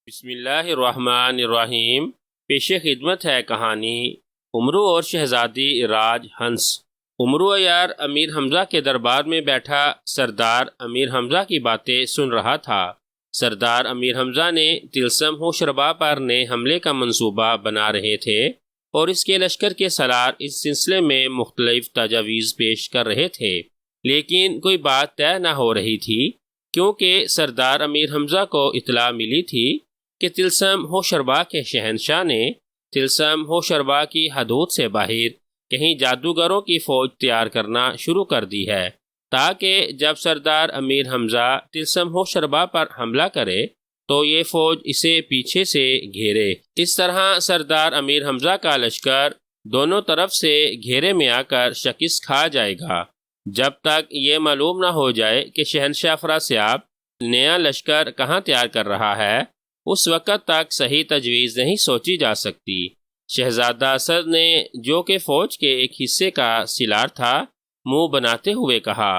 بسم اللہ الرحمن الرحیم۔ پیش خدمت ہے کہانی عمرو اور شہزادی راج ہنس۔ عمرو عیار امیر حمزہ کے دربار میں بیٹھا سردار امیر حمزہ کی باتیں سن رہا تھا۔ سردار امیر حمزہ نے طلسم ہوشربا پر نئے حملے کا منصوبہ بنا رہے تھے اور اس کے لشکر کے سالار اس سلسلے میں مختلف تجاویز پیش کر رہے تھے، لیکن کوئی بات طے نہ ہو رہی تھی، کیونکہ سردار امیر حمزہ کو اطلاع ملی تھی کہ طلسم ہوشربا کے شہنشاہ نے طلسم ہوشربا کی حدود سے باہر کہیں جادوگروں کی فوج تیار کرنا شروع کر دی ہے، تاکہ جب سردار امیر حمزہ طلسم ہوشربا پر حملہ کرے تو یہ فوج اسے پیچھے سے گھیرے۔ اس طرح سردار امیر حمزہ کا لشکر دونوں طرف سے گھیرے میں آ کر شکست کھا جائے گا۔ جب تک یہ معلوم نہ ہو جائے کہ شہنشاہ افراسیاب نیا لشکر کہاں تیار کر رہا ہے، اس وقت تک صحیح تجویز نہیں سوچی جا سکتی۔ شہزادہ اسد نے، جو کہ فوج کے ایک حصے کا سالار تھا، منہ بناتے ہوئے کہا،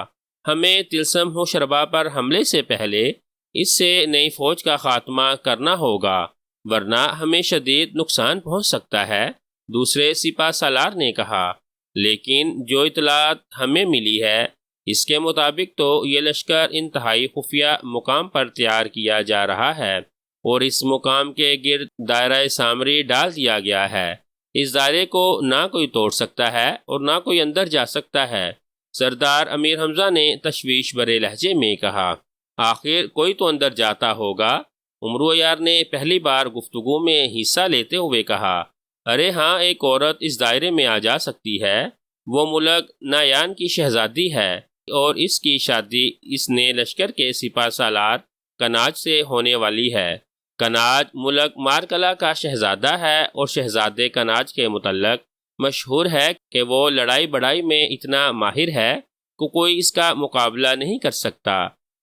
ہمیں طلسم ہوشربا پر حملے سے پہلے اس سے نئی فوج کا خاتمہ کرنا ہوگا، ورنہ ہمیں شدید نقصان پہنچ سکتا ہے۔ دوسرے سپہ سالار نے کہا، لیکن جو اطلاعات ہمیں ملی ہے اس کے مطابق تو یہ لشکر انتہائی خفیہ مقام پر تیار کیا جا رہا ہے اور اس مقام کے گرد دائرہ سامری ڈال دیا گیا ہے۔ اس دائرے کو نہ کوئی توڑ سکتا ہے اور نہ کوئی اندر جا سکتا ہے۔ سردار امیر حمزہ نے تشویش بھرے لہجے میں کہا، آخر کوئی تو اندر جاتا ہوگا۔ عمرو عیار نے پہلی بار گفتگو میں حصہ لیتے ہوئے کہا، ارے ہاں، ایک عورت اس دائرے میں آ جا سکتی ہے۔ وہ ملک نایان کی شہزادی ہے اور اس کی شادی اس نئے لشکر کے سپہ سالار کناج سے ہونے والی ہے۔ کناج ملک مارکلا کا شہزادہ ہے اور شہزادے کناج کے متعلق مشہور ہے کہ وہ لڑائی بڑائی میں اتنا ماہر ہے کہ کوئی اس کا مقابلہ نہیں کر سکتا۔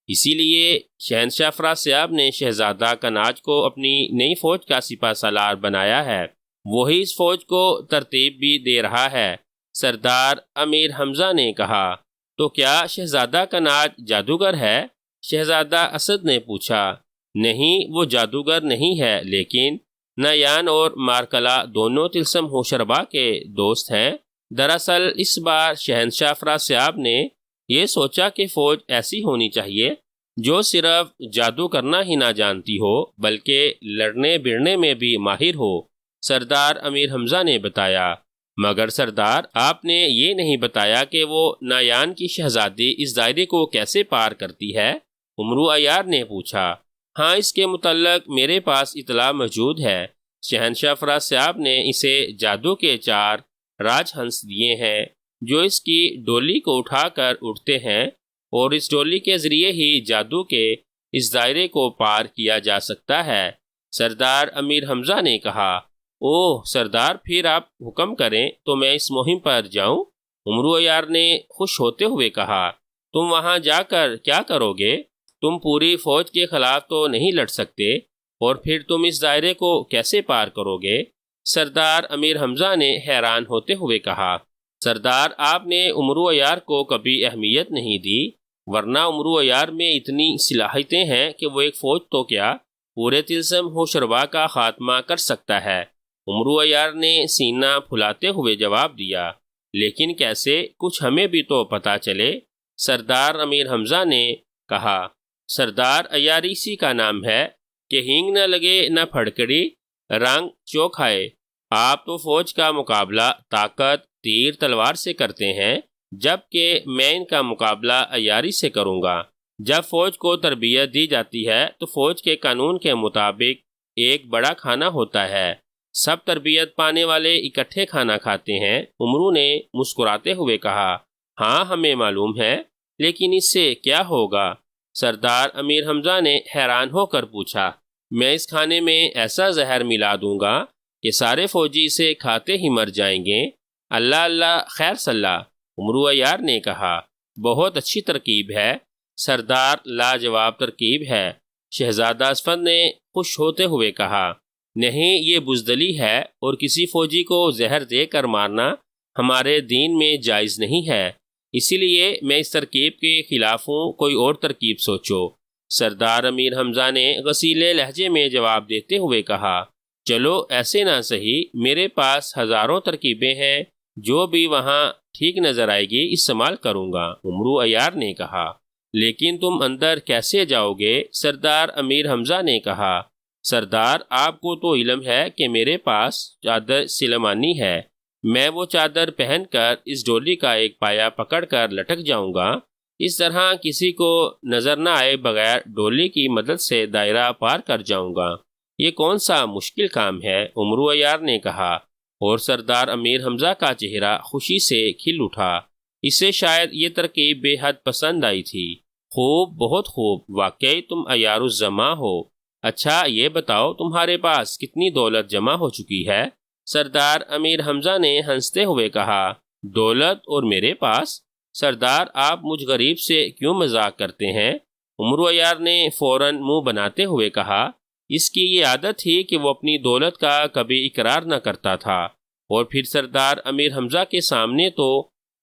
اسی لیے شہنشاہ افراسیاب نے شہزادہ کناج کو اپنی نئی فوج کا سپہ سالار بنایا ہے۔ وہی اس فوج کو ترتیب بھی دے رہا ہے۔ سردار امیر حمزہ نے کہا، تو کیا شہزادہ کناج جادوگر ہے؟ شہزادہ اسد نے پوچھا۔ نہیں، وہ جادوگر نہیں ہے، لیکن نایان اور مارکلا دونوں طلسم ہوشربا کے دوست ہیں۔ دراصل اس بار شہنشاہ افراسیاب نے یہ سوچا کہ فوج ایسی ہونی چاہیے جو صرف جادو کرنا ہی نہ جانتی ہو بلکہ لڑنے بڑنے میں بھی ماہر ہو۔ سردار امیر حمزہ نے بتایا، مگر سردار، آپ نے یہ نہیں بتایا کہ وہ نایان کی شہزادی اس دائرے کو کیسے پار کرتی ہے؟ عمرو عیار نے پوچھا۔ ہاں، اس کے متعلق میرے پاس اطلاع موجود ہے۔ شہنشاہ افراسیاب نے اسے جادو کے 4 راج ہنس دیے ہیں جو اس کی ڈولی کو اٹھا کر اڑتے ہیں، اور اس ڈولی کے ذریعے ہی جادو کے اس دائرے کو پار کیا جا سکتا ہے۔ سردار امیر حمزہ نے کہا، اوہ سردار، پھر آپ حکم کریں تو میں اس مہم پر جاؤں۔ عمرو عیار نے خوش ہوتے ہوئے کہا، تم وہاں جا کر کیا کرو گے؟ تم پوری فوج کے خلاف تو نہیں لڑ سکتے، اور پھر تم اس دائرے کو کیسے پار کرو گے؟ سردار امیر حمزہ نے حیران ہوتے ہوئے کہا، سردار، آپ نے عمرو عیار کو کبھی اہمیت نہیں دی، ورنہ عمرو عیار میں اتنی صلاحیتیں ہیں کہ وہ ایک فوج تو کیا، پورے طلسم ہوشربا کا خاتمہ کر سکتا ہے۔ عمرو عیار نے سینہ پھلاتے ہوئے جواب دیا، لیکن کیسے؟ کچھ ہمیں بھی تو پتہ چلے۔ سردار امیر حمزہ نے کہا، سردار، عیاری سی کا نام ہے کہ ہینگ نہ لگے نہ پھڑکڑی رنگ چوکھائے۔ آپ تو فوج کا مقابلہ طاقت تیر تلوار سے کرتے ہیں، جبکہ میں ان کا مقابلہ عیاری سے کروں گا۔ جب فوج کو تربیت دی جاتی ہے تو فوج کے قانون کے مطابق ایک بڑا کھانا ہوتا ہے، سب تربیت پانے والے اکٹھے کھانا کھاتے ہیں۔ عمرو نے مسکراتے ہوئے کہا، ہاں ہمیں معلوم ہے، لیکن اس سے کیا ہوگا؟ سردار امیر حمزہ نے حیران ہو کر پوچھا، میں اس کھانے میں ایسا زہر ملا دوں گا کہ سارے فوجی اسے کھاتے ہی مر جائیں گے۔ اللہ اللہ، خیر صلاح۔ عمرو عیار نے کہا، بہت اچھی ترکیب ہے سردار، لاجواب ترکیب ہے۔ شہزادہ اسفند نے خوش ہوتے ہوئے کہا، نہیں، یہ بزدلی ہے اور کسی فوجی کو زہر دے کر مارنا ہمارے دین میں جائز نہیں ہے، اسی لیے میں اس ترکیب کے خلاف ہوں، کوئی اور ترکیب سوچو۔ سردار امیر حمزہ نے غسیلے لہجے میں جواب دیتے ہوئے کہا، چلو ایسے نہ سہی، میرے پاس ہزاروں ترکیبیں ہیں، جو بھی وہاں ٹھیک نظر آئے گی استعمال کروں گا۔ عمرو عیار نے کہا، لیکن تم اندر کیسے جاؤ گے؟ سردار امیر حمزہ نے کہا، سردار آپ کو تو علم ہے کہ میرے پاس چادر سلیمانی ہے، میں وہ چادر پہن کر اس ڈولی کا ایک پایا پکڑ کر لٹک جاؤں گا، اس طرح کسی کو نظر نہ آئے بغیر ڈولی کی مدد سے دائرہ پار کر جاؤں گا۔ یہ کون سا مشکل کام ہے؟ عمرو عیار نے کہا، اور سردار امیر حمزہ کا چہرہ خوشی سے کھل اٹھا، اسے شاید یہ ترکیب بے حد پسند آئی تھی۔ خوب، بہت خوب، واقعی تم عیار الزماں ہو۔ اچھا یہ بتاؤ تمہارے پاس کتنی دولت جمع ہو چکی ہے؟ سردار امیر حمزہ نے ہنستے ہوئے کہا، دولت اور میرے پاس؟ سردار آپ مجھ غریب سے کیوں مذاق کرتے ہیں؟ عمرو عیار نے فوراً منہ بناتے ہوئے کہا، اس کی یہ عادت تھی کہ وہ اپنی دولت کا کبھی اقرار نہ کرتا تھا، اور پھر سردار امیر حمزہ کے سامنے تو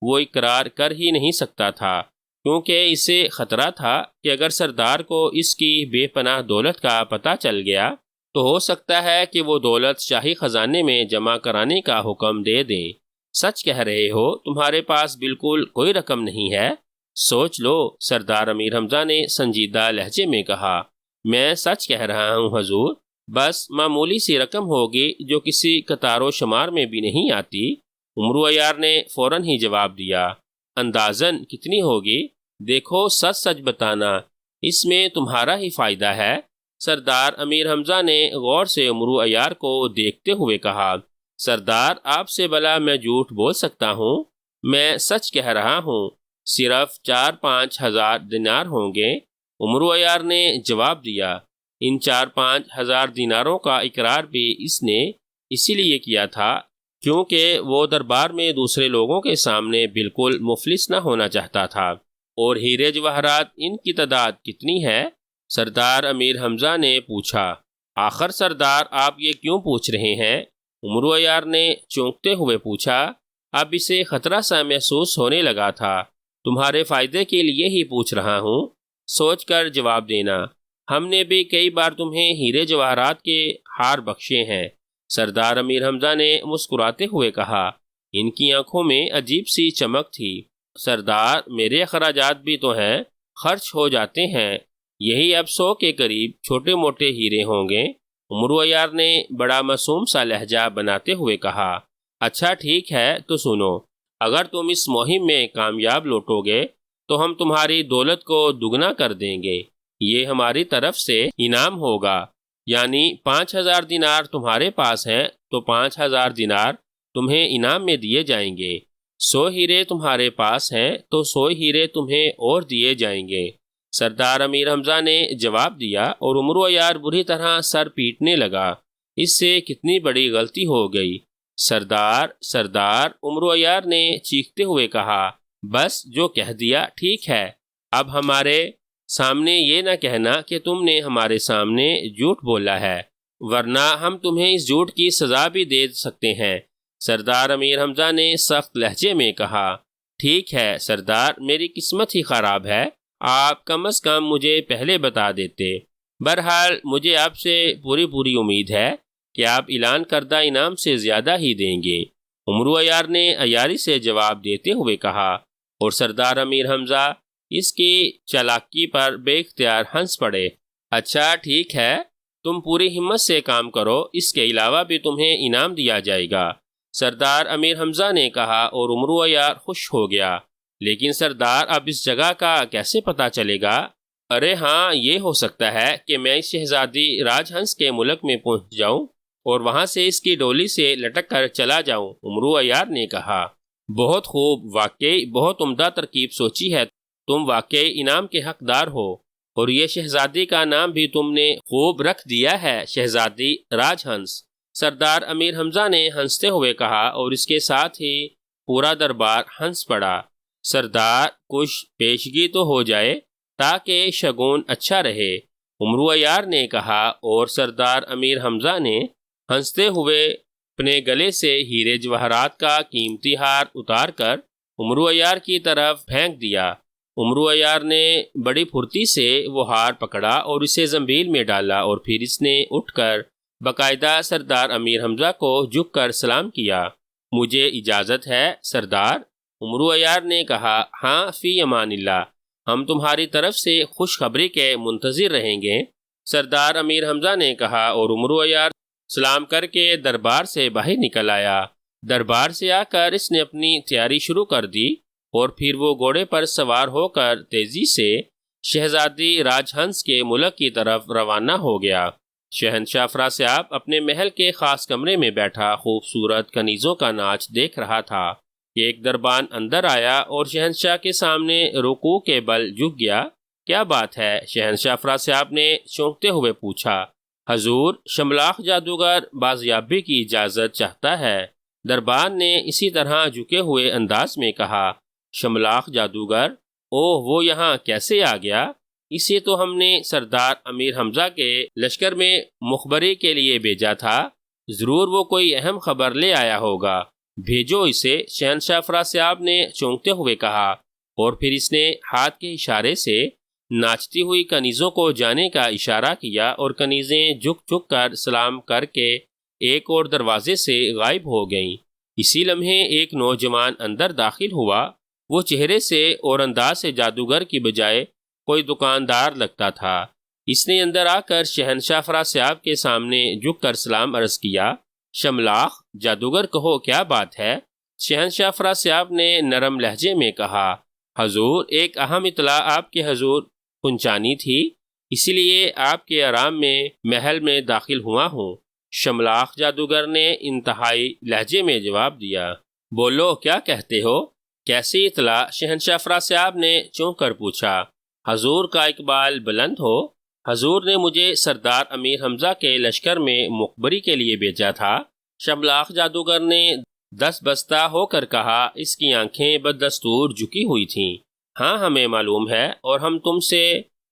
وہ اقرار کر ہی نہیں سکتا تھا، کیونکہ اسے خطرہ تھا کہ اگر سردار کو اس کی بے پناہ دولت کا پتہ چل گیا تو ہو سکتا ہے کہ وہ دولت شاہی خزانے میں جمع کرانے کا حکم دے دیں۔ سچ کہہ رہے ہو، تمہارے پاس بالکل کوئی رقم نہیں ہے؟ سوچ لو، سردار امیر حمزہ نے سنجیدہ لہجے میں کہا، میں سچ کہہ رہا ہوں حضور، بس معمولی سی رقم ہوگی جو کسی قطار و شمار میں بھی نہیں آتی۔ عمرو عیار نے فوراً ہی جواب دیا، اندازاً کتنی ہوگی؟ دیکھو سچ سچ بتانا، اس میں تمہارا ہی فائدہ ہے۔ سردار امیر حمزہ نے غور سے عمرو عیار کو دیکھتے ہوئے کہا، سردار آپ سے بھلا میں جھوٹ بول سکتا ہوں؟ میں سچ کہہ رہا ہوں، صرف 4-5 ہزار دینار ہوں گے۔ عمرو عیار نے جواب دیا، ان 4-5 ہزار دیناروں کا اقرار بھی اس نے اسی لیے کیا تھا کیونکہ وہ دربار میں دوسرے لوگوں کے سامنے بالکل مفلس نہ ہونا چاہتا تھا۔ اور ہیرے جواہرات، ان کی تعداد کتنی ہے؟ سردار امیر حمزہ نے پوچھا۔ آخر سردار آپ یہ کیوں پوچھ رہے ہیں؟ عمرو عیار نے چونکتے ہوئے پوچھا۔ اب اسے خطرہ سا محسوس ہونے لگا تھا۔ تمہارے فائدے کے لیے ہی پوچھ رہا ہوں، سوچ کر جواب دینا۔ ہم نے بھی کئی بار تمہیں ہیرے جواہرات کے ہار بخشے ہیں۔ سردار امیر حمزہ نے مسکراتے ہوئے کہا۔ ان کی آنکھوں میں عجیب سی چمک تھی۔ سردار میرے اخراجات بھی تو ہیں، خرچ ہو جاتے ہیں، یہی اب 100 کے قریب چھوٹے موٹے ہیرے ہوں گے۔ عمرو عیار نے بڑا معصوم سا لہجہ بناتے ہوئے کہا، اچھا ٹھیک ہے تو سنو، اگر تم اس مہم میں کامیاب لوٹو گے تو ہم تمہاری دولت کو دگنا کر دیں گے۔ یہ ہماری طرف سے انعام ہوگا، یعنی 5,000 دینار تمہارے پاس ہیں تو 5,000 دینار تمہیں انعام میں دیے جائیں گے۔ 100 ہیرے تمہارے پاس ہیں تو 100 ہیرے تمہیں اور دیے جائیں گے۔ سردار امیر حمزہ نے جواب دیا، اور عمرو عیار بری طرح سر پیٹنے لگا۔ اس سے کتنی بڑی غلطی ہو گئی۔ سردار سردار عمرو عیار نے چیختے ہوئے کہا، بس جو کہہ دیا ٹھیک ہے، اب ہمارے سامنے یہ نہ کہنا کہ تم نے ہمارے سامنے جھوٹ بولا ہے، ورنہ ہم تمہیں اس جھوٹ کی سزا بھی دے سکتے ہیں۔ سردار امیر حمزہ نے سخت لہجے میں کہا، ٹھیک ہے سردار، میری قسمت ہی خراب ہے، آپ کم از کم مجھے پہلے بتا دیتے۔ بہرحال مجھے آپ سے پوری امید ہے کہ آپ اعلان کردہ انعام سے زیادہ ہی دیں گے۔ عمرو عیار نے عیاری سے جواب دیتے ہوئے کہا، اور سردار امیر حمزہ اس کی چالاکی پر بے اختیار ہنس پڑے۔ اچھا ٹھیک ہے، تم پوری ہمت سے کام کرو، اس کے علاوہ بھی تمہیں انعام دیا جائے گا، سردار امیر حمزہ نے کہا، اور عمرو عیار خوش ہو گیا۔ لیکن سردار اب اس جگہ کا کیسے پتہ چلے گا؟ ارے ہاں، یہ ہو سکتا ہے کہ میں اس شہزادی راج ہنس کے ملک میں پہنچ جاؤں اور وہاں سے اس کی ڈولی سے لٹک کر چلا جاؤں، عمرو عیار نے کہا۔ بہت خوب، واقعی بہت عمدہ ترکیب سوچی ہے، تم واقعی انعام کے حقدار ہو، اور یہ شہزادی کا نام بھی تم نے خوب رکھ دیا ہے، شہزادی راج ہنس۔ سردار امیر حمزہ نے ہنستے ہوئے کہا، اور اس کے ساتھ ہی پورا دربار ہنس پڑا۔ سردار کچھ پیشگی تو ہو جائے تاکہ شگون اچھا رہے، عمرو عیار نے کہا، اور سردار امیر حمزہ نے ہنستے ہوئے اپنے گلے سے ہیرے جواہرات کا قیمتی ہار اتار کر عمرو عیار کی طرف پھینک دیا۔ عمرو عیار نے بڑی پھرتی سے وہ ہار پکڑا اور اسے زنبیل میں ڈالا، اور پھر اس نے اٹھ کر باقاعدہ سردار امیر حمزہ کو جھک کر سلام کیا۔ مجھے اجازت ہے سردار؟ عمرو عیار نے کہا۔ ہاں، فی امان اللہ، ہم تمہاری طرف سے خوشخبری کے منتظر رہیں گے، سردار امیر حمزہ نے کہا، اور عمرو عیار سلام کر کے دربار سے باہر نکل آیا۔ دربار سے آ کر اس نے اپنی تیاری شروع کر دی، اور پھر وہ گھوڑے پر سوار ہو کر تیزی سے شہزادی راج ہنس کے ملک کی طرف روانہ ہو گیا۔ شہنشاہ افراسیاب اپنے محل کے خاص کمرے میں بیٹھا خوبصورت کنیزوں کا ناچ دیکھ رہا تھا کہ ایک دربان اندر آیا اور شہنشاہ کے سامنے رکوع کے بل جھک گیا۔ کیا بات ہے؟ شہنشاہ افراسیاب نے چونکتے ہوئے پوچھا۔ حضور، شملاخ جادوگر بازیابی کی اجازت چاہتا ہے، دربان نے اسی طرح جھکے ہوئے انداز میں کہا۔ شملاخ جادوگر؟ اوہ، وہ یہاں کیسے آ گیا؟ اسے تو ہم نے سردار امیر حمزہ کے لشکر میں مخبری کے لیے بھیجا تھا، ضرور وہ کوئی اہم خبر لے آیا ہوگا، بھیجو اسے، شہنشاہ افراسیاب نے چونکتے ہوئے کہا، اور پھر اس نے ہاتھ کے اشارے سے ناچتی ہوئی کنیزوں کو جانے کا اشارہ کیا، اور کنیزیں جھک جھک کر سلام کر کے ایک اور دروازے سے غائب ہو گئیں۔ اسی لمحے ایک نوجوان اندر داخل ہوا، وہ چہرے سے اور انداز سے جادوگر کی بجائے کوئی دکاندار لگتا تھا۔ اس نے اندر آ کر شہنشاہ افراسیاب کے سامنے جھک کر سلام عرض کیا۔ شملاخ جادوگر، کہو کیا بات ہے؟ شہنشاہ افراسیاب نے نرم لہجے میں کہا۔ حضور، ایک اہم اطلاع آپ کے حضور پہنچانی تھی، اسی لیے آپ کے آرام میں محل میں داخل ہوا ہوں، شملاخ جادوگر نے انتہائی لہجے میں جواب دیا۔ بولو، کیا کہتے ہو؟ کیسی اطلاع؟ شہنشاہ افراسیاب نے چونک کر پوچھا۔ حضور کا اقبال بلند ہو، حضور نے مجھے سردار امیر حمزہ کے لشکر میں مخبری کے لیے بھیجا تھا، شملاخ جادوگر نے دست بستہ ہو کر کہا۔ اس کی آنکھیں بدستور جھکی ہوئی تھیں۔ ہاں، ہمیں معلوم ہے، اور ہم تم سے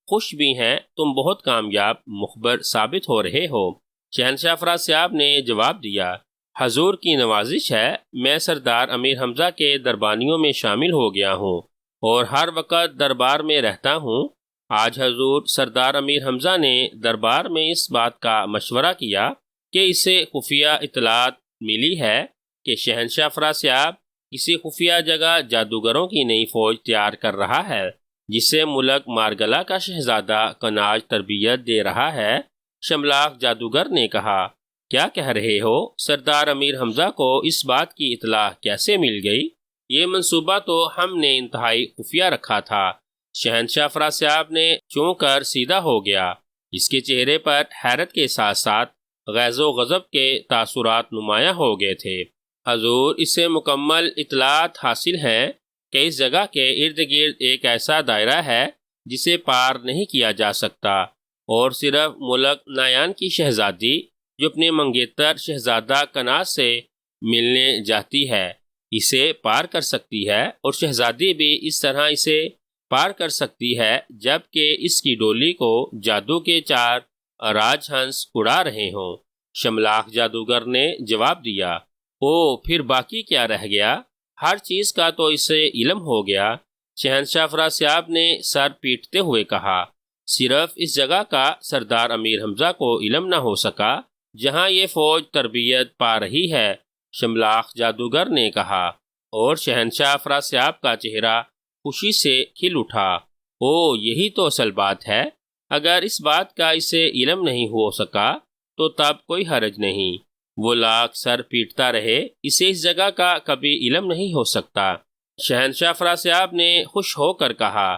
خوش بھی ہیں، تم بہت کامیاب مخبر ثابت ہو رہے ہو، شہنشاہ افراسیاب نے جواب دیا۔ حضور کی نوازش ہے، میں سردار امیر حمزہ کے دربانیوں میں شامل ہو گیا ہوں اور ہر وقت دربار میں رہتا ہوں۔ آج حضور سردار امیر حمزہ نے دربار میں اس بات کا مشورہ کیا کہ اسے خفیہ اطلاعات ملی ہے کہ شہنشاہ افراسیاب کسی خفیہ جگہ جادوگروں کی نئی فوج تیار کر رہا ہے، جسے ملک مارگلہ کا شہزادہ کناج تربیت دے رہا ہے۔ شملاخ جادوگر نے کہا۔ کیا کہہ رہے ہو؟ سردار امیر حمزہ کو اس بات کی اطلاع کیسے مل گئی؟ یہ منصوبہ تو ہم نے انتہائی خفیہ رکھا تھا۔ شہنشاہ افراسیاب نے چونک کر سیدھا ہو گیا، اس کے چہرے پر حیرت کے ساتھ ساتھ غیظ و غضب کے تاثرات نمایاں ہو گئے تھے۔ حضور، اس سے مکمل اطلاعات حاصل ہیں کہ اس جگہ کے ارد گرد ایک ایسا دائرہ ہے جسے پار نہیں کیا جا سکتا، اور صرف ملک نایان کی شہزادی جو اپنے منگیتر شہزادہ کناز سے ملنے جاتی ہے اسے پار کر سکتی ہے، اور شہزادی بھی اس طرح اسے پار کر سکتی ہے جبکہ اس کی ڈولی کو جادو کے 4 راج ہنس اڑا رہے ہوں۔ شملاخ جادوگر نے جواب دیا۔ او، پھر باقی کیا رہ گیا؟ ہر چیز کا تو اسے علم ہو گیا، شہنشاہ افراسیاب نے سر پیٹتے ہوئے کہا۔ صرف اس جگہ کا سردار امیر حمزہ کو علم نہ ہو سکا جہاں یہ فوج تربیت پا رہی ہے، شملاخ جادوگر نے کہا، اور شہنشاہ افراسیاب کا چہرہ خوشی سے کھل اٹھا۔ او، یہی تو اصل بات ہے، اگر اس بات کا اسے علم نہیں ہو سکا تو تب کوئی حرج نہیں، وہ لاکھ سر پیٹتا رہے، اسے اس جگہ کا کبھی علم نہیں ہو سکتا۔ شہنشاہ افراسیاب نے خوش ہو کر کہا،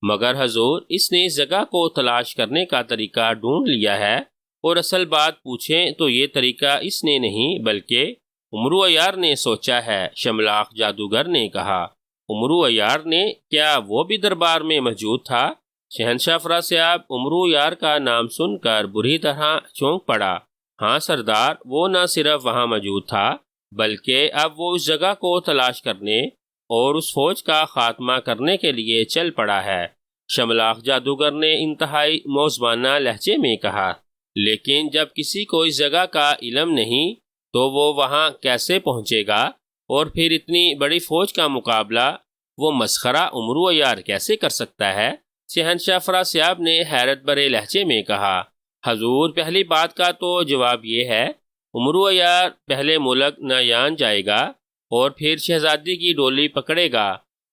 مگر حضور، اس نے اس جگہ کو تلاش کرنے کا طریقہ ڈھونڈ لیا ہے، اور اصل بات پوچھیں تو یہ طریقہ اس نے نہیں بلکہ عمرو عیار نے سوچا ہے، شملاخ جادوگر نے کہا۔ عمرو عیار نے؟ کیا وہ بھی دربار میں موجود تھا؟ شہنشاہ افراسیاب عمرو عیار کا نام سن کر بری طرح چونک پڑا۔ ہاں سردار، وہ نہ صرف وہاں موجود تھا بلکہ اب وہ اس جگہ کو تلاش کرنے اور اس فوج کا خاتمہ کرنے کے لیے چل پڑا ہے، شملاخ جادوگر نے انتہائی موزمانہ لہجے میں کہا۔ لیکن جب کسی کو اس جگہ کا علم نہیں تو وہ وہاں کیسے پہنچے گا، اور پھر اتنی بڑی فوج کا مقابلہ وہ مسخرہ عمرو یار کیسے کر سکتا ہے؟ شہنشاہ افراسیاب نے حیرت بھرے لہجے میں کہا۔ حضور، پہلی بات کا تو جواب یہ ہے، عمرو یار پہلے ملک نیان جائے گا اور پھر شہزادی کی ڈولی پکڑے گا۔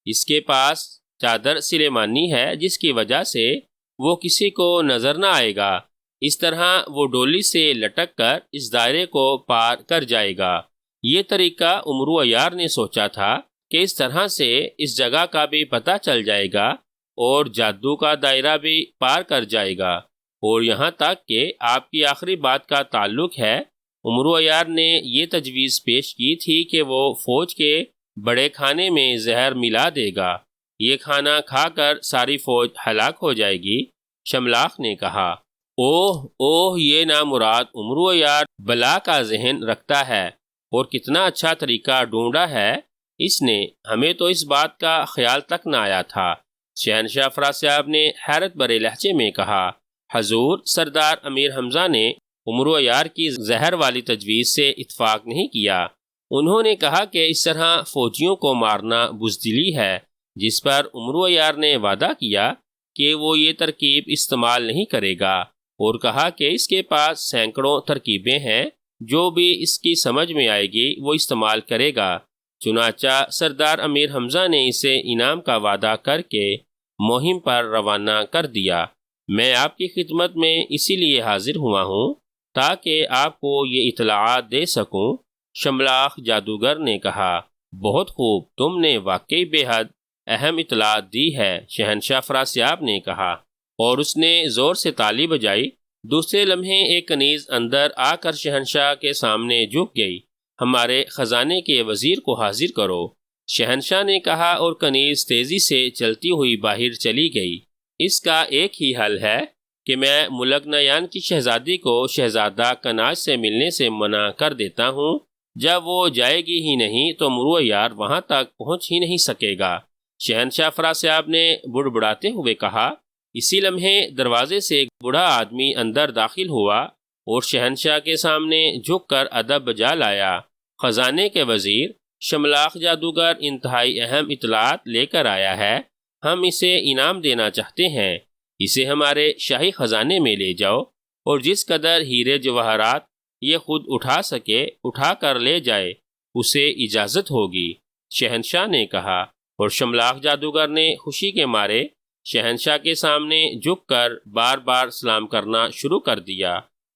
اس کے پاس چادر سلیمانی ہے جس کی وجہ سے وہ کسی کو نظر نہ آئے گا۔ اس طرح وہ ڈولی سے لٹک کر اس دائرے کو پار کر جائے گا۔ یہ طریقہ عمرو یار نے سوچا تھا کہ اس طرح سے اس جگہ کا بھی پتہ چل جائے گا اور جادو کا دائرہ بھی پار کر جائے گا۔ اور یہاں تک کہ آپ کی آخری بات کا تعلق ہے، عمرو یار نے یہ تجویز پیش کی تھی کہ وہ فوج کے بڑے کھانے میں زہر ملا دے گا۔ یہ کھانا کھا کر ساری فوج ہلاک ہو جائے گی۔ شملاخ نے کہا، اوہ اوہ، یہ نامراد عمرو یار بلا کا ذہن رکھتا ہے، اور کتنا اچھا طریقہ ڈھونڈا ہے اس نے، ہمیں تو اس بات کا خیال تک نہ آیا تھا۔ شہنشاہ افراسیاب نے حیرت بھرے لہجے میں کہا، حضور، سردار امیر حمزہ نے عمرو یار کی زہر والی تجویز سے اتفاق نہیں کیا۔ انہوں نے کہا کہ اس طرح فوجیوں کو مارنا بزدلی ہے، جس پر عمرو یار نے وعدہ کیا کہ وہ یہ ترکیب استعمال نہیں کرے گا، اور کہا کہ اس کے پاس سینکڑوں ترکیبیں ہیں، جو بھی اس کی سمجھ میں آئے گی وہ استعمال کرے گا۔ چنانچہ سردار امیر حمزہ نے اسے انعام کا وعدہ کر کے مہم پر روانہ کر دیا۔ میں آپ کی خدمت میں اسی لیے حاضر ہوا ہوں تاکہ آپ کو یہ اطلاعات دے سکوں۔ شملاخ جادوگر نے کہا، بہت خوب، تم نے واقعی بے حد اہم اطلاعات دی ہے، شہنشاہ افراسیاب نے کہا، اور اس نے زور سے تالی بجائی۔ دوسرے لمحے ایک کنیز اندر آ کر شہنشاہ کے سامنے جھک گئی۔ ہمارے خزانے کے وزیر کو حاضر کرو، شہنشاہ نے کہا، اور کنیز تیزی سے چلتی ہوئی باہر چلی گئی۔ اس کا ایک ہی حل ہے کہ میں ملک نیان کی شہزادی کو شہزادہ کناز سے ملنے سے منع کر دیتا ہوں۔ جب وہ جائے گی ہی نہیں تو عمرو یار وہاں تک پہنچ ہی نہیں سکے گا۔ شہنشاہ افراسیاب نے بڑبڑاتے ہوئے کہا۔ اسی لمحے دروازے سے ایک بوڑھا آدمی اندر داخل ہوا اور شہنشاہ کے سامنے جھک کر ادب بجا لایا۔ خزانے کے وزیر، شملاخ جادوگر انتہائی اہم اطلاعات لے کر آیا ہے، ہم اسے انعام دینا چاہتے ہیں۔ اسے ہمارے شاہی خزانے میں لے جاؤ، اور جس قدر ہیرے جواہرات یہ خود اٹھا سکے اٹھا کر لے جائے، اسے اجازت ہوگی، شہنشاہ نے کہا۔ اور شملاخ جادوگر نے خوشی کے مارے شہنشاہ کے سامنے جھک کر بار بار سلام کرنا شروع کر دیا،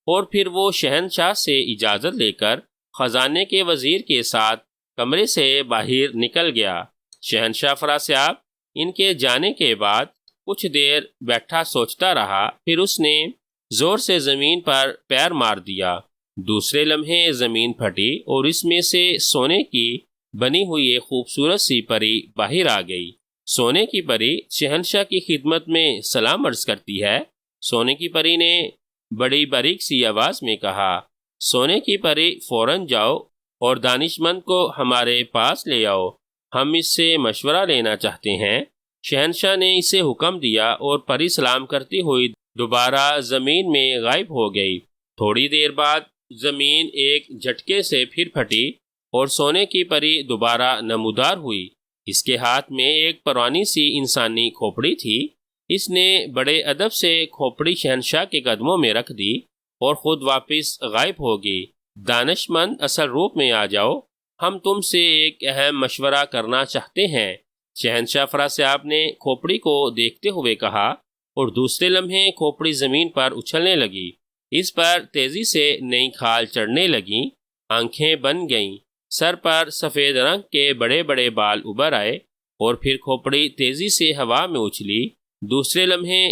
اور پھر وہ شہنشاہ سے اجازت لے کر خزانے کے وزیر کے ساتھ کمرے سے باہر نکل گیا۔ شہنشاہ افراسیاب ان کے جانے کے بعد کچھ دیر بیٹھا سوچتا رہا، پھر اس نے زور سے زمین پر پیر مار دیا۔ دوسرے لمحے زمین پھٹی اور اس میں سے سونے کی بنی ہوئی ایک خوبصورت سی پری باہر آ گئی۔ سونے کی پری شہنشاہ کی خدمت میں سلام عرض کرتی ہے، سونے کی پری نے بڑی باریک سی آواز میں کہا۔ سونے کی پری، فوراً جاؤ اور دانش مند کو ہمارے پاس لے آؤ، ہم اس سے مشورہ لینا چاہتے ہیں۔ شہنشاہ نے اسے حکم دیا اور پری سلام کرتی ہوئی دوبارہ زمین میں غائب ہو گئی۔ تھوڑی دیر بعد زمین ایک جھٹکے سے پھر پھٹی اور سونے کی پری دوبارہ نمودار ہوئی۔ اس کے ہاتھ میں ایک پرانی سی انسانی کھوپڑی تھی۔ اس نے بڑے ادب سے کھوپڑی شہنشاہ کے قدموں میں رکھ دی اور خود واپس غائب ہو گئی۔ دانش مند، اصل روپ میں آ جاؤ، ہم تم سے ایک اہم مشورہ کرنا چاہتے ہیں، شہنشاہ افراسیاب نے کھوپڑی کو دیکھتے ہوئے کہا، اور دوسرے لمحے کھوپڑی زمین پر اچھلنے لگی۔ اس پر تیزی سے نئی کھال چڑھنے لگیں، آنکھیں بن گئیں، سر پر سفید رنگ کے بڑے بڑے بال ابھر آئے، اور پھر کھوپڑی تیزی سے ہوا میں اچھلی۔ دوسرے لمحے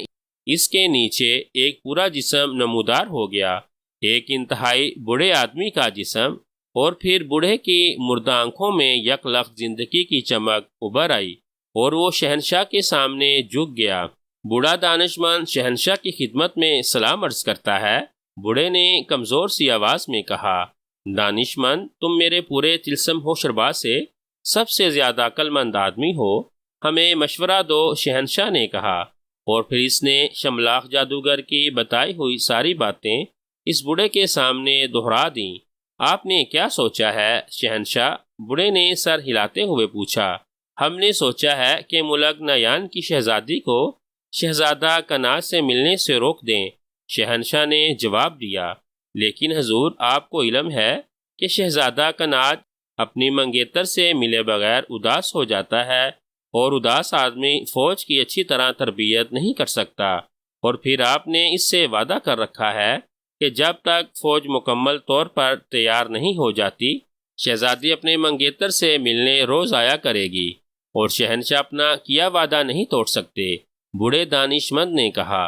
اس کے نیچے ایک پورا جسم نمودار ہو گیا، ایک انتہائی بوڑھے آدمی کا جسم، اور پھر بوڑھے کی مردہ آنکھوں میں یک لخت زندگی کی چمک ابھر آئی، اور وہ شہنشاہ کے سامنے جھک گیا۔ بوڑھا دانش مند شہنشاہ کی خدمت میں سلام عرض کرتا ہے۔ بوڑھے نے کمزور سی آواز میں کہا، دانش مند، تم میرے پورے تلسم ہوشربا سے سب سے زیادہ عقل مند آدمی ہو، ہمیں مشورہ دو، شہنشاہ نے کہا۔ اور پھر اس نے شملاخ جادوگر کی بتائی ہوئی ساری باتیں اس بوڑھے کے سامنے دہرا دیں۔ آپ نے کیا سوچا ہے، شہنشاہ؟ بوڑھے نے سر ہلاتے ہوئے پوچھا۔ ہم نے سوچا ہے کہ ملک نیان کی شہزادی کو شہزادہ کناز سے ملنے سے روک دیں۔ شہنشاہ نے جواب دیا، لیکن حضور آپ کو علم ہے کہ شہزادہ کناز اپنی منگیتر سے ملے بغیر اداس ہو جاتا ہے، اور اداس آدمی فوج کی اچھی طرح تربیت نہیں کر سکتا، اور پھر آپ نے اس سے وعدہ کر رکھا ہے کہ جب تک فوج مکمل طور پر تیار نہیں ہو جاتی، شہزادی اپنے منگیتر سے ملنے روز آیا کرے گی، اور شہنشاہ اپنا کیا وعدہ نہیں توڑ سکتے۔ بوڑھے دانش مند نے کہا،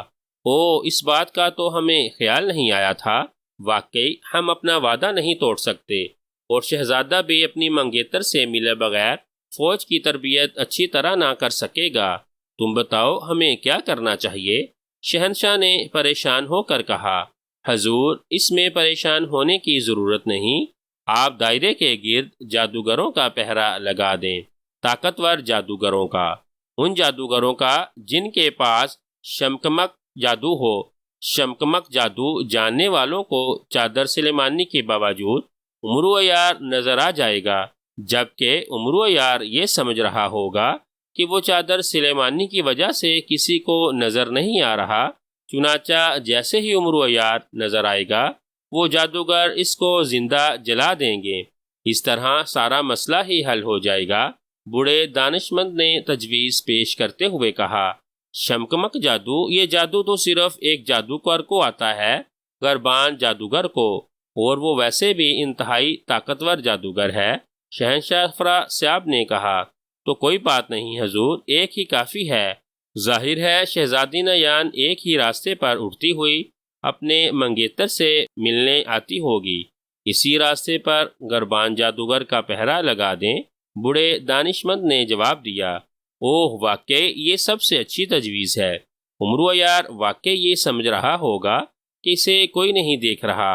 او اس بات کا تو ہمیں خیال نہیں آیا تھا، واقعی ہم اپنا وعدہ نہیں توڑ سکتے، اور شہزادہ بھی اپنی منگیتر سے ملے بغیر فوج کی تربیت اچھی طرح نہ کر سکے گا۔ تم بتاؤ ہمیں کیا کرنا چاہیے؟ شہنشاہ نے پریشان ہو کر کہا، حضور اس میں پریشان ہونے کی ضرورت نہیں، آپ دائرے کے گرد جادوگروں کا پہرا لگا دیں، طاقتور جادوگروں کا، ان جادوگروں کا جن کے پاس شمکمک جادو ہو۔ شمکمک جادو جاننے والوں کو چادر سلیمانی کے باوجود امرو عیار نظر آ جائے گا، جبکہ امرو عیار یہ سمجھ رہا ہوگا کہ وہ چادر سلیمانی کی وجہ سے کسی کو نظر نہیں آ رہا۔ چنانچہ جیسے ہی امرو عیار نظر آئے گا، وہ جادوگر اس کو زندہ جلا دیں گے۔ اس طرح سارا مسئلہ ہی حل ہو جائے گا۔ بوڑھے دانشمند نے تجویز پیش کرتے ہوئے کہا، شمکمک جادو، یہ جادو تو صرف ایک جادوگر کو آتا ہے، گربان جادوگر کو، اور وہ ویسے بھی انتہائی طاقتور جادوگر ہے۔ شہنشاہ افراسیاب نے کہا، تو کوئی بات نہیں حضور، ایک ہی کافی ہے۔ ظاہر ہے شہزادی نیان ایک ہی راستے پر اٹھتی ہوئی اپنے منگیتر سے ملنے آتی ہوگی، اسی راستے پر گربان جادوگر کا پہرا لگا دیں۔ بوڑھے دانشمند نے جواب دیا، اوہ واقعی یہ سب سے اچھی تجویز ہے۔ امرو عیار واقعی یہ سمجھ رہا ہوگا کہ اسے کوئی نہیں دیکھ رہا،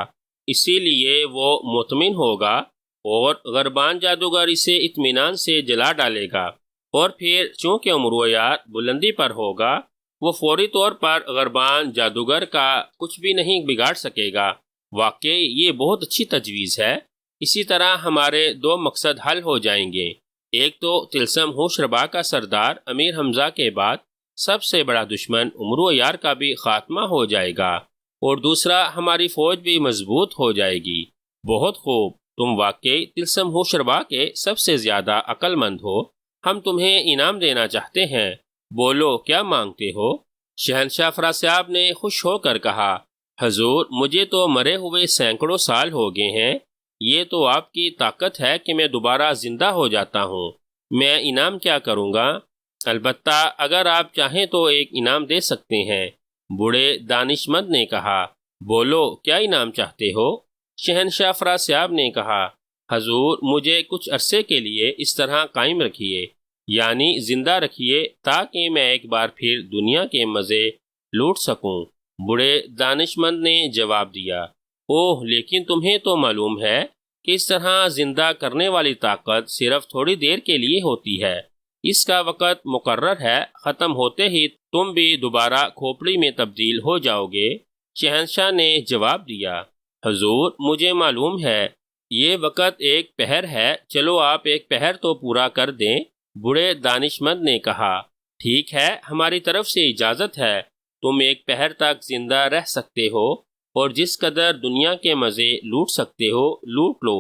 اسی لیے وہ مطمئن ہوگا، اور غربان جادوگر اسے اطمینان سے جلا ڈالے گا، اور پھر چونکہ امرو عیار بلندی پر ہوگا، وہ فوری طور پر غربان جادوگر کا کچھ بھی نہیں بگاڑ سکے گا۔ واقعی یہ بہت اچھی تجویز ہے۔ اسی طرح ہمارے دو مقصد حل ہو جائیں گے، ایک تو طلسم ہوشربا کا سردار امیر حمزہ کے بعد سب سے بڑا دشمن امرو عیار کا بھی خاتمہ ہو جائے گا، اور دوسرا ہماری فوج بھی مضبوط ہو جائے گی۔ بہت خوب، تم واقعی طلسم ہوشربا کے سب سے زیادہ عقل مند ہو، ہم تمہیں انعام دینا چاہتے ہیں، بولو کیا مانگتے ہو؟ شہنشاہ افراسیاب نے خوش ہو کر کہا، حضور مجھے تو مرے ہوئے سینکڑوں سال ہو گئے ہیں، یہ تو آپ کی طاقت ہے کہ میں دوبارہ زندہ ہو جاتا ہوں، میں انعام کیا کروں گا؟ البتہ اگر آپ چاہیں تو ایک انعام دے سکتے ہیں۔ بوڑھے دانشمند نے کہا، بولو کیا انعام چاہتے ہو؟ شہنشاہ افراسیاب نے کہا، حضور مجھے کچھ عرصے کے لیے اس طرح قائم رکھیے، یعنی زندہ رکھیے، تاکہ میں ایک بار پھر دنیا کے مزے لوٹ سکوں۔ بوڑھے دانشمند نے جواب دیا، اوہ لیکن تمہیں تو معلوم ہے کہ اس طرح زندہ کرنے والی طاقت صرف تھوڑی دیر کے لیے ہوتی ہے، اس کا وقت مقرر ہے، ختم ہوتے ہی تم بھی دوبارہ کھوپڑی میں تبدیل ہو جاؤ گے۔ شہنشاہ نے جواب دیا، حضور مجھے معلوم ہے، یہ وقت ایک پہر ہے، چلو آپ ایک پہر تو پورا کر دیں۔ بوڑھے دانشمند نے کہا، ٹھیک ہے، ہماری طرف سے اجازت ہے، تم ایک پہر تک زندہ رہ سکتے ہو، اور جس قدر دنیا کے مزے لوٹ سکتے ہو لوٹ لو۔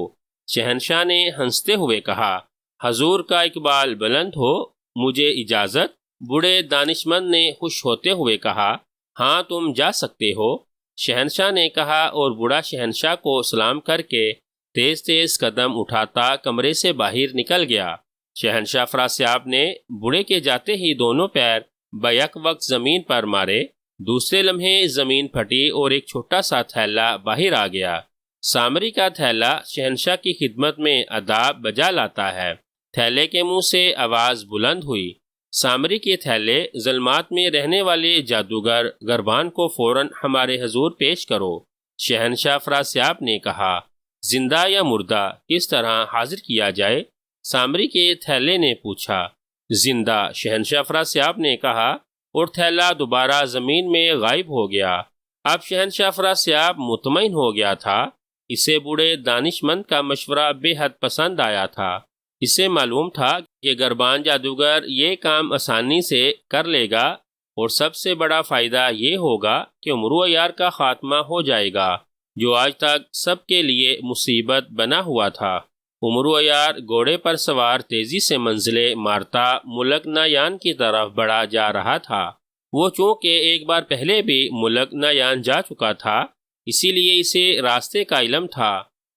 شہنشاہ نے ہنستے ہوئے کہا، حضور کا اقبال بلند ہو، مجھے اجازت؟ بوڑھے دانشمند نے خوش ہوتے ہوئے کہا، ہاں تم جا سکتے ہو۔ شہنشاہ نے کہا، اور بوڑھا شہنشاہ کو سلام کر کے تیز تیز قدم اٹھاتا کمرے سے باہر نکل گیا۔ شہنشاہ افراسیاب نے بوڑھے کے جاتے ہی دونوں پیر بیک وقت زمین پر مارے، دوسرے لمحے زمین پھٹی اور ایک چھوٹا سا تھیلا باہر آ گیا۔ سامری کا تھیلا شہنشاہ کی خدمت میں ادا بجا لاتا ہے۔ تھیلے کے منہ سے آواز بلند ہوئی، سامری کے تھیلے ظلمات میں رہنے والے جادوگر گربان کو فوراً ہمارے حضور پیش کرو۔ شہنشاہ افراسیاب نے کہا، زندہ یا مردہ کس طرح حاضر کیا جائے؟ سامری کے تھیلے نے پوچھا۔ زندہ، شہنشاہ افراسیاب نے کہا، اور تھیلا دوبارہ زمین میں غائب ہو گیا۔ اب شہنشاہ افراسیاب مطمئن ہو گیا تھا، اسے بوڑھے دانشمند کا مشورہ بے حد پسند آیا تھا۔ اسے معلوم تھا کہ گربان جادوگر یہ کام آسانی سے کر لے گا اور سب سے بڑا فائدہ یہ ہوگا کہ عمرو عیار کا خاتمہ ہو جائے گا جو آج تک سب کے لیے مصیبت بنا ہوا تھا۔ عمرو عیار گھوڑے پر سوار تیزی سے منزلیں مارتا ملک نایان کی طرف بڑھا جا رہا تھا۔ وہ چونکہ ایک بار پہلے بھی ملک نایان جا چکا تھا، اسی لیے اسے راستے کا علم تھا۔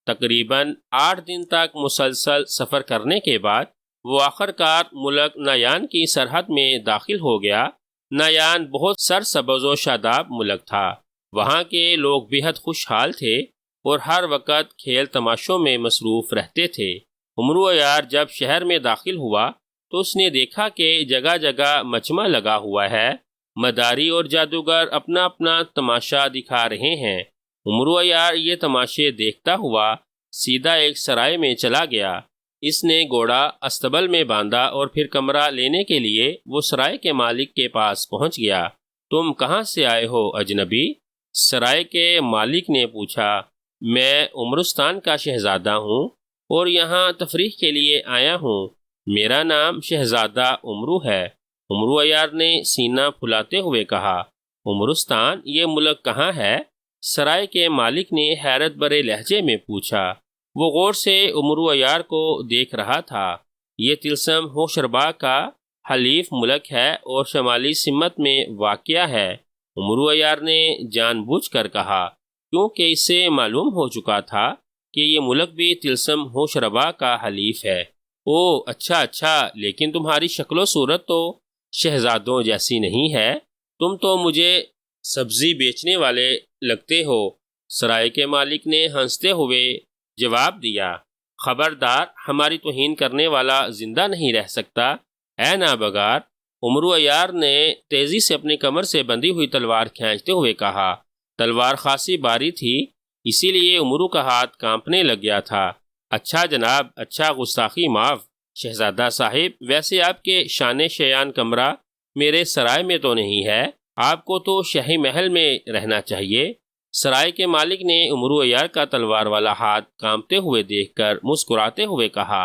تقریباً 8 دن تک مسلسل سفر کرنے کے بعد وہ آخر کار ملک نایان کی سرحد میں داخل ہو گیا۔ نایان بہت سرسبز و شاداب ملک تھا۔ وہاں کے لوگ بہت خوشحال تھے اور ہر وقت کھیل تماشوں میں مصروف رہتے تھے۔ عمرو عیار جب شہر میں داخل ہوا تو اس نے دیکھا کہ جگہ جگہ مجمع لگا ہوا ہے، مداری اور جادوگر اپنا اپنا تماشا دکھا رہے ہیں۔ عمرو عیار یہ تماشے دیکھتا ہوا سیدھا ایک سرائے میں چلا گیا۔ اس نے گھوڑا استبل میں باندھا اور پھر کمرہ لینے کے لیے وہ سرائے کے مالک کے پاس پہنچ گیا۔ تم کہاں سے آئے ہو اجنبی؟ سرائے کے مالک نے پوچھا۔ میں عمرستان کا شہزادہ ہوں اور یہاں تفریح کے لیے آیا ہوں۔ میرا نام شہزادہ عمرو ہے۔ عمرو عیار نے سینہ پھلاتے ہوئے کہا۔ عمرستان یہ ملک کہاں ہے؟ سرائے کے مالک نے حیرت بھرے لہجے میں پوچھا۔ وہ غور سے عمرو عیار کو دیکھ رہا تھا۔ یہ طلسم ہوشربا کا حلیف ملک ہے اور شمالی سمت میں واقع ہے۔ عمرو عیار نے جان بوجھ کر کہا کیونکہ اسے معلوم ہو چکا تھا کہ یہ ملک بھی طلسم ہوشربا کا حلیف ہے۔ او اچھا، لیکن تمہاری شکل و صورت تو شہزادوں جیسی نہیں ہے، تم تو مجھے سبزی بیچنے والے لگتے ہو۔ سرائے کے مالک نے ہنستے ہوئے جواب دیا، خبردار، ہماری توہین کرنے والا زندہ نہیں رہ سکتا، اے نابغار۔ عمرو عیار نے تیزی سے اپنی کمر سے بندھی ہوئی تلوار کھینچتے ہوئے کہا۔ تلوار خاصی باری تھی، اسی لیے عمرو کا ہاتھ کانپنے لگ گیا تھا۔ اچھا جناب، اچھا، گستاخی معاف شہزادہ صاحب، ویسے آپ کے شان شیان کمرہ میرے سرائے میں تو نہیں ہے، آپ کو تو شاہی محل میں رہنا چاہیے۔ سرائے کے مالک نے عمرو عیار کا تلوار والا ہاتھ کانپتے ہوئے دیکھ کر مسکراتے ہوئے کہا،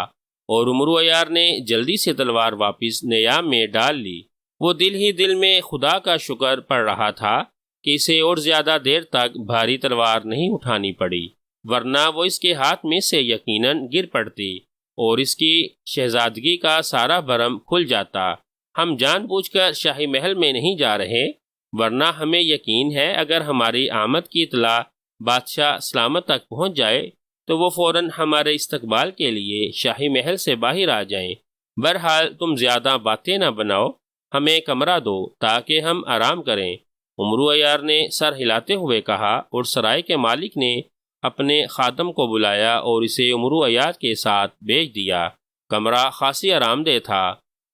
اور عمرو عیار نے جلدی سے تلوار واپس نیام میں ڈال لی۔ وہ دل ہی دل میں خدا کا شکر پڑھ رہا تھا کہ اسے اور زیادہ دیر تک بھاری تلوار نہیں اٹھانی پڑی، ورنہ وہ اس کے ہاتھ میں سے یقیناً گر پڑتی اور اس کی شہزادگی کا سارا بھرم کھل جاتا۔ ہم جان بوجھ کر شاہی محل میں نہیں جا رہے، ورنہ ہمیں یقین ہے اگر ہماری آمد کی اطلاع بادشاہ سلامت تک پہنچ جائے تو وہ فوراً ہمارے استقبال کے لیے شاہی محل سے باہر آ جائیں۔ بہرحال تم زیادہ باتیں نہ بناؤ، ہمیں کمرہ دو تاکہ ہم آرام کریں۔ عمرو عیار نے سر ہلاتے ہوئے کہا اور سرائے کے مالک نے اپنے خادم کو بلایا اور اسے عمرو عیار کے ساتھ بھیج دیا۔ کمرہ خاصی آرام دہ تھا۔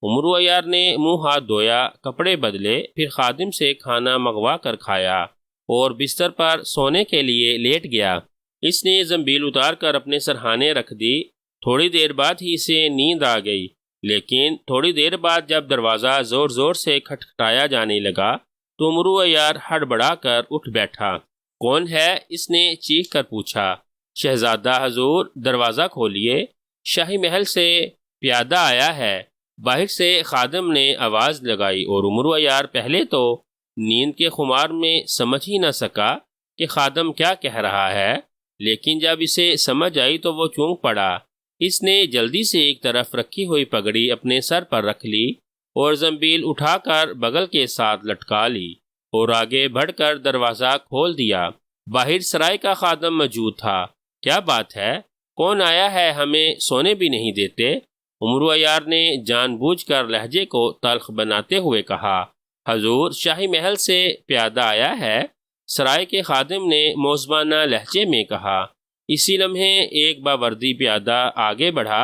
عمرو عیار نے منہ ہاتھ دھویا، کپڑے بدلے، پھر خادم سے کھانا منگوا کر کھایا اور بستر پر سونے کے لیے لیٹ گیا۔ اس نے زنبیل اتار کر اپنے سرہانے رکھ دی۔ تھوڑی دیر بعد ہی اسے نیند آ گئی، لیکن تھوڑی دیر بعد جب دروازہ زور زور سے کھٹکھٹایا جانے لگا تو عمرو عیار ہڑبڑا کر اٹھ بیٹھا۔ کون ہے؟ اس نے چیخ کر پوچھا۔ شہزادہ حضور، دروازہ کھولیے، شاہی محل سے پیادہ آیا ہے، باہر سے خادم نے آواز لگائی، اور عمرو عیار پہلے تو نیند کے خمار میں سمجھ ہی نہ سکا کہ خادم کیا کہہ رہا ہے، لیکن جب اسے سمجھ آئی تو وہ چونک پڑا۔ اس نے جلدی سے ایک طرف رکھی ہوئی پگڑی اپنے سر پر رکھ لی اور زنبیل اٹھا کر بغل کے ساتھ لٹکا لی اور آگے بڑھ کر دروازہ کھول دیا۔ باہر سرائے کا خادم موجود تھا۔ کیا بات ہے؟ کون آیا ہے؟ ہمیں سونے بھی نہیں دیتے؟ عمرو عیار نے جان بوجھ کر لہجے کو تلخ بناتے ہوئے کہا۔ حضور، شاہی محل سے پیادہ آیا ہے، سرائے کے خادم نے موزبانہ لہجے میں کہا۔ اسی لمحے ایک باوردی پیادہ آگے بڑھا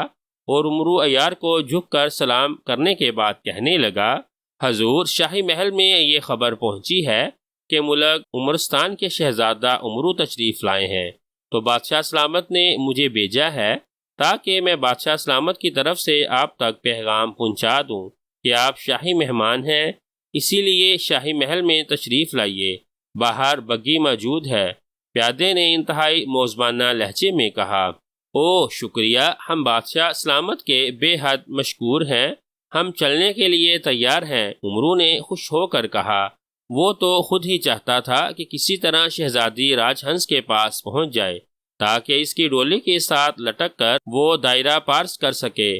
اور عمرو عیار کو جھک کر سلام کرنے کے بعد کہنے لگا، حضور، شاہی محل میں یہ خبر پہنچی ہے کہ ملک عمرستان کے شہزادہ عمرو تشریف لائے ہیں، تو بادشاہ سلامت نے مجھے بھیجا ہے تاکہ میں بادشاہ سلامت کی طرف سے آپ تک پیغام پہنچا دوں کہ آپ شاہی مہمان ہیں، اسی لیے شاہی محل میں تشریف لائیے، باہر بگھی موجود ہے۔ پیادے نے انتہائی موزبانہ لہجے میں کہا۔ او شکریہ، ہم بادشاہ سلامت کے بے حد مشکور ہیں، ہم چلنے کے لیے تیار ہیں۔ امرو نے خوش ہو کر کہا۔ وہ تو خود ہی چاہتا تھا کہ کسی طرح شہزادی راج ہنس کے پاس پہنچ جائے تاکہ اس کی ڈولی کے ساتھ لٹک کر وہ دائرہ پارس کر سکے۔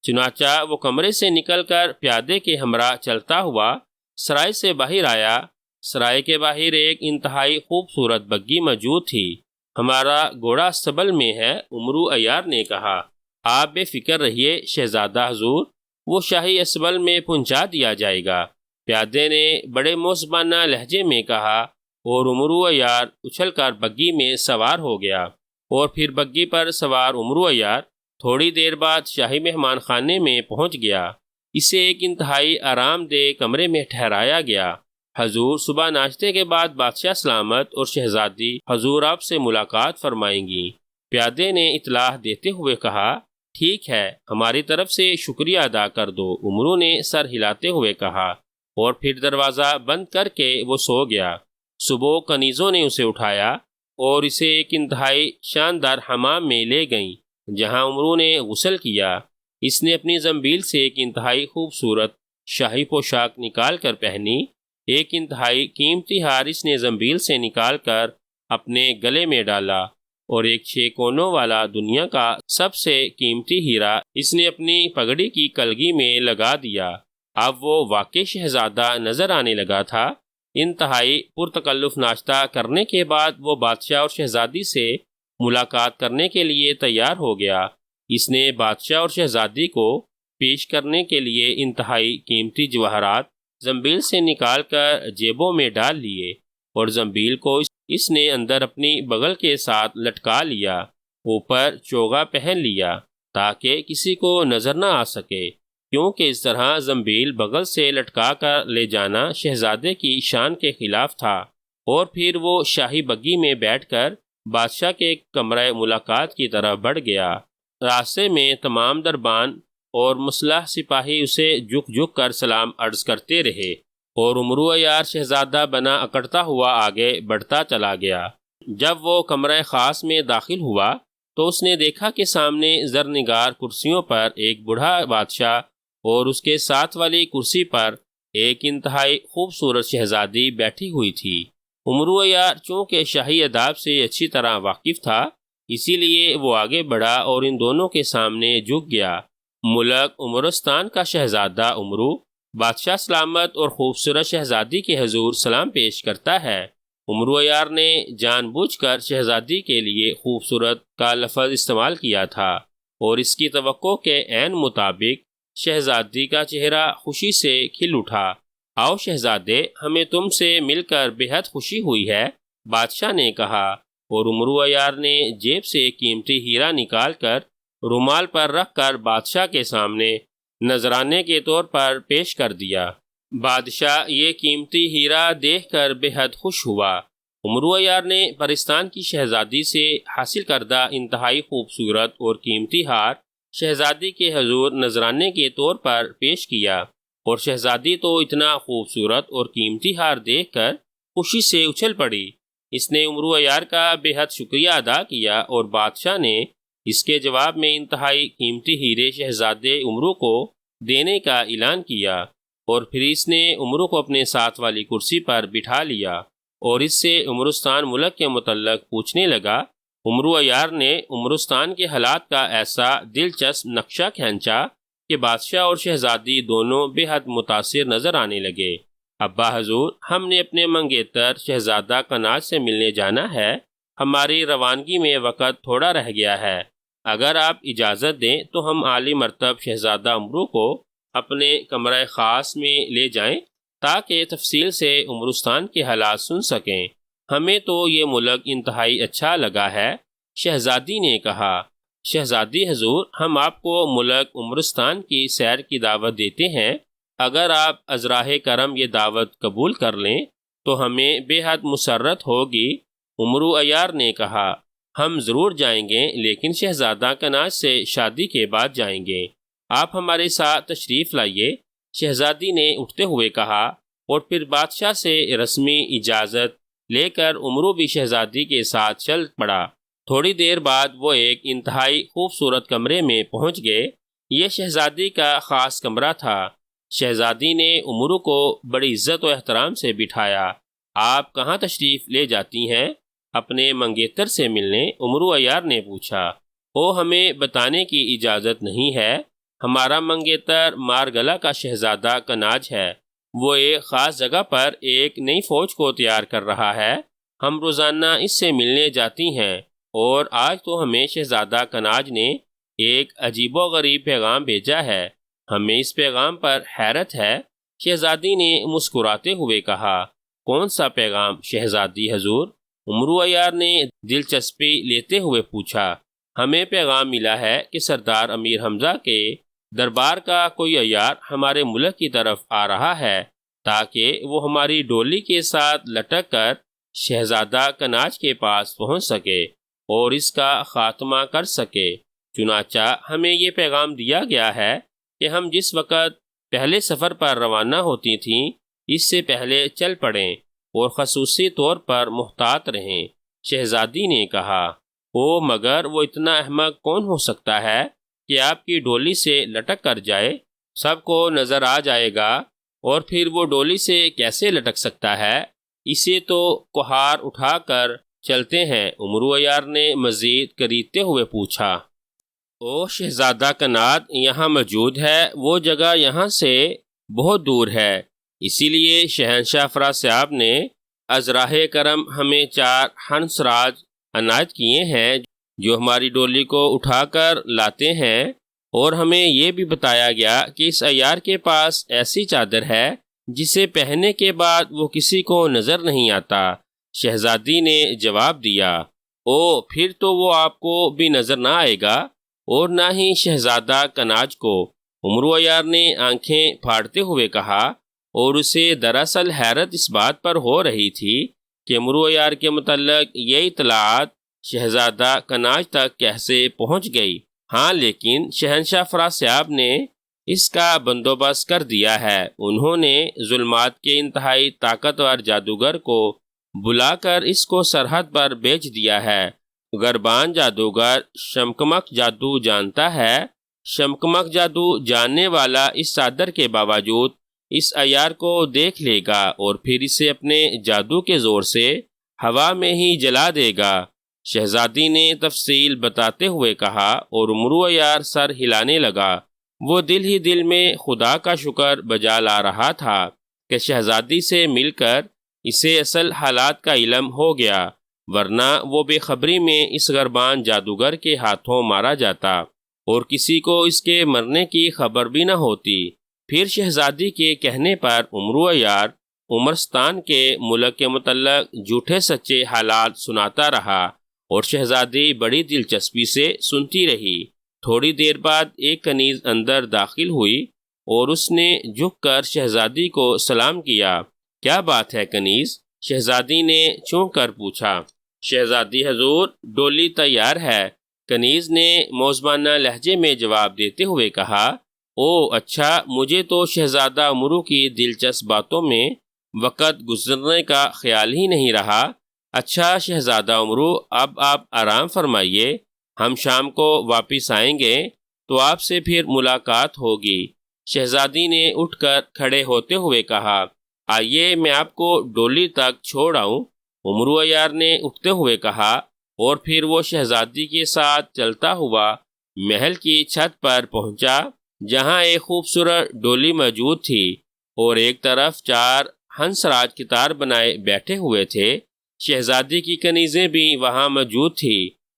چنانچہ وہ کمرے سے نکل کر پیادے کے ہمراہ چلتا ہوا سرائے سے باہر آیا۔ سرائے کے باہر ایک انتہائی خوبصورت بگھی موجود تھی۔ ہمارا گھوڑا استبل میں ہے، امرو عیار نے کہا۔ آپ بے فکر رہیے شہزادہ حضور، وہ شاہی استبل میں پہنچا دیا جائے گا، پیادے نے بڑے موزبانہ لہجے میں کہا، اور امرو عیار اچھل کر بگھی میں سوار ہو گیا۔ اور پھر بگھی پر سوار امرو عیار تھوڑی دیر بعد شاہی مہمان خانے میں پہنچ گیا۔ اسے ایک انتہائی آرام دہ کمرے میں ٹھہرایا گیا۔ حضور، صبح ناشتے کے بعد بادشاہ سلامت اور شہزادی حضور آپ سے ملاقات فرمائیں گی، پیادے نے اطلاع دیتے ہوئے کہا۔ ٹھیک ہے، ہماری طرف سے شکریہ ادا کر دو، امرو نے سر ہلاتے ہوئے کہا، اور پھر دروازہ بند کر کے وہ سو گیا۔ صبح کنیزوں نے اسے اٹھایا اور اسے ایک انتہائی شاندار حمام میں لے گئیں جہاں امرو نے غسل کیا۔ اس نے اپنی زنبیل سے ایک انتہائی خوبصورت شاہی پوشاک نکال کر پہنی۔ ایک انتہائی قیمتی ہار اس نے زنبیل سے نکال کر اپنے گلے میں ڈالا، اور ایک 6 کونوں والا دنیا کا سب سے قیمتی ہیرا اس نے اپنی پگڑی کی کلگی میں لگا دیا۔ اب وہ واقعی شہزادہ نظر آنے لگا تھا۔ انتہائی پرتکلف ناشتہ کرنے کے بعد وہ بادشاہ اور شہزادی سے ملاقات کرنے کے لیے تیار ہو گیا۔ اس نے بادشاہ اور شہزادی کو پیش کرنے کے لیے انتہائی قیمتی جواہرات زنبیل سے نکال کر جیبوں میں ڈال لیے، اور زنبیل کو اس نے اندر اپنی بغل کے ساتھ لٹکا لیا، اوپر چوغا پہن لیا تاکہ کسی کو نظر نہ آ سکے، کیونکہ اس طرح زنبیل بغل سے لٹکا کر لے جانا شہزادے کی شان کے خلاف تھا۔ اور پھر وہ شاہی بگھی میں بیٹھ کر بادشاہ کے کمرہ ملاقات کی طرف بڑھ گیا۔ راستے میں تمام دربان اور مسلح سپاہی اسے جھک جھک کر سلام عرض کرتے رہے، اور امرو عیار شہزادہ بنا اکڑتا ہوا آگے بڑھتا چلا گیا۔ جب وہ کمرہ خاص میں داخل ہوا تو اس نے دیکھا کہ سامنے زرنگار کرسیوں پر ایک بوڑھا بادشاہ اور اس کے ساتھ والی کرسی پر ایک انتہائی خوبصورت شہزادی بیٹھی ہوئی تھی۔ امرو عیار چونکہ شاہی آداب سے اچھی طرح واقف تھا، اسی لیے وہ آگے بڑھا اور ان دونوں کے سامنے جھک گیا۔ ملک عمرستان کا شہزادہ امرو بادشاہ سلامت اور خوبصورت شہزادی کے حضور سلام پیش کرتا ہے۔ امرو عیار نے جان بوجھ کر شہزادی کے لیے خوبصورت کا لفظ استعمال کیا تھا، اور اس کی توقع کے عین مطابق شہزادی کا چہرہ خوشی سے کھل اٹھا۔ آؤ شہزادے، ہمیں تم سے مل کر بے حد خوشی ہوئی ہے، بادشاہ نے کہا، اور امرو عیار نے جیب سے ایک قیمتی ہیرا نکال کر رومال پر رکھ کر بادشاہ کے سامنے نذرانے کے طور پر پیش کر دیا۔ بادشاہ یہ قیمتی ہیرا دیکھ کر بے حد خوش ہوا۔ امرو عیار نے پرستان کی شہزادی سے حاصل کردہ انتہائی خوبصورت اور قیمتی ہار شہزادی کے حضور نذرانے کے طور پر پیش کیا، اور شہزادی تو اتنا خوبصورت اور قیمتی ہار دیکھ کر خوشی سے اچھل پڑی۔ اس نے امرو عیار کا بے حد شکریہ ادا کیا، اور بادشاہ نے اس کے جواب میں انتہائی قیمتی ہیرے شہزادے امرو کو دینے کا اعلان کیا، اور پھر اس نے امرو کو اپنے ساتھ والی کرسی پر بٹھا لیا اور اس سے عمرستان ملک کے متعلق پوچھنے لگا۔ امرو عیار نے عمرستان کے حالات کا ایسا دلچسپ نقشہ کھینچا کہ بادشاہ اور شہزادی دونوں بے حد متاثر نظر آنے لگے۔ ابا حضور، ہم نے اپنے منگیتر شہزادہ کناج سے ملنے جانا ہے، ہماری روانگی میں وقت تھوڑا رہ گیا ہے، اگر آپ اجازت دیں تو ہم عالی مرتب شہزادہ امرو کو اپنے کمرہ خاص میں لے جائیں تاکہ تفصیل سے عمرستان کے حالات سن سکیں۔ ہمیں تو یہ ملک انتہائی اچھا لگا ہے، شہزادی نے کہا۔ شہزادی حضور، ہم آپ کو ملک عمرستان کی سیر کی دعوت دیتے ہیں، اگر آپ ازراہ کرم یہ دعوت قبول کر لیں تو ہمیں بے حد مسرت ہوگی۔ امرو عیار نے کہا، ہم ضرور جائیں گے، لیکن شہزادہ کناج سے شادی کے بعد جائیں گے، آپ ہمارے ساتھ تشریف لائیے، شہزادی نے اٹھتے ہوئے کہا، اور پھر بادشاہ سے رسمی اجازت لے کر امرو بھی شہزادی کے ساتھ چل پڑا۔ تھوڑی دیر بعد وہ ایک انتہائی خوبصورت کمرے میں پہنچ گئے۔ یہ شہزادی کا خاص کمرہ تھا۔ شہزادی نے امرو کو بڑی عزت و احترام سے بٹھایا۔ آپ کہاں تشریف لے جاتی ہیں؟ اپنے منگیتر سے ملنے امرو عیار نے پوچھا۔ وہ ہمیں بتانے کی اجازت نہیں ہے۔ ہمارا منگیتر مارگلا کا شہزادہ کناج ہے۔ وہ ایک خاص جگہ پر ایک نئی فوج کو تیار کر رہا ہے۔ ہم روزانہ اس سے ملنے جاتی ہیں، اور آج تو ہمیں شہزادہ کناج نے ایک عجیب و غریب پیغام بھیجا ہے۔ ہمیں اس پیغام پر حیرت ہے۔ شہزادی نے مسکراتے ہوئے کہا۔ کون سا پیغام شہزادی حضور؟ امرو عیار نے دلچسپی لیتے ہوئے پوچھا۔ ہمیں پیغام ملا ہے کہ سردار امیر حمزہ کے دربار کا کوئی عیار ہمارے ملک کی طرف آ رہا ہے، تاکہ وہ ہماری ڈولی کے ساتھ لٹک کر شہزادہ کناج کے پاس پہنچ سکے اور اس کا خاتمہ کر سکے۔ چنانچہ ہمیں یہ پیغام دیا گیا ہے کہ ہم جس وقت پہلے سفر پر روانہ ہوتی تھیں، اس سے پہلے چل پڑیں اور خصوصی طور پر محتاط رہیں۔ شہزادی نے کہا۔ او مگر وہ اتنا احمق کون ہو سکتا ہے کہ آپ کی ڈولی سے لٹک کر جائے؟ سب کو نظر آ جائے گا، اور پھر وہ ڈولی سے کیسے لٹک سکتا ہے؟ اسے تو کہار اٹھا کر چلتے ہیں۔ امرو عیار نے مزید کریدتے ہوئے پوچھا۔ او شہزادہ کناج یہاں موجود ہے، وہ جگہ یہاں سے بہت دور ہے، اسی لیے شہنشاہ فراز صاحب نے از راہ کرم ہمیں 4 ہنس راج عنایت کیے ہیں جو ہماری ڈولی کو اٹھا کر لاتے ہیں، اور ہمیں یہ بھی بتایا گیا کہ اس عیار کے پاس ایسی چادر ہے جسے پہننے کے بعد وہ کسی کو نظر نہیں آتا۔ شہزادی نے جواب دیا۔ او پھر تو وہ آپ کو بھی نظر نہ آئے گا، اور نہ ہی شہزادہ کناج کو۔ امرو عیار نے آنکھیں پھاڑتے ہوئے کہا، اور اسے دراصل حیرت اس بات پر ہو رہی تھی کہ امرو عیار کے متعلق یہ اطلاعات شہزادہ کناج تک کیسے پہنچ گئی۔ ہاں لیکن شہنشاہ فراز صاحب نے اس کا بندوبست کر دیا ہے۔ انہوں نے ظلمات کے انتہائی طاقتور جادوگر کو بلا کر اس کو سرحد پر بھیج دیا ہے۔ گربان جادوگر شمکمک جادو جانتا ہے۔ شمکمک جادو جاننے والا اس چادر کے باوجود اس عیار کو دیکھ لے گا، اور پھر اسے اپنے جادو کے زور سے ہوا میں ہی جلا دے گا۔ شہزادی نے تفصیل بتاتے ہوئے کہا، اور امرو عیار سر ہلانے لگا۔ وہ دل ہی دل میں خدا کا شکر بجا لا رہا تھا کہ شہزادی سے مل کر اسے اصل حالات کا علم ہو گیا، ورنہ وہ بے خبری میں اس گربان جادوگر کے ہاتھوں مارا جاتا، اور کسی کو اس کے مرنے کی خبر بھی نہ ہوتی۔ پھر شہزادی کے کہنے پر امرو عیار عمرستان کے ملک کے متعلق جھوٹے سچے حالات سناتا رہا، اور شہزادی بڑی دلچسپی سے سنتی رہی۔ تھوڑی دیر بعد ایک کنیز اندر داخل ہوئی، اور اس نے جھک کر شہزادی کو سلام کیا۔ کیا بات ہے کنیز؟ شہزادی نے چونک کر پوچھا۔ شہزادی حضور ڈولی تیار ہے، کنیز نے موزمانہ لہجے میں جواب دیتے ہوئے کہا۔ او اچھا، مجھے تو شہزادہ امرو کی دلچسپ باتوں میں وقت گزرنے کا خیال ہی نہیں رہا۔ اچھا شہزادہ امرو، اب آپ آرام فرمائیے، ہم شام کو واپس آئیں گے تو آپ سے پھر ملاقات ہوگی۔ شہزادی نے اٹھ کر کھڑے ہوتے ہوئے کہا، آئیے میں آپ کو ڈولی تک چھوڑ آؤں۔ امرو عیار نے اٹھتے ہوئے کہا، اور پھر وہ شہزادی کے ساتھ چلتا ہوا محل کی چھت پر پہنچا، جہاں ایک خوبصورت ڈولی موجود تھی، اور ایک طرف 4 ہنس راج قطار بنائے بیٹھے ہوئے تھے۔ شہزادی کی کنیزیں بھی وہاں موجود تھی۔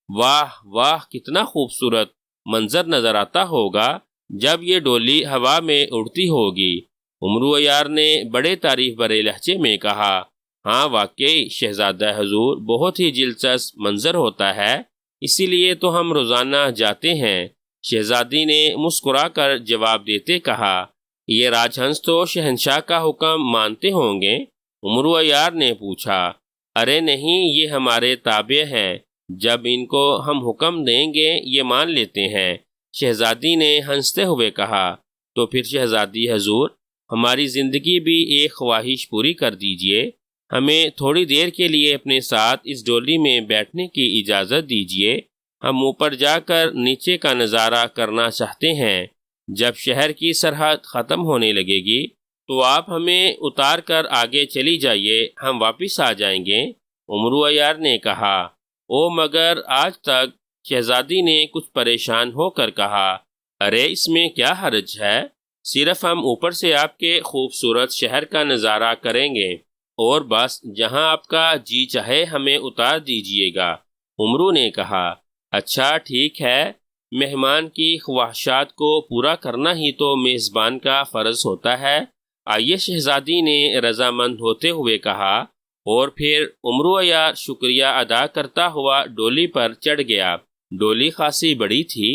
واہ واہ، کتنا خوبصورت منظر نظر آتا ہوگا جب یہ ڈولی ہوا میں اڑتی ہوگی۔ امرو عیار نے بڑے تعریف بھرے لہجے میں کہا۔ ہاں واقعی شہزادہ حضور، بہت ہی دلچسپ منظر ہوتا ہے، اسی لیے تو ہم روزانہ جاتے ہیں۔ شہزادی نے مسکرا کر جواب دیتے کہا، یہ راج ہنس تو شہنشاہ کا حکم مانتے ہوں گے؟ امرو عیار نے پوچھا۔ ارے نہیں، یہ ہمارے تابع ہیں، جب ان کو ہم حکم دیں گے یہ مان لیتے ہیں۔ شہزادی نے ہنستے ہوئے کہا۔ تو پھر شہزادی حضور، ہماری زندگی بھی ایک خواہش پوری کر دیجیے۔ ہمیں تھوڑی دیر کے لیے اپنے ساتھ اس ڈولی میں بیٹھنے کی اجازت دیجیے، ہم اوپر جا کر نیچے کا نظارہ کرنا چاہتے ہیں۔ جب شہر کی سرحد ختم ہونے لگے گی تو آپ ہمیں اتار کر آگے چلی جائیے، ہم واپس آ جائیں گے۔ عمرو عیار نے کہا۔ مگر آج تک، شہزادی نے کچھ پریشان ہو کر کہا۔ ارے اس میں کیا حرج ہے، صرف ہم اوپر سے آپ کے خوبصورت شہر کا نظارہ کریں گے اور بس، جہاں آپ کا جی چاہے ہمیں اتار دیجیے گا۔ عمرو نے کہا۔ اچھا ٹھیک ہے، مہمان کی خواہشات کو پورا کرنا ہی تو میزبان کا فرض ہوتا ہے۔ آئیے، شہزادی نے رضامند ہوتے ہوئے کہا، اور پھر عمرو عیار شکریہ ادا کرتا ہوا ڈولی پر چڑھ گیا۔ ڈولی خاصی بڑی تھی۔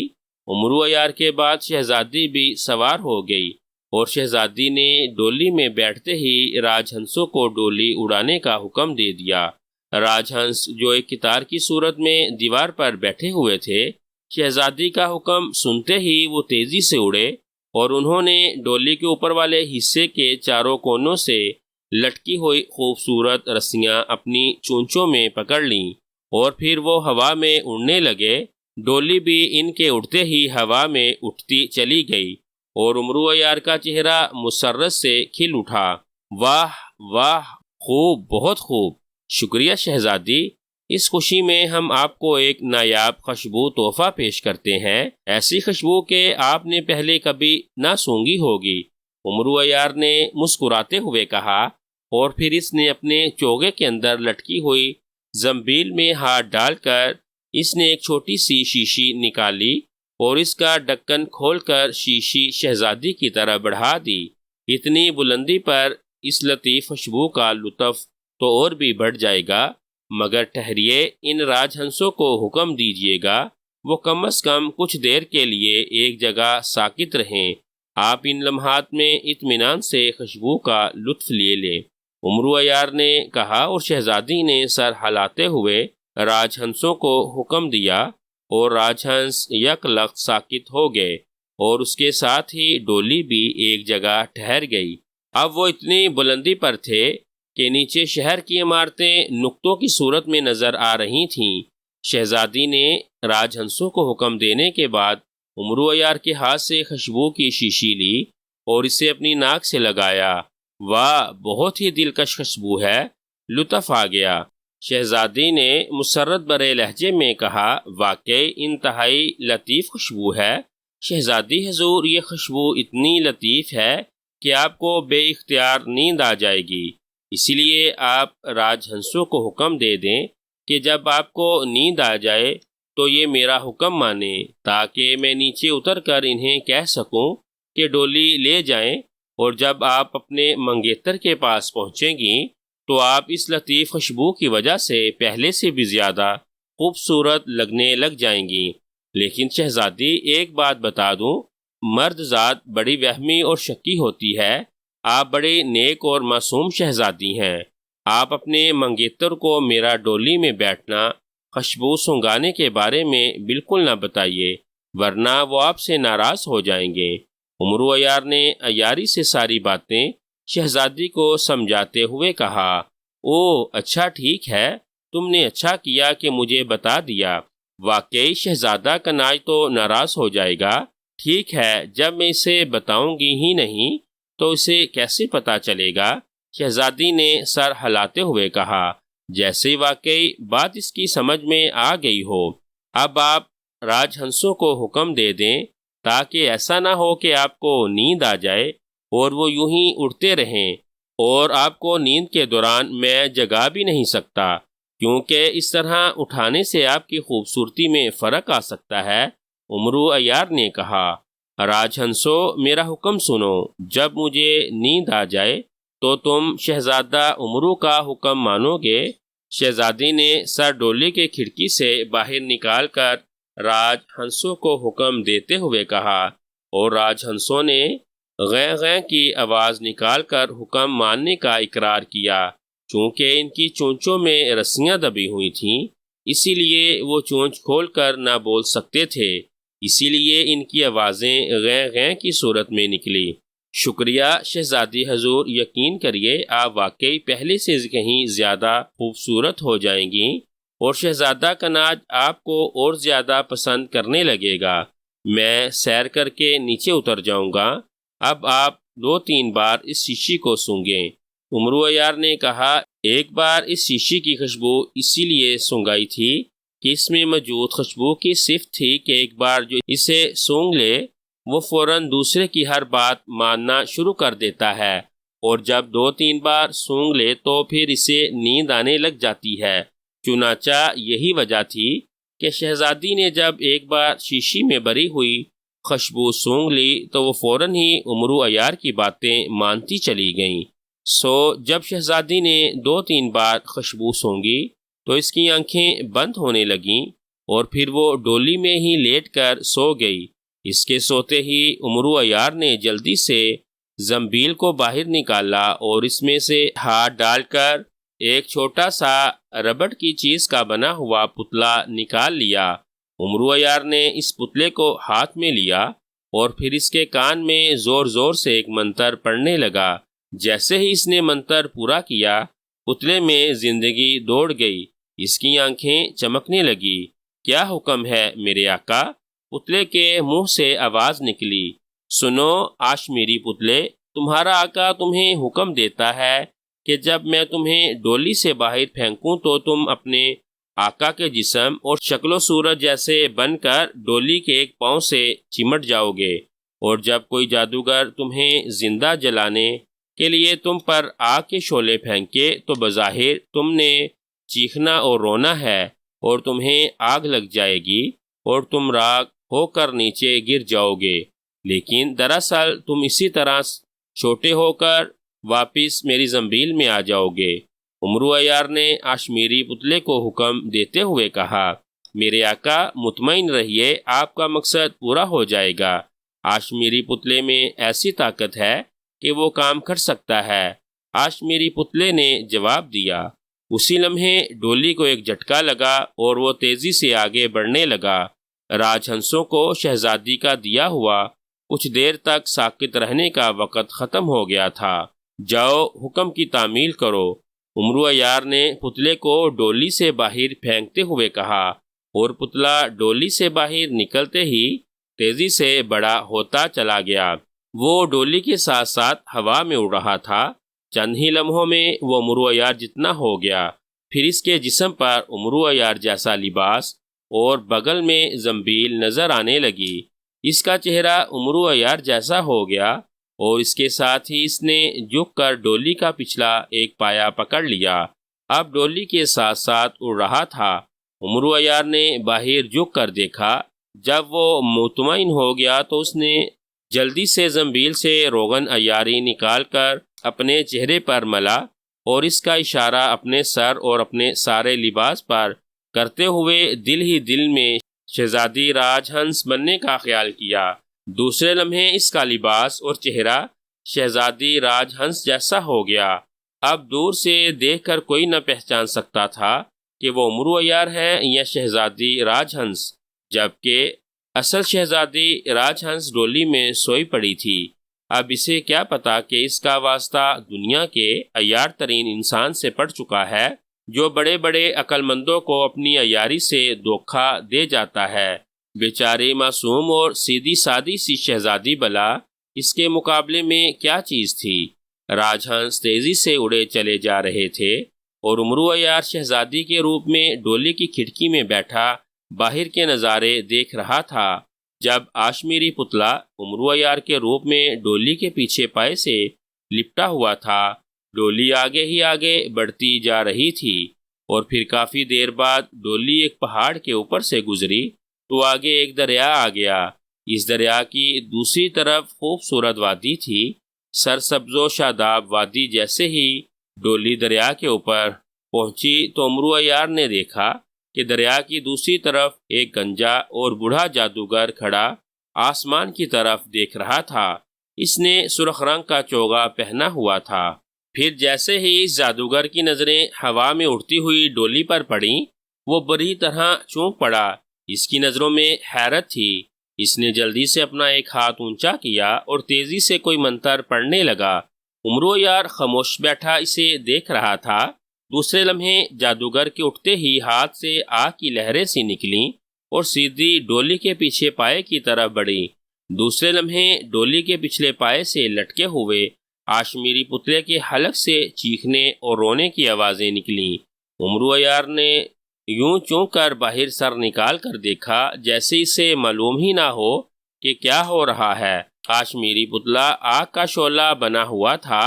عمرو عیار کے بعد شہزادی بھی سوار ہو گئی، اور شہزادی نے ڈولی میں بیٹھتے ہی راج ہنسوں کو ڈولی اڑانے کا حکم دے دیا۔ راج ہنس، جو ایک قطار کی صورت میں دیوار پر بیٹھے ہوئے تھے، شہزادی کا حکم سنتے ہی وہ تیزی سے اڑے، اور انہوں نے ڈولی کے اوپر والے حصے کے چاروں کونوں سے لٹکی ہوئی خوبصورت رسیاں اپنی چونچوں میں پکڑ لیں، اور پھر وہ ہوا میں اڑنے لگے۔ ڈولی بھی ان کے اڑتے ہی ہوا میں اٹھتی چلی گئی، اور عمرو عیار کا چہرہ مسرت سے کھل اٹھا۔ واہ واہ، خوب، بہت خوب، شکریہ شہزادی۔ اس خوشی میں ہم آپ کو ایک نایاب خوشبو تحفہ پیش کرتے ہیں، ایسی خوشبو کہ آپ نے پہلے کبھی نہ سونگھی ہوگی۔ عمرو عیار نے مسکراتے ہوئے کہا، اور پھر اس نے اپنے چوگے کے اندر لٹکی ہوئی زنبیل میں ہاتھ ڈال کر اس نے ایک چھوٹی سی شیشی نکالی، اور اس کا ڈھکن کھول کر شیشی شہزادی کی طرف بڑھا دی۔ اتنی بلندی پر اس لطیف خوشبو کا لطف تو اور بھی بڑھ جائے گا، مگر ٹھہریے، ان راج ہنسوں کو حکم دیجیے گا وہ کم از کم کچھ دیر کے لیے ایک جگہ ساکت رہیں، آپ ان لمحات میں اطمینان سے خوشبو کا لطف لے لیں۔ عمرو عیار نے کہا، اور شہزادی نے سر ہلاتے ہوئے راج ہنسوں کو حکم دیا، اور راج ہنس یک لخت ساکت ہو گئے، اور اس کے ساتھ ہی ڈولی بھی ایک جگہ ٹھہر گئی۔ اب وہ اتنی بلندی پر تھے کہ نیچے شہر کی عمارتیں نقطوں کی صورت میں نظر آ رہی تھیں۔ شہزادی نے راج ہنسوں کو حکم دینے کے بعد عمرو عیار کے ہاتھ سے خوشبو کی شیشی لی اور اسے اپنی ناک سے لگایا۔ واہ، بہت ہی دلکش خوشبو ہے، لطف آ گیا۔ شہزادی نے مسرت برے لہجے میں کہا، واقعی انتہائی لطیف خوشبو ہے شہزادی حضور، یہ خوشبو اتنی لطیف ہے کہ آپ کو بے اختیار نیند آ جائے گی۔ اسی لیے آپ راج ہنسوں کو حکم دے دیں کہ جب آپ کو نیند آ جائے تو یہ میرا حکم مانیں، تاکہ میں نیچے اتر کر انہیں کہہ سکوں کہ ڈولی لے جائیں، اور جب آپ اپنے منگیتر کے پاس پہنچیں گی تو آپ اس لطیف خوشبو کی وجہ سے پہلے سے بھی زیادہ خوبصورت لگنے لگ جائیں گی۔ لیکن شہزادی، ایک بات بتا دوں، مرد ذات بڑی وہمی اور شکی ہوتی ہے، آپ بڑے نیک اور معصوم شہزادی ہیں، آپ اپنے منگیتر کو میرا ڈولی میں بیٹھنا، خوشبو سنگانے کے بارے میں بالکل نہ بتائیے، ورنہ وہ آپ سے ناراض ہو جائیں گے۔ عمرو عیار نے عیاری سے ساری باتیں شہزادی کو سمجھاتے ہوئے کہا۔ اچھا ٹھیک ہے، تم نے اچھا کیا کہ مجھے بتا دیا، واقعی شہزادہ کناج تو ناراض ہو جائے گا۔ ٹھیک ہے، جب میں اسے بتاؤں گی ہی نہیں تو اسے کیسے پتا چلے گا؟ شہزادی نے سر ہلاتے ہوئے کہا، جیسے واقعی بات اس کی سمجھ میں آ گئی ہو۔ اب آپ راج ہنسوں کو حکم دے دیں تاکہ ایسا نہ ہو کہ آپ کو نیند آ جائے اور وہ یوں ہی اڑتے رہیں، اور آپ کو نیند کے دوران میں جگا بھی نہیں سکتا، کیونکہ اس طرح اٹھانے سے آپ کی خوبصورتی میں فرق آ سکتا ہے۔ عمرو عیار نے کہا، راج ہنسو، میرا حکم سنو، جب مجھے نیند آ جائے تو تم شہزادہ عمرو کا حکم مانو گے؟ شہزادی نے سر ڈولی کے کھڑکی سے باہر نکال کر راج ہنسوں کو حکم دیتے ہوئے کہا، اور راج ہنسوں نے غیں غیں کی آواز نکال کر حکم ماننے کا اقرار کیا۔ چونکہ ان کی چونچوں میں رسیاں دبی ہوئی تھیں، اسی لیے وہ چونچ کھول کر نہ بول سکتے تھے، اسی لیے ان کی آوازیں غیں غیں کی صورت میں نکلی۔ شکریہ شہزادی حضور، یقین کریے آپ واقعی پہلے سے کہیں زیادہ خوبصورت ہو جائیں گی اور شہزادہ کناج آپ کو اور زیادہ پسند کرنے لگے گا۔ میں سیر کر کے نیچے اتر جاؤں گا، اب آپ 2-3 بار اس شیشی کو سونگھیں۔ عمرو عیار نے کہا، ایک بار اس شیشی کی خوشبو اسی لیے سونگھائی تھی کہ اس میں موجود خوشبو کی صفت تھی کہ ایک بار جو اسے سونگھ لے وہ فوراً دوسرے کی ہر بات ماننا شروع کر دیتا ہے، اور جب 2-3 بار سونگھ لے تو پھر اسے نیند آنے لگ جاتی ہے۔ چنانچہ یہی وجہ تھی کہ شہزادی نے جب ایک بار شیشی میں بری ہوئی خوشبو سونگھ لی تو وہ فوراً ہی عمرو عیار کی باتیں مانتی چلی گئیں۔ جب شہزادی نے 2-3 بار خوشبو سونگھی تو اس کی آنکھیں بند ہونے لگیں اور پھر وہ ڈولی میں ہی لیٹ کر سو گئی۔ اس کے سوتے ہی عمرو عیار نے جلدی سے زنبیل کو باہر نکالا اور اس میں سے ہاتھ ڈال کر ایک چھوٹا سا ربڑ کی چیز کا بنا ہوا پتلا نکال لیا۔ عمرو عیار نے اس پتلے کو ہاتھ میں لیا اور پھر اس کے کان میں زور زور سے ایک منتر پڑھنے لگا۔ جیسے ہی اس نے منتر پورا کیا، پتلے میں زندگی دوڑ گئی، اس کی آنکھیں چمکنے لگی۔ کیا حکم ہے میرے آقا؟ پتلے کے منہ سے آواز نکلی۔ سنو آشمیری پتلے، تمہارا آقا تمہیں حکم دیتا ہے کہ جب میں تمہیں ڈولی سے باہر پھینکوں تو تم اپنے آقا کے جسم اور شکل و صورت جیسے بن کر ڈولی کے ایک پاؤں سے چمٹ جاؤ گے، اور جب کوئی جادوگر تمہیں زندہ جلانے کے لیے تم پر آگ کے شعلے پھینکے تو بظاہر تم نے چیخنا اور رونا ہے اور تمہیں آگ لگ جائے گی اور تم راکھ ہو کر نیچے گر جاؤ گے، لیکن دراصل تم اسی طرح چھوٹے ہو کر واپس میری زنبیل میں آ جاؤ گے۔ عمرو عیار نے آشمیری پتلے کو حکم دیتے ہوئے کہا، میرے آقا مطمئن رہیے، آپ کا مقصد پورا ہو جائے گا۔ آشمیری پتلے میں ایسی طاقت ہے کہ وہ کام کر سکتا ہے۔ آشمیری پتلے نے جواب دیا۔ اسی لمحے ڈولی کو ایک جھٹکا لگا اور وہ تیزی سے آگے بڑھنے لگا۔ راج ہنسوں کو شہزادی کا دیا ہوا کچھ دیر تک ساکت رہنے کا وقت ختم ہو گیا تھا۔ جاؤ حکم کی تعمیل کرو، عمرو عیار نے پتلے کو ڈولی سے باہر پھینکتے ہوئے کہا، اور پتلا ڈولی سے باہر نکلتے ہی تیزی سے بڑا ہوتا چلا گیا۔ وہ ڈولی کے ساتھ ساتھ ہوا میں اڑ رہا تھا۔ چند ہی لمحوں میں وہ عمرو عیار جتنا ہو گیا۔ پھر اس کے جسم پر عمرو عیار جیسا لباس اور بغل میں زنبیل نظر آنے لگی۔ اس کا چہرہ عمرو عیار جیسا ہو گیا اور اس کے ساتھ ہی اس نے جھک کر ڈولی کا پچھلا ایک پایا پکڑ لیا۔ اب ڈولی کے ساتھ ساتھ اڑ رہا تھا۔ عمرو عیار نے باہر جھک کر دیکھا۔ جب وہ مطمئن ہو گیا تو اس نے جلدی سے زنبیل سے روغن عیاری نکال کر اپنے چہرے پر ملا اور اس کا اشارہ اپنے سر اور اپنے سارے لباس پر کرتے ہوئے دل ہی دل میں شہزادی راج ہنس بننے کا خیال کیا۔ دوسرے لمحے اس کا لباس اور چہرہ شہزادی راج ہنس جیسا ہو گیا۔ اب دور سے دیکھ کر کوئی نہ پہچان سکتا تھا کہ وہ عمرو عیار ہے یا شہزادی راج ہنس، جبکہ اصل شہزادی راج ہنس ڈولی میں سوئی پڑی تھی۔ اب اسے کیا پتا کہ اس کا واسطہ دنیا کے عیار ترین انسان سے پڑ چکا ہے، جو بڑے بڑے عقل مندوں کو اپنی عیاری سے دھوکہ دے جاتا ہے۔ بیچاری معصوم اور سیدھی سادی سی شہزادی بلا اس کے مقابلے میں کیا چیز تھی۔ راج ہنس تیزی سے اڑے چلے جا رہے تھے اور عمرو عیار شہزادی کے روپ میں ڈولی کی کھڑکی میں بیٹھا باہر کے نظارے دیکھ رہا تھا۔ جب آشمیری پتلا عمرو عیار کے روپ میں ڈولی کے پیچھے پائے سے لپٹا ہوا تھا، ڈولی آگے ہی آگے بڑھتی جا رہی تھی اور پھر کافی دیر بعد ڈولی ایک پہاڑ کے اوپر سے گزری تو آگے ایک دریا آ گیا۔ اس دریا کی دوسری طرف خوبصورت وادی تھی، سرسبز و شاداب وادی۔ جیسے ہی ڈولی دریا کے اوپر پہنچی تو عمرو عیار نے دیکھا کہ دریا کی دوسری طرف ایک گنجا اور بوڑھا جادوگر کھڑا آسمان کی طرف دیکھ رہا تھا۔ اس نے سرخ رنگ کا چوغا پہنا ہوا تھا۔ پھر جیسے ہی اس جادوگر کی نظریں ہوا میں اڑتی ہوئی ڈولی پر پڑیں، وہ بری طرح چونک پڑا۔ اس کی نظروں میں حیرت تھی۔ اس نے جلدی سے اپنا ایک ہاتھ اونچا کیا اور تیزی سے کوئی منتر پڑھنے لگا۔ عمرو یار خاموش بیٹھا اسے دیکھ رہا تھا۔ دوسرے لمحے جادوگر کے اٹھتے ہی ہاتھ سے آگ کی لہریں سی نکلیں اور سیدھی ڈولی کے پیچھے پائے کی طرف بڑھی۔ دوسرے لمحے ڈولی کے پچھلے پائے سے لٹکے ہوئے آشمیری پتلے کے حلق سے چیخنے اور رونے کی آوازیں نکلیں۔ عمرو یار نے یوں چونک کر باہر سر نکال کر دیکھا جیسے اسے معلوم ہی نہ ہو کہ کیا ہو رہا ہے۔ کاشمیری پتلا آگ کا شعلہ بنا ہوا تھا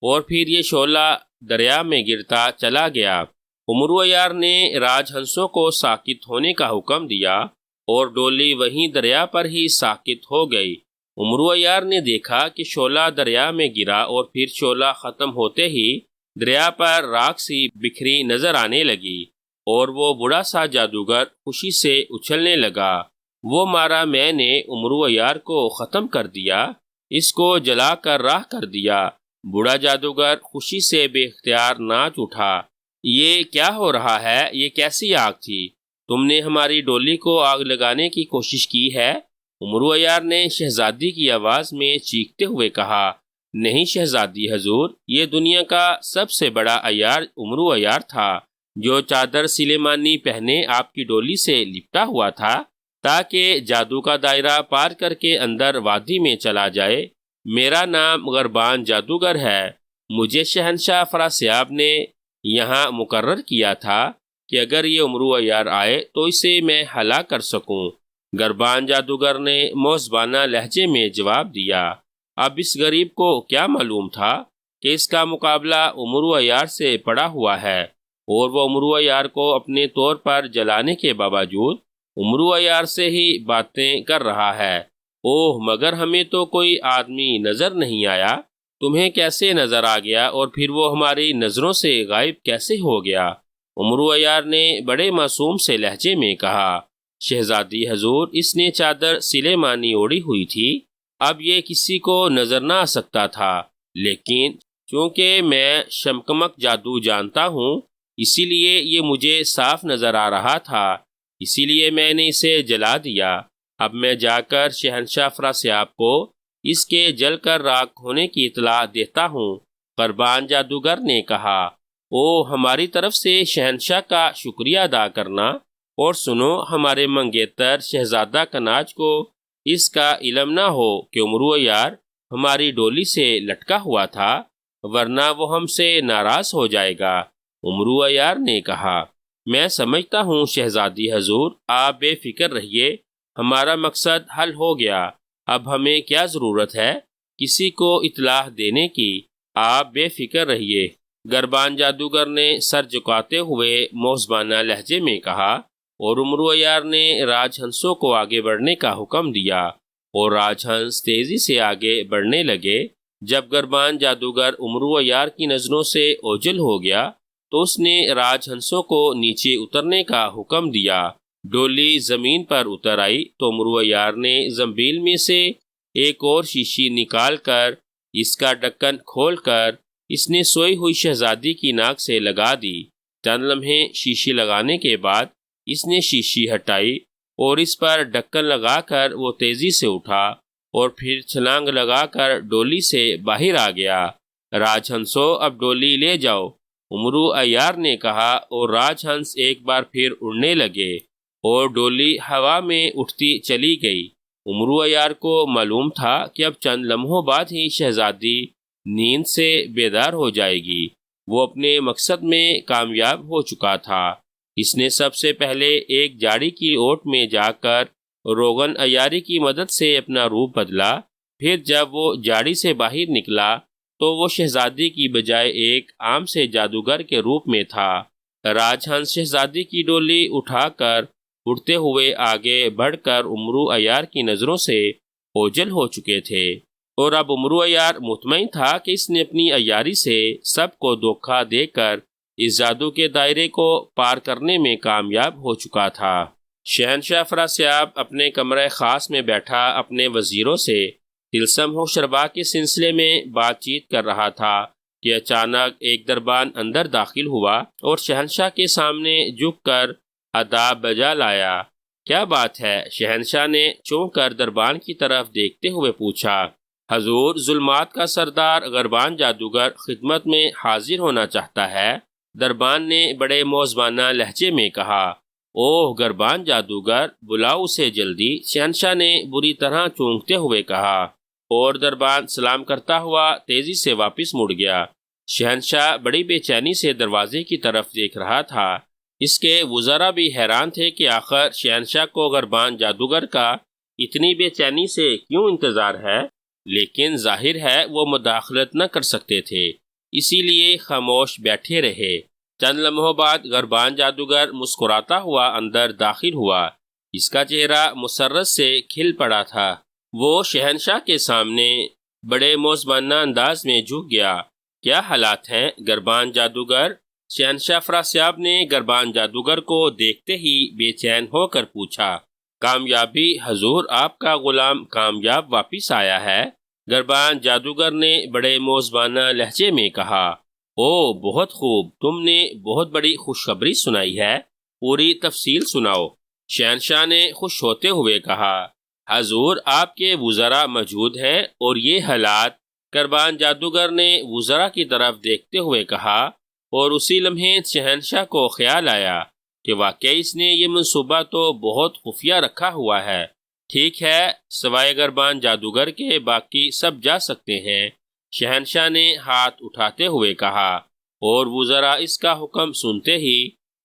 اور پھر یہ شعلہ دریا میں گرتا چلا گیا۔ عمرو یار نے راج ہنسوں کو ساکت ہونے کا حکم دیا اور ڈولی وہیں دریا پر ہی ساکت ہو گئی۔ عمرو یار نے دیکھا کہ شعلہ دریا میں گرا اور پھر شعلہ ختم ہوتے ہی دریا پر راکھ سی بکھری نظر آنے لگی اور وہ بڑا سا جادوگر خوشی سے اچھلنے لگا۔ وہ مارا میں نے عمرو یار کو ختم کر دیا، اس کو جلا کر راکھ کر دیا۔ بوڑھا جادوگر خوشی سے بے اختیار ناچ اٹھا۔ یہ کیا ہو رہا ہے؟ یہ کیسی آگ تھی؟ تم نے ہماری ڈولی کو آگ لگانے کی کوشش کی ہے؟ عمرو یار نے شہزادی کی آواز میں چیختے ہوئے کہا۔ نہیں شہزادی حضور، یہ دنیا کا سب سے بڑا عیار عمرو یار تھا جو چادر سلیمانی پہنے آپ کی ڈولی سے لپٹا ہوا تھا تاکہ جادو کا دائرہ پار کر کے اندر وادی میں چلا جائے۔ میرا نام غربان جادوگر ہے۔ مجھے شہنشاہ افراسیاب نے یہاں مقرر کیا تھا کہ اگر یہ عمرو یار آئے تو اسے میں ہلاک کر سکوں۔ غربان جادوگر نے موزبانہ لہجے میں جواب دیا۔ اب اس غریب کو کیا معلوم تھا کہ اس کا مقابلہ عمرو یار سے پڑا ہوا ہے اور وہ عمرو یار کو اپنے طور پر جلانے کے باوجود عمرو یار سے ہی باتیں کر رہا ہے۔ اوہ مگر ہمیں تو کوئی آدمی نظر نہیں آیا۔ تمہیں کیسے نظر آ گیا اور پھر وہ ہماری نظروں سے غائب کیسے ہو گیا؟ عمرو یار نے بڑے معصوم سے لہجے میں کہا۔ شہزادی حضور، اس نے چادر سلیمانی اوڑھی ہوئی تھی، اب یہ کسی کو نظر نہ آ سکتا تھا، لیکن چونکہ میں شمکمک جادو جانتا ہوں اسی لیے یہ مجھے صاف نظر آ رہا تھا، اسی لیے میں نے اسے جلا دیا۔ اب میں جا کر شہنشاہ افراسیاب کو اس کے جل کر راکھ ہونے کی اطلاع دیتا ہوں۔ غربان جادوگر نے کہا۔ او ہماری طرف سے شہنشاہ کا شکریہ ادا کرنا، اور سنو ہمارے منگیتر شہزادہ کناج کو اس کا علم نہ ہو کہ عمرو یار ہماری ڈولی سے لٹکا ہوا تھا، ورنہ وہ ہم سے ناراض ہو جائے گا۔ عمرو یار نے کہا۔ میں سمجھتا ہوں شہزادی حضور، آپ بے فکر رہیے، ہمارا مقصد حل ہو گیا۔ اب ہمیں کیا ضرورت ہے کسی کو اطلاع دینے کی؟ آپ بے فکر رہیے، غربان جادوگر نے سر جھکاتے ہوئے موزبانہ لہجے میں کہا، اور عمرو یار نے راج ہنسوں کو آگے بڑھنے کا حکم دیا اور راج ہنس تیزی سے آگے بڑھنے لگے۔ جب غربان جادوگر عمرو یار کی نظروں سے اوجھل ہو گیا تو اس نے راج ہنسوں کو نیچے اترنے کا حکم دیا۔ ڈولی زمین پر اتر آئی تو عمرو یار نے زنبیل میں سے ایک اور شیشی نکال کر اس کا ڈھکن کھول کر اس نے سوئی ہوئی شہزادی کی ناک سے لگا دی۔ چند لمحے شیشی لگانے کے بعد اس نے شیشی ہٹائی اور اس پر ڈھکن لگا کر وہ تیزی سے اٹھا اور پھر چھلانگ لگا کر ڈولی سے باہر آ گیا۔ راج ہنسو، اب ڈولی لے جاؤ، عمرو یار نے کہا، اور راج ہنس ایک بار پھر اڑنے لگے اور ڈولی ہوا میں اٹھتی چلی گئی۔ عمرو یار کو معلوم تھا کہ اب چند لمحوں بعد ہی شہزادی نیند سے بیدار ہو جائے گی۔ وہ اپنے مقصد میں کامیاب ہو چکا تھا۔ اس نے سب سے پہلے ایک جھاڑی کی اوٹ میں جا کر روغن عیاری کی مدد سے اپنا روپ بدلا۔ پھر جب وہ جھاڑی سے باہر نکلا تو وہ شہزادی کی بجائے ایک عام سے جادوگر کے روپ میں تھا۔ راج ہنس شہزادی کی ڈولی اٹھا کر اڑتے ہوئے آگے بڑھ کر عمرو یار کی نظروں سے اوجھل ہو چکے تھے، اور اب عمرو یار مطمئن تھا کہ اس نے اپنی عیاری سے سب کو دھوکہ دے کر اس جادو کے دائرے کو پار کرنے میں کامیاب ہو چکا تھا۔ شہنشاہ افراسیاب اپنے کمرہ خاص میں بیٹھا اپنے وزیروں سے طلسم ہوشربا کے سلسلے میں بات چیت کر رہا تھا کہ اچانک ایک دربان اندر داخل ہوا اور شہنشاہ کے سامنے جھک کر آداب بجا لایا۔ کیا بات ہے؟ شہنشاہ نے چونک کر دربان کی طرف دیکھتے ہوئے پوچھا۔ حضور، ظلمات کا سردار غربان جادوگر خدمت میں حاضر ہونا چاہتا ہے، دربان نے بڑے موزبانہ لہجے میں کہا۔ اوہ غربان جادوگر، بلاؤ اسے جلدی، شہنشاہ نے بری طرح چونکتے ہوئے کہا، اور دربان سلام کرتا ہوا تیزی سے واپس مڑ گیا۔ شہنشاہ بڑی بے چینی سے دروازے کی طرف دیکھ رہا تھا۔ اس کے وزراء بھی حیران تھے کہ آخر شہنشاہ کو غربان جادوگر کا اتنی بے چینی سے کیوں انتظار ہے، لیکن ظاہر ہے وہ مداخلت نہ کر سکتے تھے، اسی لیے خاموش بیٹھے رہے۔ چند لمحوں بعد غربان جادوگر مسکراتا ہوا اندر داخل ہوا۔ اس کا چہرہ مسرت سے کھل پڑا تھا۔ وہ شہنشاہ کے سامنے بڑے موزبانہ انداز میں جھک گیا۔ کیا حالات ہیں غربان جادوگر؟ شہنشاہ افراسیاب نے غربان جادوگر کو دیکھتے ہی بے چین ہو کر پوچھا۔ کامیابی حضور، آپ کا غلام کامیاب واپس آیا ہے، غربان جادوگر نے بڑے موزبانہ لہجے میں کہا۔ اوہ بہت خوب، تم نے بہت بڑی خوشخبری سنائی ہے، پوری تفصیل سناؤ، شہنشاہ نے خوش ہوتے ہوئے کہا۔ حضور، آپ کے وزراء موجود ہیں اور یہ حالات، غربان جادوگر نے وزراء کی طرف دیکھتے ہوئے کہا، اور اسی لمحے شہنشاہ کو خیال آیا کہ واقعی اس نے یہ منصوبہ تو بہت خفیہ رکھا ہوا ہے۔ ٹھیک ہے، سوائے غربان جادوگر کے باقی سب جا سکتے ہیں، شہنشاہ نے ہاتھ اٹھاتے ہوئے کہا، اور وزراء اس کا حکم سنتے ہی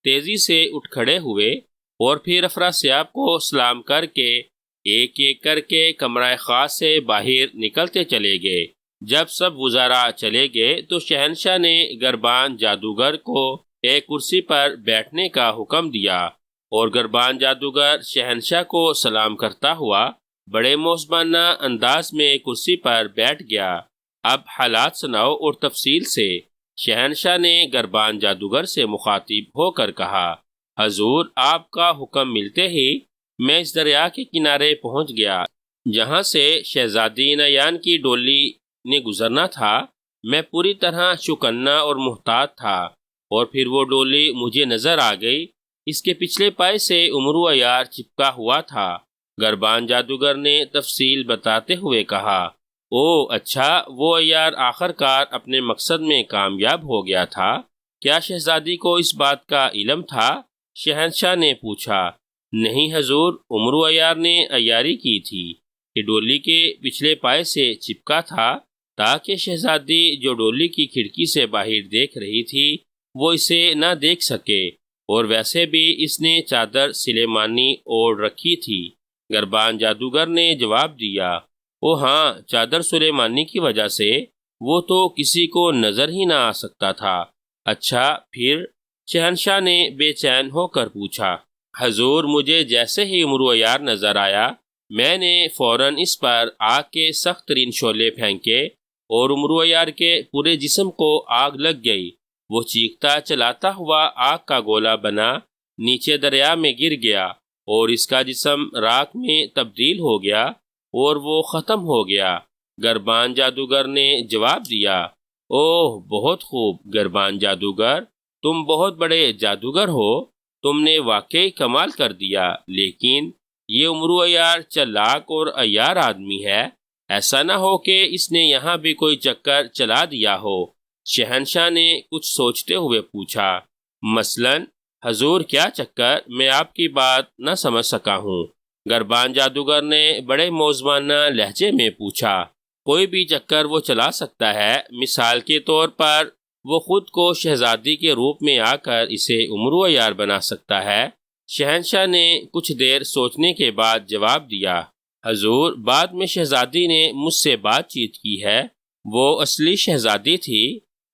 تیزی سے اٹھ کھڑے ہوئے اور پھر افراسیاب کو سلام کر کے ایک ایک کر کے کمرہ خاص سے باہر نکلتے چلے گئے۔ جب سب وزراء چلے گئے تو شہنشاہ نے غربان جادوگر کو ایک کرسی پر بیٹھنے کا حکم دیا، اور غربان جادوگر شہنشاہ کو سلام کرتا ہوا بڑے موزبانہ انداز میں کرسی پر بیٹھ گیا۔ اب حالات سناؤ اور تفصیل سے، شہنشاہ نے غربان جادوگر سے مخاطب ہو کر کہا۔ حضور، آپ کا حکم ملتے ہی میں اس دریا کے کنارے پہنچ گیا جہاں سے شہزادی نیان کی ڈولی نے گزرنا تھا۔ میں پوری طرح چوکنا اور محتاط تھا، اور پھر وہ ڈولی مجھے نظر آ گئی۔ اس کے پچھلے پائے سے امرو عیار چپکا ہوا تھا۔ غربان جادوگر نے تفصیل بتاتے ہوئے کہا۔ اوہ اچھا، وہ عیار آخر کار اپنے مقصد میں کامیاب ہو گیا تھا؟ کیا شہزادی کو اس بات کا علم تھا؟ شہنشاہ نے پوچھا۔ نہیں حضور، امرو عیار نے عیاری کی تھی کہ ڈولی کے پچھلے پائے سے چپکا تھا تاکہ شہزادی جو ڈولی کی کھڑکی سے باہر دیکھ رہی تھی وہ اسے نہ دیکھ سکے، اور ویسے بھی اس نے چادر سلیمانی اوڑھ رکھی تھی۔ غربان جادوگر نے جواب دیا۔ او ہاں، چادر سلیمانی کی وجہ سے وہ تو کسی کو نظر ہی نہ آ سکتا تھا۔ اچھا پھر؟ شہنشاہ نے بے چین ہو کر پوچھا۔ حضور، مجھے جیسے ہی امرو عیار نظر آیا، میں نے فوراً اس پر آگ کے سخت ترین شعلے پھینکے، اور امرو عیار کے پورے جسم کو آگ لگ گئی۔ وہ چیختا چلاتا ہوا آگ کا گولا بنا نیچے دریا میں گر گیا، اور اس کا جسم راکھ میں تبدیل ہو گیا اور وہ ختم ہو گیا۔ غربان جادوگر نے جواب دیا۔ اوہ بہت خوب غربان جادوگر، تم بہت بڑے جادوگر ہو، تم نے واقعی کمال کر دیا، لیکن یہ امرو عیار چلاک اور عیار آدمی ہے، ایسا نہ ہو کہ اس نے یہاں بھی کوئی چکر چلا دیا ہو۔ شہنشاہ نے کچھ سوچتے ہوئے پوچھا۔ مثلاً حضور کیا چکر؟ میں آپ کی بات نہ سمجھ سکا ہوں، غربان جادوگر نے بڑے موزبانہ لہجے میں پوچھا۔ کوئی بھی چکر وہ چلا سکتا ہے، مثال کے طور پر وہ خود کو شہزادی کے روپ میں آ کر اسے امرو عیار بنا سکتا ہے۔ شہنشاہ نے کچھ دیر سوچنے کے بعد جواب دیا۔ حضور، بعد میں شہزادی نے مجھ سے بات چیت کی ہے، وہ اصلی شہزادی تھی۔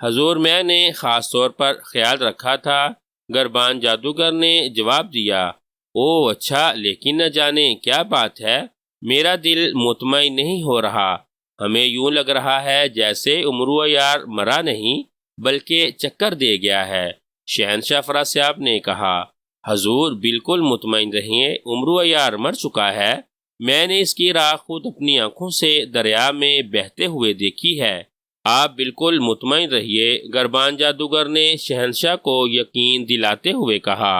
حضور، میں نے خاص طور پر خیال رکھا تھا، غربان جادوگر نے جواب دیا۔ اوہ اچھا، لیکن نہ جانے کیا بات ہے، میرا دل مطمئن نہیں ہو رہا، ہمیں یوں لگ رہا ہے جیسے امرو عیار مرا نہیں بلکہ چکر دے گیا ہے۔ شہنشاہ افراسیاب نے کہا۔ حضور بالکل مطمئن رہیے، امرو عیار مر چکا ہے، میں نے اس کی راکھ خود اپنی آنکھوں سے دریا میں بہتے ہوئے دیکھی ہے۔ آپ بالکل مطمئن رہیے، غربان جادوگر نے شہنشاہ کو یقین دلاتے ہوئے کہا۔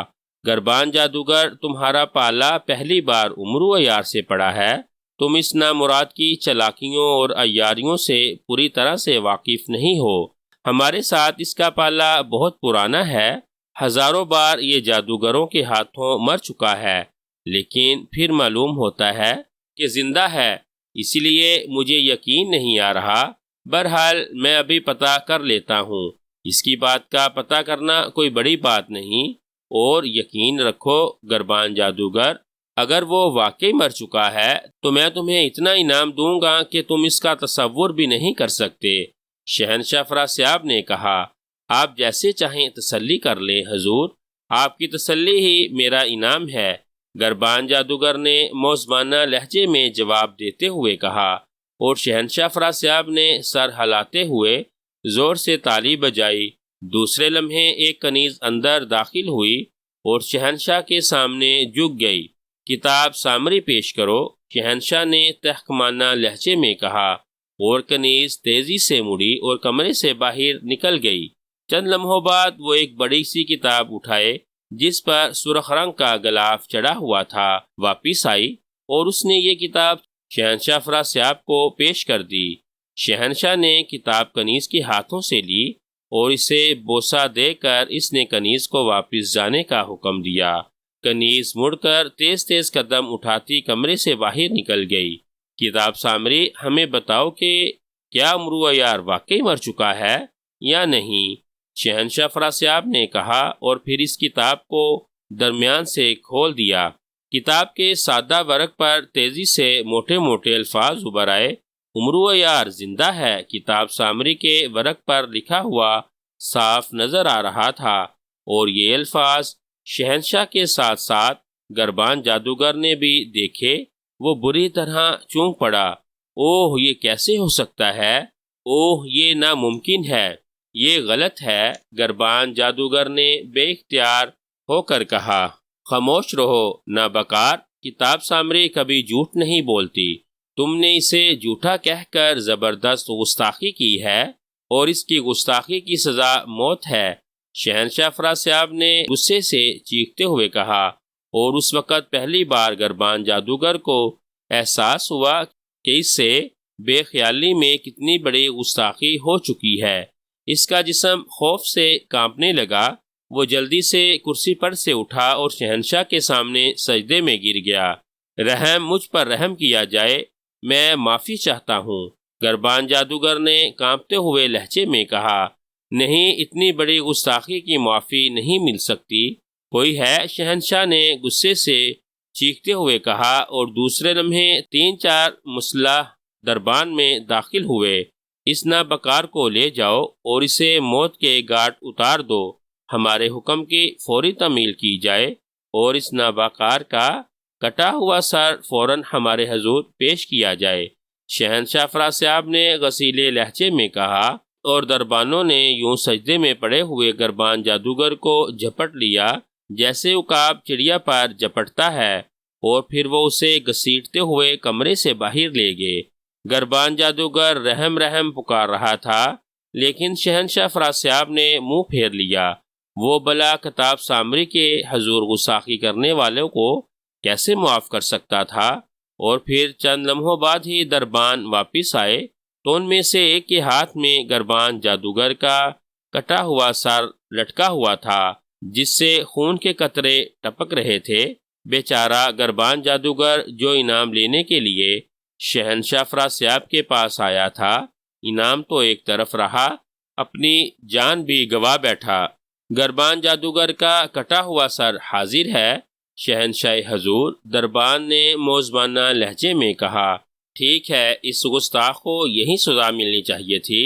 گربان جادوگر تمہارا پالا پہلی بار عمرو عیار سے پڑا ہے، تم اس نامراد کی چالاکیوں اور عیاریوں سے پوری طرح سے واقف نہیں ہو۔ ہمارے ساتھ اس کا پالا بہت پرانا ہے، ہزاروں بار یہ جادوگروں کے ہاتھوں مر چکا ہے، لیکن پھر معلوم ہوتا ہے کہ زندہ ہے، اسی لیے مجھے یقین نہیں آ رہا۔ بہرحال میں ابھی پتہ کر لیتا ہوں۔ اس کی بات کا پتہ کرنا کوئی بڑی بات نہیں، اور یقین رکھو گربان جادوگر، اگر وہ واقعی مر چکا ہے تو میں تمہیں اتنا انعام دوں گا کہ تم اس کا تصور بھی نہیں کر سکتے۔ شہنشاہ افراسیاب نے کہا، آپ جیسے چاہیں تسلی کر لیں حضور، آپ کی تسلی ہی میرا انعام ہے۔ گربان جادوگر نے موزبانہ لہجے میں جواب دیتے ہوئے کہا، اور شہنشاہ افراسیاب نے سر ہلاتے ہوئے زور سے تالی بجائی۔ دوسرے لمحے ایک کنیز اندر داخل ہوئی اور شہنشاہ کے سامنے جھک گئی۔ کتاب سامری پیش کرو، شہنشاہ نے تحکمانہ لہجے میں کہا، اور کنیز تیزی سے مڑی اور کمرے سے باہر نکل گئی۔ چند لمحوں بعد وہ ایک بڑی سی کتاب اٹھائے جس پر سرخ رنگ کا غلاف چڑھا ہوا تھا واپس آئی، اور اس نے یہ کتاب شہنشاہ افراسیاب کو پیش کر دی۔ شہنشاہ نے کتاب کنیز کے ہاتھوں سے لی اور اسے بوسہ دے کر اس نے کنیز کو واپس جانے کا حکم دیا۔ کنیز مڑ کر تیز تیز قدم اٹھاتی کمرے سے باہر نکل گئی۔ کتاب سامری، ہمیں بتاؤ کہ کیا عمرو عیار واقعی مر چکا ہے یا نہیں؟ شہنشاہ افراسیاب نے کہا، اور پھر اس کتاب کو درمیان سے کھول دیا۔ کتاب کے سادہ ورق پر تیزی سے موٹے موٹے الفاظ ابھر آئے، عمرو عیار زندہ ہے۔ کتاب سامری کے ورق پر لکھا ہوا صاف نظر آ رہا تھا، اور یہ الفاظ شہنشاہ کے ساتھ ساتھ گربان جادوگر نے بھی دیکھے۔ وہ بری طرح چونک پڑا۔ اوہ، یہ کیسے ہو سکتا ہے؟ اوہ، یہ ناممکن ہے، یہ غلط ہے۔ گربان جادوگر نے بے اختیار ہو کر کہا۔ خاموش رہو نابکار، کتاب سامری کبھی جھوٹ نہیں بولتی۔ تم نے اسے جھوٹا کہہ کر زبردست گستاخی کی ہے، اور اس کی گستاخی کی سزا موت ہے۔ شہنشاہ افراسیاب نے غصے سے چیختے ہوئے کہا، اور اس وقت پہلی بار گربان جادوگر کو احساس ہوا کہ اس سے بے خیالی میں کتنی بڑی گستاخی ہو چکی ہے۔ اس کا جسم خوف سے کانپنے لگا۔ وہ جلدی سے کرسی پر سے اٹھا اور شہنشاہ کے سامنے سجدے میں گر گیا۔ مجھ پر رحم کیا جائے، میں معافی چاہتا ہوں، گربان جادوگر نے کانپتے ہوئے لہجے میں کہا۔ نہیں، اتنی بڑی گستاخی کی معافی نہیں مل سکتی۔ کوئی ہے؟ شہنشاہ نے غصے سے چیختے ہوئے کہا، اور دوسرے لمحے 3-4 مسلح دربان میں داخل ہوئے۔ اس نابکار کو لے جاؤ اور اسے موت کے گھاٹ اتار دو۔ ہمارے حکم کی فوری تعمیل کی جائے، اور اس نابکار کا کٹا ہوا سر فوراً ہمارے حضور پیش کیا جائے۔ شہنشاہ افراسیاب نے غصیلے لہجے میں کہا، اور دربانوں نے یوں سجدے میں پڑے ہوئے گربان جادوگر کو جھپٹ لیا جیسے عقاب چڑیا پر جھپٹتا ہے، اور پھر وہ اسے گھسیٹتے ہوئے کمرے سے باہر لے گئے۔ گربان جادوگر رحم رحم پکار رہا تھا، لیکن شہنشاہ افراسیاب نے منہ پھیر لیا۔ وہ بلا کتاب سامری کے حضور گستاخی کرنے والوں کو کیسے معاف کر سکتا تھا؟ اور پھر چند لمحوں بعد ہی دربان واپس آئے، تو ان میں سے ایک کے ہاتھ میں گربان جادوگر کا کٹا ہوا سر لٹکا ہوا تھا، جس سے خون کے قطرے ٹپک رہے تھے۔ بیچارہ گربان جادوگر جو انعام لینے کے لیے شہنشاہ افراسیاب کے پاس آیا تھا، انعام تو ایک طرف رہا، اپنی جان بھی گوا بیٹھا۔ گربان جادوگر کا کٹا ہوا سر حاضر ہے شہنشاہ حضور، دربان نے موزبانہ لہجے میں کہا۔ ٹھیک ہے، اس گستاخ کو یہی سزا ملنی چاہیے تھی،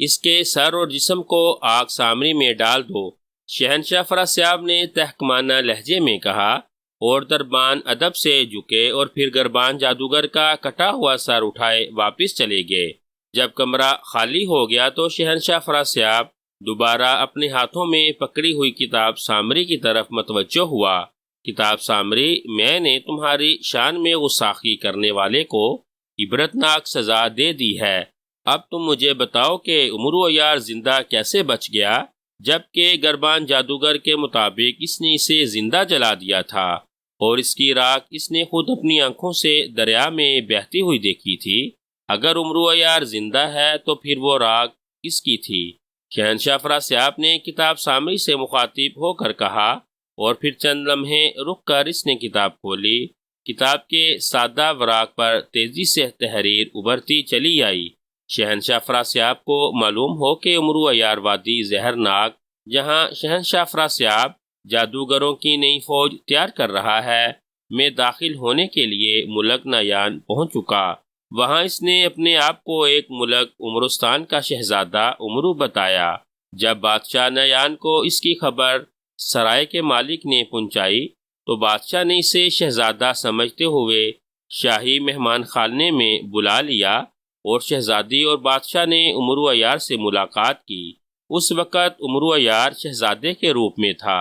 اس کے سر اور جسم کو آگ سامری میں ڈال دو، شہنشاہ افراسیاب نے تحکمانہ لہجے میں کہا، اور دربان ادب سے جھکے اور پھر گربان جادوگر کا کٹا ہوا سر اٹھائے واپس چلے گئے۔ جب کمرہ خالی ہو گیا تو شہنشاہ افراسیاب دوبارہ اپنے ہاتھوں میں پکڑی ہوئی کتاب سامری کی طرف متوجہ ہوا۔ کتاب سامری، میں نے تمہاری شان میں گستاخی کرنے والے کو عبرتناک سزا دے دی ہے۔ اب تم مجھے بتاؤ کہ عمرو عیار زندہ کیسے بچ گیا؟ جبکہ گربان جادوگر کے مطابق اس نے اسے زندہ جلا دیا تھا اور اس کی راکھ اس نے خود اپنی آنکھوں سے دریا میں بہتی ہوئی دیکھی تھی۔ اگر عمرو عیار زندہ ہے تو پھر وہ راکھ کس کی تھی؟ شہنشاہ افراسیاب نے کتاب سامری سے مخاطب ہو کر کہا، اور پھر چند لمحے رک کر اس نے کتاب کھولی۔ کتاب کے سادہ وراق پر تیزی سے تحریر ابھرتی چلی آئی۔ شہنشاہ افراسیاب کو معلوم ہو کہ عمرو عیار وادی زہرناک، جہاں شہنشاہ افراسیاب جادوگروں کی نئی فوج تیار کر رہا ہے، میں داخل ہونے کے لیے ملک نایان پہنچ چکا۔ وہاں اس نے اپنے آپ کو ایک ملک عمرستان کا شہزادہ عمرو بتایا۔ جب بادشاہ نایان کو اس کی خبر سرائے کے مالک نے پہنچائی تو بادشاہ نے اسے شہزادہ سمجھتے ہوئے شاہی مہمان خانے میں بلا لیا، اور شہزادی اور بادشاہ نے عمرو عیار سے ملاقات کی۔ اس وقت عمرو عیار شہزادے کے روپ میں تھا۔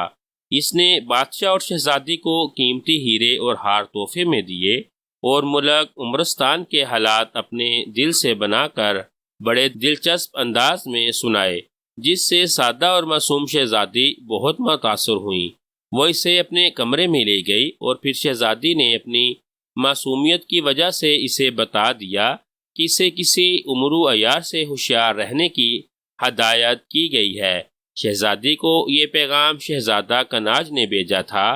اس نے بادشاہ اور شہزادی کو قیمتی ہیرے اور ہار تحفے میں دیے، اور ملک عمرستان کے حالات اپنے دل سے بنا کر بڑے دلچسپ انداز میں سنائے، جس سے سادہ اور معصوم شہزادی بہت متاثر ہوئیں۔ وہ اسے اپنے کمرے میں لے گئی، اور پھر شہزادی نے اپنی معصومیت کی وجہ سے اسے بتا دیا کہ اسے کسی عمرو عیار سے ہوشیار رہنے کی ہدایت کی گئی ہے۔ شہزادی کو یہ پیغام شہزادہ کناج نے بھیجا تھا،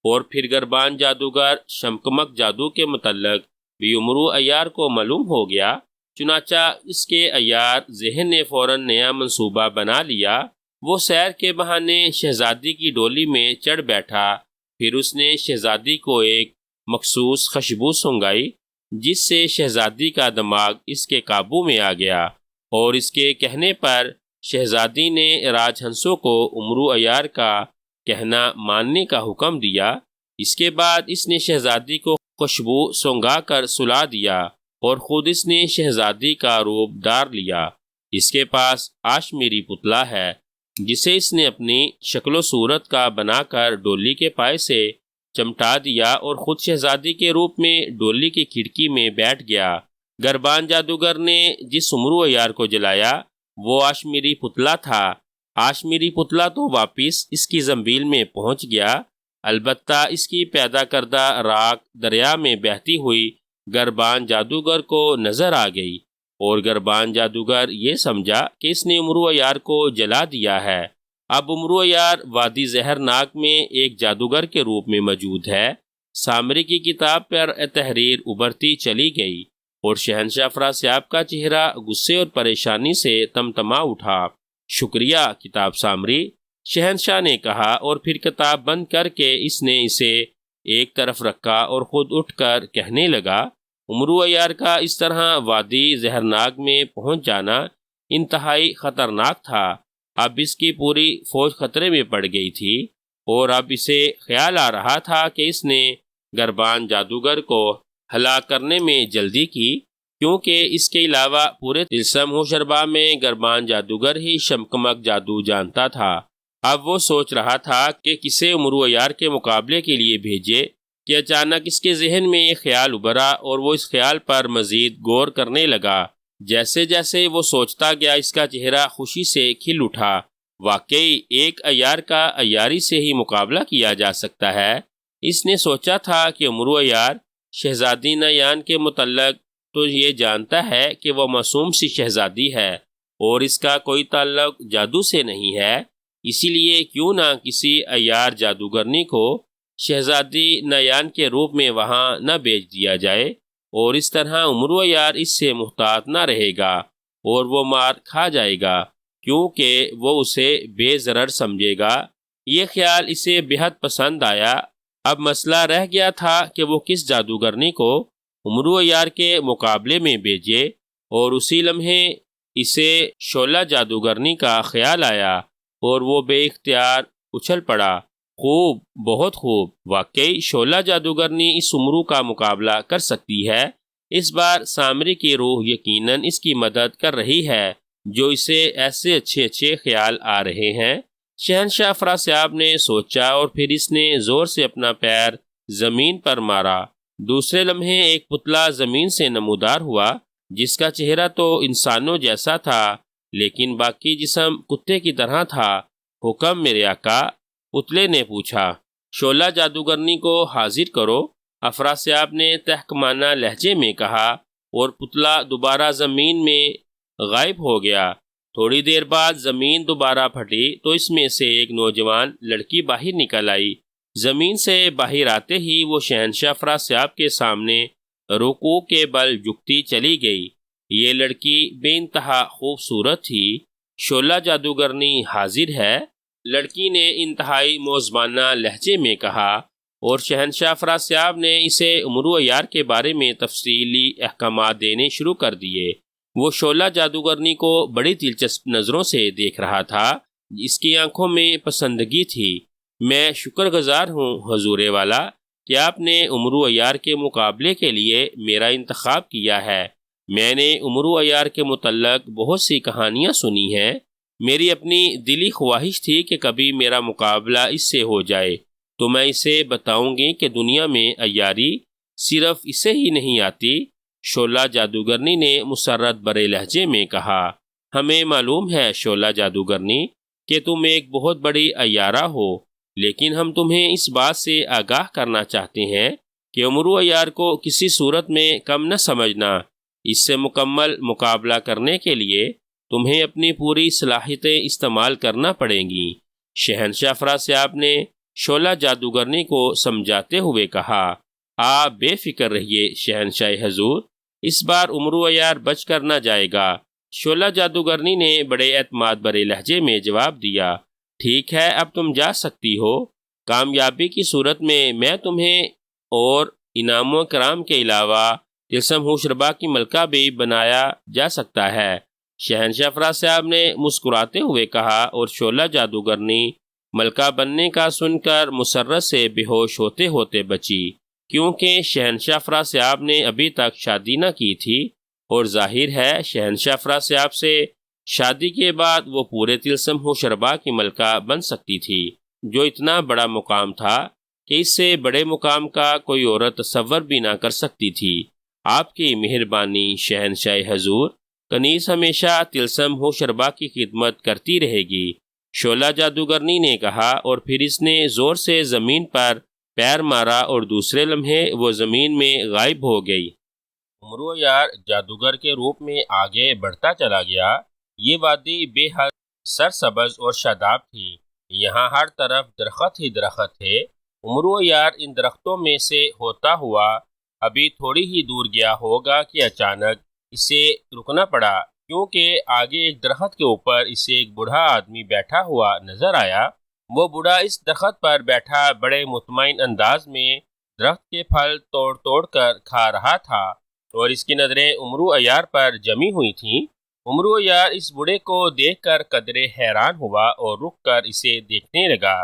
اور پھر گربان جادوگر شمکمک جادو کے متعلق بھی عمرو عیار کو معلوم ہو گیا۔ چنانچہ اس کے عیار ذہن نے فوراً نیا منصوبہ بنا لیا۔ وہ سیر کے بہانے شہزادی کی ڈولی میں چڑھ بیٹھا۔ پھر اس نے شہزادی کو ایک مخصوص خوشبو سونگھائی، جس سے شہزادی کا دماغ اس کے قابو میں آ گیا، اور اس کے کہنے پر شہزادی نے راج ہنسوں کو عمرو عیار کا کہنا ماننے کا حکم دیا۔ اس کے بعد اس نے شہزادی کو خوشبو سونگھا کر سلا دیا، اور خود اس نے شہزادی کا روپ دھار لیا۔ اس کے پاس آشمیری پتلا ہے، جسے اس نے اپنی شکل و صورت کا بنا کر ڈولی کے پائے سے چمٹا دیا، اور خود شہزادی کے روپ میں ڈولی کی کھڑکی میں بیٹھ گیا۔ گربان جادوگر نے جس عمرو عیار کو جلایا وہ آشمیری پتلا تھا۔ آشمیری پتلا تو واپس اس کی زنبیل میں پہنچ گیا، البتہ اس کی پیدا کردہ راکھ دریا میں بہتی ہوئی گربان جادوگر کو نظر آ گئی، اور گربان جادوگر یہ سمجھا کہ اس نے عمرو عیار کو جلا دیا ہے۔ اب عمرو عیار وادی زہرناک میں ایک جادوگر کے روپ میں موجود ہے۔ سامری کی کتاب پر تحریر ابھرتی چلی گئی، اور شہنشاہ افراسیاب کا چہرہ غصے اور پریشانی سے تمتما اٹھا۔ شکریہ کتاب سامری، شہنشاہ نے کہا، اور پھر کتاب بند کر کے اس نے اسے ایک طرف رکھا اور خود اٹھ کر کہنے لگا، عمرو عیار کا اس طرح وادی زہرناک میں پہنچ جانا انتہائی خطرناک تھا۔ اب اس کی پوری فوج خطرے میں پڑ گئی تھی، اور اب اسے خیال آ رہا تھا کہ اس نے گربان جادوگر کو ہلاک کرنے میں جلدی کی، کیونکہ اس کے علاوہ پورے طلسم ہوشربا میں گربان جادوگر ہی شمکمک جادو جانتا تھا۔ اب وہ سوچ رہا تھا کہ کسے عمرو عیار کے مقابلے کے لیے بھیجے کہ اچانک اس کے ذہن میں یہ خیال ابھرا، اور وہ اس خیال پر مزید غور کرنے لگا۔ جیسے جیسے وہ سوچتا گیا اس کا چہرہ خوشی سے کھل اٹھا۔ واقعی ایک عیار کا عیاری سے ہی مقابلہ کیا جا سکتا ہے۔ اس نے سوچا تھا کہ عمرو عیار شہزادی نایان کے متعلق تو یہ جانتا ہے کہ وہ معصوم سی شہزادی ہے، اور اس کا کوئی تعلق جادو سے نہیں ہے، اسی لیے کیوں نہ کسی عیار جادوگرنی کو شہزادی نایان کے روپ میں وہاں نہ بھیج دیا جائے، اور اس طرح عمرو عیار اس سے محتاط نہ رہے گا، اور وہ مار کھا جائے گا، کیونکہ وہ اسے بے ضرر سمجھے گا۔ یہ خیال اسے بہت پسند آیا۔ اب مسئلہ رہ گیا تھا کہ وہ کس جادوگرنی کو عمرو عیار کے مقابلے میں بھیجے، اور اسی لمحے اسے شعلہ جادوگرنی کا خیال آیا، اور وہ بے اختیار اچھل پڑا۔ خوب، بہت خوب، واقعی شعلہ جادوگرنی اس عمرو کا مقابلہ کر سکتی ہے۔ اس بار سامری کی روح یقیناً اس کی مدد کر رہی ہے، جو اسے ایسے اچھے اچھے خیال آ رہے ہیں۔ شہنشاہ افراسیاب نے سوچا، اور پھر اس نے زور سے اپنا پیر زمین پر مارا۔ دوسرے لمحے ایک پتلا زمین سے نمودار ہوا، جس کا چہرہ تو انسانوں جیسا تھا، لیکن باقی جسم کتے کی طرح تھا۔ حکم میرے آقا۔ پتلے نے پوچھا۔ شعلہ جادوگرنی کو حاضر کرو، افراسیاب نے تحکمانہ لہجے میں کہا، اور پتلا دوبارہ زمین میں غائب ہو گیا۔ تھوڑی دیر بعد زمین دوبارہ پھٹی تو اس میں سے ایک نوجوان لڑکی باہر نکل آئی۔ زمین سے باہر آتے ہی وہ شہنشاہ افراسیاب کے سامنے رکوع کے بل جھکتی چلی گئی۔ یہ لڑکی بے انتہا خوبصورت تھی۔ شعلہ جادوگرنی حاضر ہے، لڑکی نے انتہائی موزمانہ لہجے میں کہا، اور شہنشاہ افراسیاب نے اسے امرو عیار کے بارے میں تفصیلی احکامات دینے شروع کر دیے۔ وہ شعلہ جادوگرنی کو بڑی دلچسپ نظروں سے دیکھ رہا تھا، اس کی آنکھوں میں پسندگی تھی۔ میں شکر گزار ہوں حضور والا کہ آپ نے امرو عیار کے مقابلے کے لیے میرا انتخاب کیا ہے۔ میں نے امرو عیار کے متعلق بہت سی کہانیاں سنی ہیں۔ میری اپنی دلی خواہش تھی کہ کبھی میرا مقابلہ اس سے ہو جائے، تو میں اسے بتاؤں گی کہ دنیا میں عیاری صرف اسے ہی نہیں آتی۔ شعلہ جادوگرنی نے مسرت برے لہجے میں کہا، ہمیں معلوم ہے شعلہ جادوگرنی کہ تم ایک بہت بڑی عیارہ ہو، لیکن ہم تمہیں اس بات سے آگاہ کرنا چاہتے ہیں کہ امرو عیار کو کسی صورت میں کم نہ سمجھنا۔ اس سے مکمل مقابلہ کرنے کے لیے تمہیں اپنی پوری صلاحیتیں استعمال کرنا پڑیں گی۔ شہنشاہ افراسیاب نے شعلہ جادوگرنی کو سمجھاتے ہوئے کہا، آپ بے فکر رہیے شہنشاہ حضور، اس بار امرو عیار بچ کر نہ جائے گا۔ شعلہ جادوگرنی نے بڑے اعتماد برے لہجے میں جواب دیا، ٹھیک ہے، اب تم جا سکتی ہو۔ کامیابی کی صورت میں تمہیں اور انعام و کرام کے علاوہ تلسم ہوشربا کی ملکہ بھی بنایا جا سکتا ہے۔ شہنشاہ افراسیاب نے مسکراتے ہوئے کہا، اور شعلہ جادوگرنی ملکہ بننے کا سن کر مسرت سے بے ہوش ہوتے ہوتے بچی، کیونکہ شہنشاہ افراسیاب نے ابھی تک شادی نہ کی تھی، اور ظاہر ہے شہنشاہ افراسیاب سے شادی کے بعد وہ پورے تلسم ہوشربا کی ملکہ بن سکتی تھی، جو اتنا بڑا مقام تھا کہ اس سے بڑے مقام کا کوئی عورت تصور بھی نہ کر سکتی تھی۔ آپ کی مہربانی شہنشاہ حضور، کنیز ہمیشہ تلسم ہوشربا کی خدمت کرتی رہے گی، شعلہ جادوگرنی نے کہا، اور پھر اس نے زور سے زمین پر پیر مارا اور دوسرے لمحے وہ زمین میں غائب ہو گئی۔ امرو عیار جادوگر کے روپ میں آگے بڑھتا چلا گیا۔ یہ وادی بے حد سرسبز اور شاداب تھی، یہاں ہر طرف درخت ہی درخت تھے۔ امرو عیار ان درختوں میں سے ہوتا ہوا ابھی تھوڑی ہی دور گیا ہوگا کہ اچانک اسے رکنا پڑا، کیونکہ آگے ایک درخت کے اوپر اسے ایک بوڑھا آدمی بیٹھا ہوا نظر آیا۔ وہ بوڑھا اس درخت پر بیٹھا بڑے مطمئن انداز میں درخت کے پھل توڑ توڑ کر کھا رہا تھا، اور اس کی نظریں امرو عیار پر جمی ہوئی تھیں۔ امرو عیار اس بوڑھے کو دیکھ کر قدرے حیران ہوا اور رک کر اسے دیکھنے لگا۔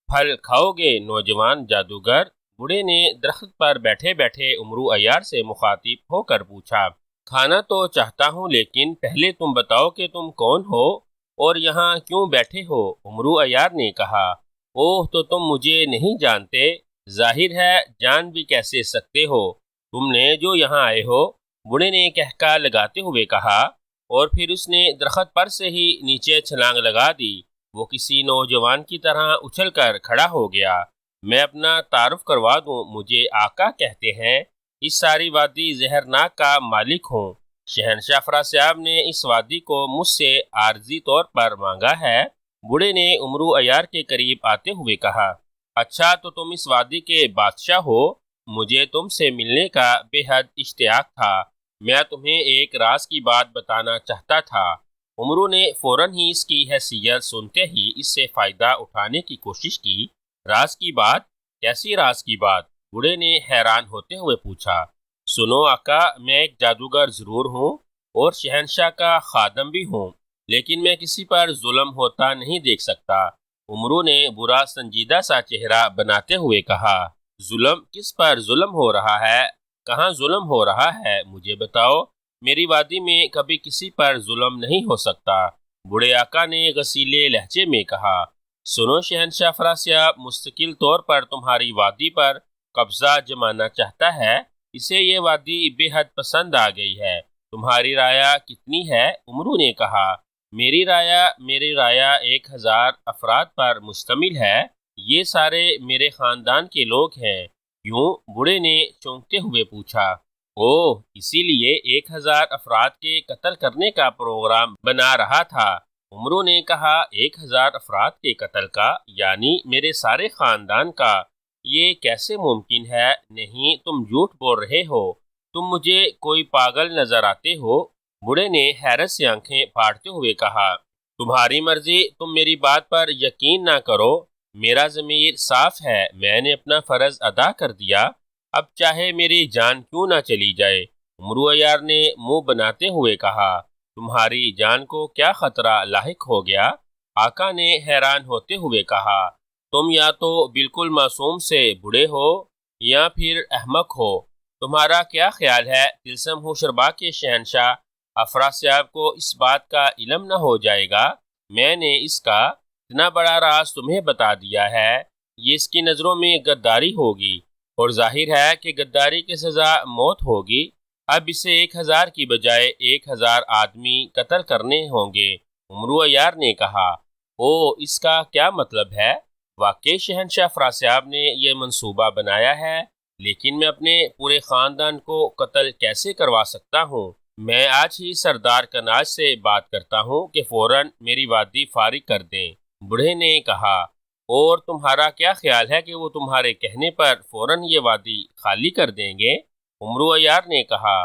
پھل کھاؤ گے نوجوان جادوگر؟ بوڑھے نے درخت پر بیٹھے بیٹھے امرو عیار سے مخاطب ہو کر پوچھا۔ کھانا تو چاہتا ہوں، لیکن پہلے تم بتاؤ کہ تم کون ہو اور یہاں کیوں بیٹھے ہو؟ امرو عیار نے کہا، اوہ، تو تم مجھے نہیں جانتے؟ ظاہر ہے جان بھی کیسے سکتے ہو، تم نے جو یہاں آئے ہو، بوڑھے نے کہکا لگاتے ہوئے کہا، اور پھر اس نے درخت پر سے ہی نیچے چھلانگ لگا دی۔ وہ کسی نوجوان کی طرح اچھل کر کھڑا ہو گیا۔ میں اپنا تعارف کروا دوں، مجھے آقا کہتے ہیں، اس ساری وادی زہرناک کا مالک ہوں۔ شہنشاہ افراسیاب نے اس وادی کو مجھ سے عارضی طور پر مانگا ہے۔ بوڑھے نے امرو عیار کے قریب آتے ہوئے کہا، اچھا، تو تم اس وادی کے بادشاہ ہو؟ مجھے تم سے ملنے کا بے حد اشتیاق تھا۔ میں تمہیں ایک راز کی بات بتانا چاہتا تھا۔ امرو نے فوراً ہی اس کی حیثیت سنتے ہی اس سے فائدہ اٹھانے کی کوشش کی۔ راز کی بات؟ کیسی راز کی بات؟ بوڑھے نے حیران ہوتے ہوئے پوچھا۔ سنو آقا، میں ایک جادوگر ضرور ہوں اور شہنشاہ کا خادم بھی ہوں، لیکن میں کسی پر ظلم ہوتا نہیں دیکھ سکتا۔ امرو نے برا سنجیدہ سا چہرہ بناتے ہوئے کہا، ظلم؟ کس پر ظلم ہو رہا ہے؟ کہاں ظلم ہو رہا ہے؟ مجھے بتاؤ۔ میری وادی میں کبھی کسی پر ظلم نہیں ہو سکتا، بوڑھے آقا نے غصیلے لہجے میں کہا۔ سنو شہنشاہ افراسیاب مستقل طور پر تمہاری وادی پر قبضہ جمانا چاہتا ہے۔ اسے یہ وادی بے حد پسند آ گئی ہے۔ تمہاری رائے کتنی ہے؟ امرو نے کہا، میری رایا 1000 افراد پر مشتمل ہے، یہ سارے میرے خاندان کے لوگ ہیں۔ یوں بوڑھے نے چونکتے ہوئے پوچھا۔ اوہ، اسی لیے 1000 افراد کے قتل کرنے کا پروگرام بنا رہا تھا؟ عمرو نے کہا، 1000 افراد کے قتل کا، یعنی میرے سارے خاندان کا؟ یہ کیسے ممکن ہے؟ نہیں، تم جھوٹ بول رہے ہو، تم مجھے کوئی پاگل نظر آتے ہو۔ بوڑھے نے حیرت سے آنکھیں پھاڑتے ہوئے کہا، تمہاری مرضی، تم میری بات پر یقین نہ کرو، میرا ضمیر صاف ہے، میں نے اپنا فرض ادا کر دیا، اب چاہے میری جان کیوں نہ چلی جائے۔ عمرو عیار نے منہ بناتے ہوئے کہا، تمہاری جان کو کیا خطرہ لاحق ہو گیا؟ آقا نے حیران ہوتے ہوئے کہا، تم یا تو بالکل معصوم سے بوڑھے ہو یا پھر احمق ہو۔ تمہارا کیا خیال ہے طلسم ہوشربا کے شہنشاہ افراسیاب کو اس بات کا علم نہ ہو جائے گا؟ میں نے اس کا اتنا بڑا راز تمہیں بتا دیا ہے، یہ اس کی نظروں میں غداری ہوگی، اور ظاہر ہے کہ غداری کی سزا موت ہوگی۔ اب اسے 1000 کی بجائے 1000 آدمی قتل کرنے ہوں گے۔ عمرو عیار نے کہا، او، اس کا کیا مطلب ہے؟ واقعی شہنشاہ افراسیاب نے یہ منصوبہ بنایا ہے، لیکن میں اپنے پورے خاندان کو قتل کیسے کروا سکتا ہوں؟ میں آج ہی سردار کناج سے بات کرتا ہوں کہ فوراً میری وادی فارغ کر دیں۔ بوڑھے نے کہا، اور تمہارا کیا خیال ہے کہ وہ تمہارے کہنے پر فوراً یہ وادی خالی کر دیں گے؟ عمرو عیار نے کہا،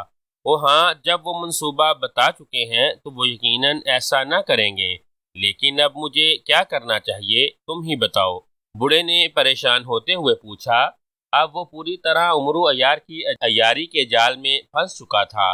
او ہاں، جب وہ منصوبہ بتا چکے ہیں تو وہ یقیناً ایسا نہ کریں گے، لیکن اب مجھے کیا کرنا چاہیے، تم ہی بتاؤ۔ بوڑھے نے پریشان ہوتے ہوئے پوچھا۔ اب وہ پوری طرح عمرو عیار کی عیاری کے جال میں پھنس چکا تھا۔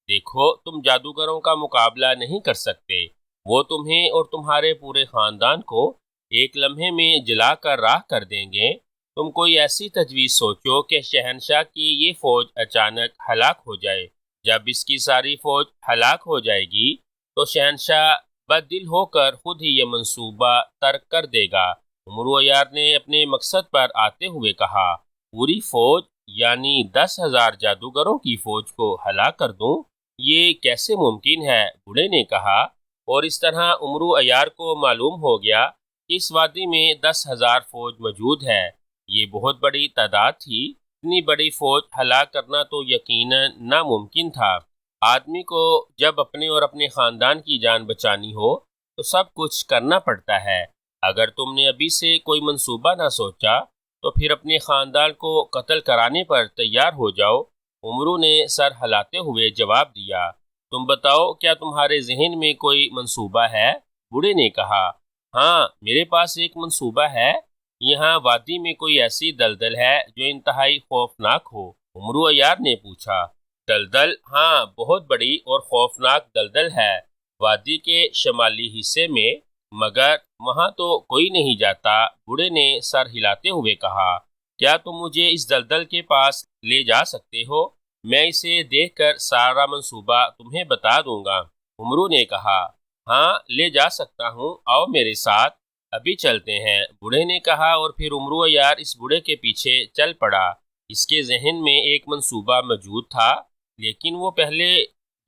دیکھو، تم جادوگروں کا مقابلہ نہیں کر سکتے، وہ تمہیں اور تمہارے پورے خاندان کو ایک لمحے میں جلا کر راکھ کر دیں گے۔ تم کوئی ایسی تجویز سوچو کہ شہنشاہ کی یہ فوج اچانک ہلاک ہو جائے۔ جب اس کی ساری فوج ہلاک ہو جائے گی تو شہنشاہ بد دل ہو کر خود ہی یہ منصوبہ ترک کر دے گا۔ عمرو عیار نے اپنے مقصد پر آتے ہوئے کہا، پوری فوج یعنی 10,000 جادوگروں کی فوج کو ہلاک کر دوں؟ یہ کیسے ممکن ہے؟ بوڑھے نے کہا، اور اس طرح عمرو عیار کو معلوم ہو گیا کہ اس وادی میں 10,000 فوج موجود ہے۔ یہ بہت بڑی تعداد تھی، اتنی بڑی فوج ہلاک کرنا تو یقیناً ناممکن تھا۔ آدمی کو جب اپنے اور اپنے خاندان کی جان بچانی ہو تو سب کچھ کرنا پڑتا ہے۔ اگر تم نے ابھی سے کوئی منصوبہ نہ سوچا تو پھر اپنے خاندان کو قتل کرانے پر تیار ہو جاؤ۔ عمرو نے سر ہلاتے ہوئے جواب دیا، تم بتاؤ، کیا تمہارے ذہن میں کوئی منصوبہ ہے؟ بوڑھے نے کہا، ہاں، میرے پاس ایک منصوبہ ہے۔ یہاں وادی میں کوئی ایسی دلدل ہے جو انتہائی خوفناک ہو؟ عمرو عیار نے پوچھا۔ دلدل؟ ہاں، بہت بڑی اور خوفناک دلدل ہے، وادی کے شمالی حصے میں، مگر وہاں تو کوئی نہیں جاتا۔ بوڑھے نے سر ہلاتے ہوئے کہا، کیا تم مجھے اس دلدل کے پاس لے جا سکتے ہو؟ میں اسے دیکھ کر سارا منصوبہ تمہیں بتا دوں گا۔ عمرو نے کہا، ہاں، لے جا سکتا ہوں، آؤ میرے ساتھ، ابھی چلتے ہیں۔ بوڑھے نے کہا، اور پھر عمرو عیار اس بوڑھے کے پیچھے چل پڑا۔ اس کے ذہن میں ایک منصوبہ موجود تھا، لیکن وہ پہلے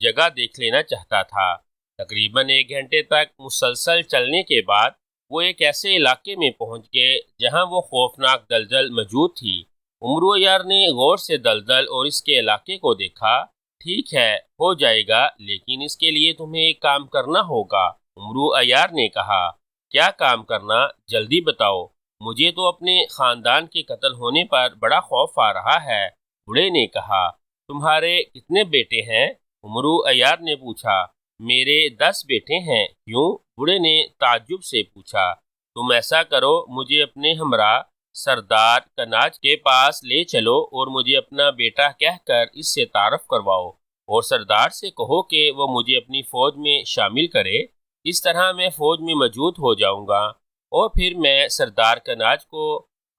جگہ دیکھ لینا چاہتا تھا۔ تقریباً 1 گھنٹے تک مسلسل چلنے کے بعد وہ ایک ایسے علاقے میں پہنچ گئے جہاں وہ خوفناک دلدل موجود تھی۔ عمرو عیار نے غور سے دلدل اور اس کے علاقے کو دیکھا۔ ٹھیک ہے، ہو جائے گا، لیکن اس کے لیے تمہیں ایک کام کرنا ہوگا۔ عمرو عیار نے کہا، کیا کام کرنا؟ جلدی بتاؤ، مجھے تو اپنے خاندان کے قتل ہونے پر بڑا خوف آ رہا ہے۔ بوڑھے نے کہا، تمہارے کتنے بیٹے ہیں؟ عمرو عیار نے پوچھا۔ میرے 10 بیٹے ہیں۔ کیوں؟ بوڑھے نے تعجب سے پوچھا۔ تم ایسا کرو، مجھے اپنے ہمراہ سردار کناج کے پاس لے چلو اور مجھے اپنا بیٹا کہہ کر اس سے تعارف کرواؤ، اور سردار سے کہو کہ وہ مجھے اپنی فوج میں شامل کرے۔ اس طرح میں فوج میں موجود ہو جاؤں گا، اور پھر میں سردار کناج کو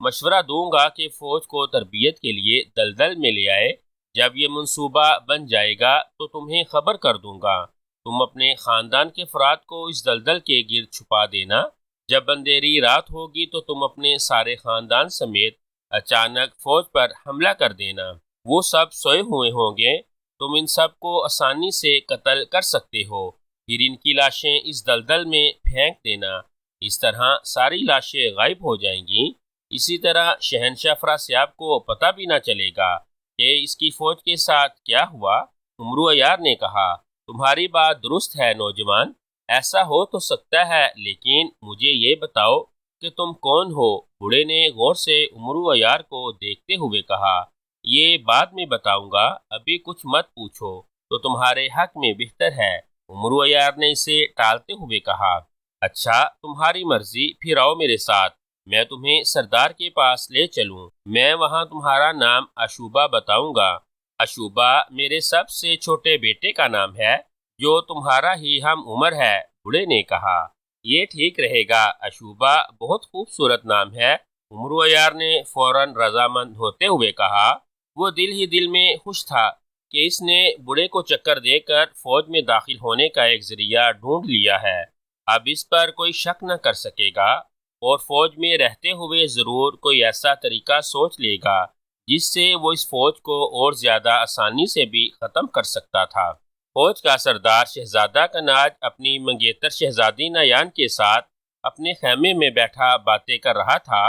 مشورہ دوں گا کہ فوج کو تربیت کے لیے دلدل میں لے آئے۔ جب یہ منصوبہ بن جائے گا تو تمہیں خبر کر دوں گا۔ تم اپنے خاندان کے افراد کو اس دلدل کے گرد چھپا دینا۔ جب اندھیری رات ہوگی تو تم اپنے سارے خاندان سمیت اچانک فوج پر حملہ کر دینا۔ وہ سب سوئے ہوئے ہوں گے، تم ان سب کو آسانی سے قتل کر سکتے ہو۔ پھر ان کی لاشیں اس دلدل میں پھینک دینا، اس طرح ساری لاشیں غائب ہو جائیں گی۔ اسی طرح شہنشاہ افراسیاب کو پتہ بھی نہ چلے گا کہ اس کی فوج کے ساتھ کیا ہوا۔ عمرو عیار نے کہا، تمہاری بات درست ہے نوجوان، ایسا ہو تو سکتا ہے، لیکن مجھے یہ بتاؤ کہ تم کون ہو؟ بوڑھے نے غور سے عمرو عیار کو دیکھتے ہوئے کہا، یہ بعد میں بتاؤں گا، ابھی کچھ مت پوچھو تو تمہارے حق میں بہتر ہے۔ عمرو عیار نے اسے ٹالتے ہوئے کہا، اچھا تمہاری مرضی، پھر آؤ میرے ساتھ، میں تمہیں سردار کے پاس لے چلوں، میں وہاں تمہارا نام اشوبہ بتاؤں گا۔ اشوبہ میرے سب سے چھوٹے بیٹے کا نام ہے جو تمہارا ہی ہم عمر ہے۔ بوڑھے نے کہا، یہ ٹھیک رہے گا، اشوبہ بہت خوبصورت نام ہے۔ عمرو عیار نے فوراً رضامند ہوتے ہوئے کہا۔ وہ دل ہی دل میں خوش تھا کہ اس نے بوڑھے کو چکر دے کر فوج میں داخل ہونے کا ایک ذریعہ ڈھونڈ لیا ہے۔ اب اس پر کوئی شک نہ کر سکے گا اور فوج میں رہتے ہوئے ضرور کوئی ایسا طریقہ سوچ لے گا جس سے وہ اس فوج کو اور زیادہ آسانی سے بھی ختم کر سکتا تھا۔ فوج کا سردار شہزادہ کناج اپنی منگیتر شہزادی نایان کے ساتھ اپنے خیمے میں بیٹھا باتیں کر رہا تھا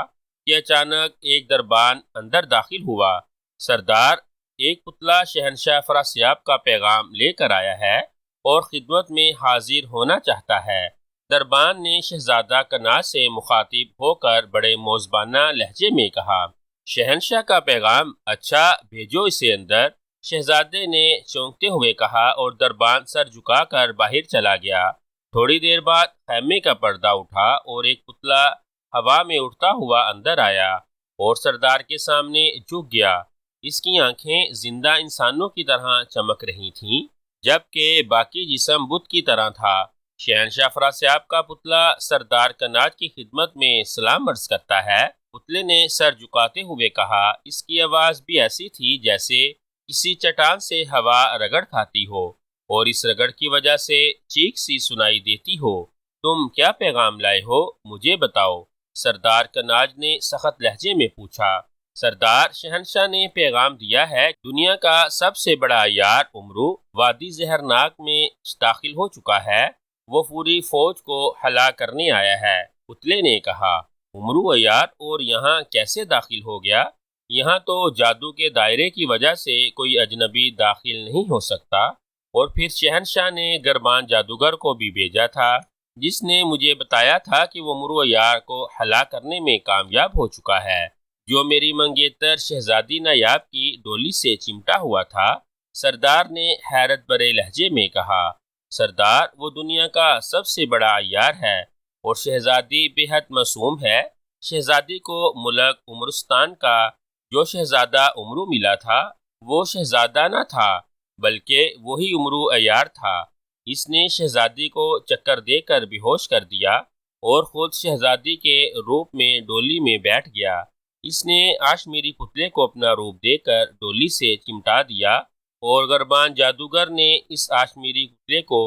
کہ اچانک ایک دربان اندر داخل ہوا۔ سردار، ایک پتلا شہنشاہ افراسیاب کا پیغام لے کر آیا ہے اور خدمت میں حاضر ہونا چاہتا ہے۔ دربان نے شہزادہ کناج سے مخاطب ہو کر بڑے موزبانہ لہجے میں کہا، شہنشاہ کا پیغام؟ اچھا بھیجو اسے اندر۔ شہزادے نے چونکتے ہوئے کہا اور دربان سر جھکا کر باہر چلا گیا۔ تھوڑی دیر بعد خیمے کا پردہ اٹھا اور ایک پتلا ہوا میں اڑتا ہوا اندر آیا اور سردار کے سامنے جھک گیا۔ اس کی آنکھیں زندہ انسانوں کی طرح چمک رہی تھیں جبکہ باقی جسم بت کی طرح تھا۔ شہنشاہ افراسیاب کا پتلا سردار کناج کی خدمت میں سلام عرض کرتا ہے۔ پتلے نے سر جھکاتے ہوئے کہا، اس کی آواز بھی ایسی تھی جیسے کسی چٹان سے ہوا رگڑ کھاتی ہو اور اس رگڑ کی وجہ سے چیخ سی سنائی دیتی ہو۔ تم کیا پیغام لائے ہو؟ مجھے بتاؤ، سردار کناج نے سخت لہجے میں پوچھا۔ سردار، شہنشاہ نے پیغام دیا ہے، دنیا کا سب سے بڑا عیار عمرو وادی زہرناک میں داخل ہو چکا ہے، وہ پوری فوج کو ہلاک کرنے آیا ہے۔ پتلے نے کہا، عمرو عیار اور یہاں کیسے داخل ہو گیا؟ یہاں تو جادو کے دائرے کی وجہ سے کوئی اجنبی داخل نہیں ہو سکتا، اور پھر شہنشاہ نے گربان جادوگر کو بھی بھیجا تھا جس نے مجھے بتایا تھا کہ وہ عمرو عیار کو ہلاک کرنے میں کامیاب ہو چکا ہے، جو میری منگیتر شہزادی نایاب کی ڈولی سے چمٹا ہوا تھا۔ سردار نے حیرت بھرے لہجے میں کہا، سردار، وہ دنیا کا سب سے بڑا عیار ہے اور شہزادی بے حد معصوم ہے۔ شہزادی کو ملک عمرستان کا جو شہزادہ عمرو ملا تھا وہ شہزادہ نہ تھا بلکہ وہی عمرو عیار تھا۔ اس نے شہزادی کو چکر دے کر بے ہوش کر دیا اور خود شہزادی کے روپ میں ڈولی میں بیٹھ گیا۔ اس نے آشمیری پتلے کو اپنا روپ دے کر ڈولی سے چمٹا دیا اور گربان جادوگر نے اس آشمیری پتلے کو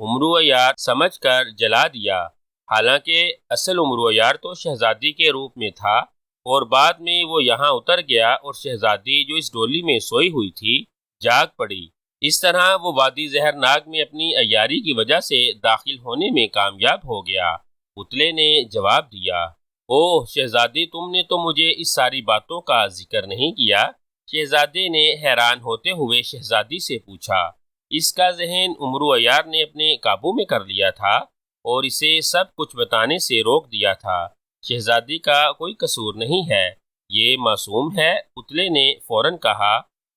عمرو عیار سمجھ کر جلا دیا۔ حالانکہ اصل عمرو عیار تو شہزادی کے روپ میں تھا اور بعد میں وہ یہاں اتر گیا اور شہزادی جو اس ڈولی میں سوئی ہوئی تھی جاگ پڑی۔ اس طرح وہ وادی زہرناک میں اپنی عیاری کی وجہ سے داخل ہونے میں کامیاب ہو گیا۔ پتلے نے جواب دیا، اوہ شہزادی، تم نے تو مجھے اس ساری باتوں کا ذکر نہیں کیا۔ شہزادے نے حیران ہوتے ہوئے شہزادی سے پوچھا۔ اس کا ذہن عمرو عیار نے اپنے قابو میں کر لیا تھا اور اسے سب کچھ بتانے سے روک دیا تھا۔ شہزادی کا کوئی قصور نہیں ہے، یہ معصوم ہے، پتلے نے فوراً کہا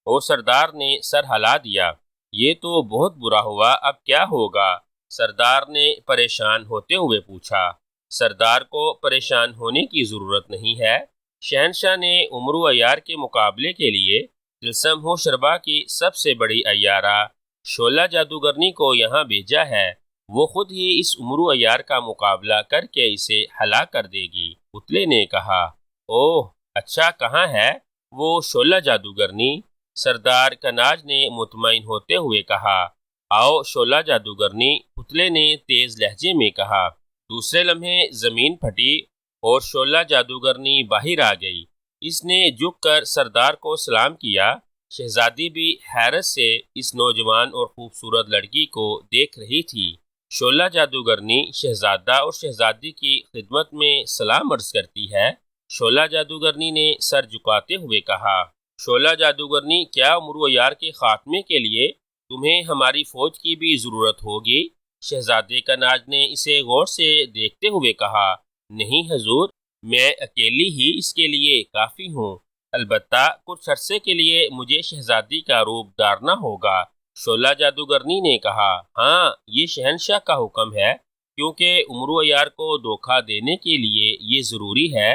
اور سردار نے سر ہلا دیا۔ یہ تو بہت برا ہوا، اب کیا ہوگا؟ سردار نے پریشان ہوتے ہوئے پوچھا۔ سردار کو پریشان ہونے کی ضرورت نہیں ہے، شہنشاہ نے عمرو عیار کے مقابلے کے لیے طلسم ہوشربا کی سب سے بڑی عیارہ شعلہ جادوگرنی کو یہاں بھیجا ہے، وہ خود ہی اس عمرو عیار کا مقابلہ کر کے اسے ہلاک کر دے گی۔ پتلے نے کہا، اوہ اچھا، کہاں ہے وہ شعلہ جادوگرنی؟ سردار کناج نے مطمئن ہوتے ہوئے کہا، آؤ شعلہ جادوگرنی، پتلے نے تیز لہجے میں کہا۔ دوسرے لمحے زمین پھٹی اور شعلہ جادوگرنی باہر آ گئی۔ اس نے جھک کر سردار کو سلام کیا۔ شہزادی بھی حیرت سے اس نوجوان اور خوبصورت لڑکی کو دیکھ رہی تھی۔ شعلہ جادوگرنی شہزادہ اور شہزادی کی خدمت میں سلام عرض کرتی ہے۔ شعلہ جادوگرنی نے سر جھکاتے ہوئے کہا، شعلہ جادوگرنی، کیا امرو یار کے خاتمے کے لیے تمہیں ہماری فوج کی بھی ضرورت ہوگی؟ شہزادے کناج نے اسے غور سے دیکھتے ہوئے کہا، نہیں حضور، میں اکیلی ہی اس کے لیے کافی ہوں، البتہ کچھ عرصے کے لیے مجھے شہزادی کا روپ دھارنا ہوگا۔ شعلہ جادوگرنی نے کہا، ہاں، یہ شہنشاہ کا حکم ہے، کیونکہ امرو یار کو دھوکہ دینے کے لیے یہ ضروری ہے،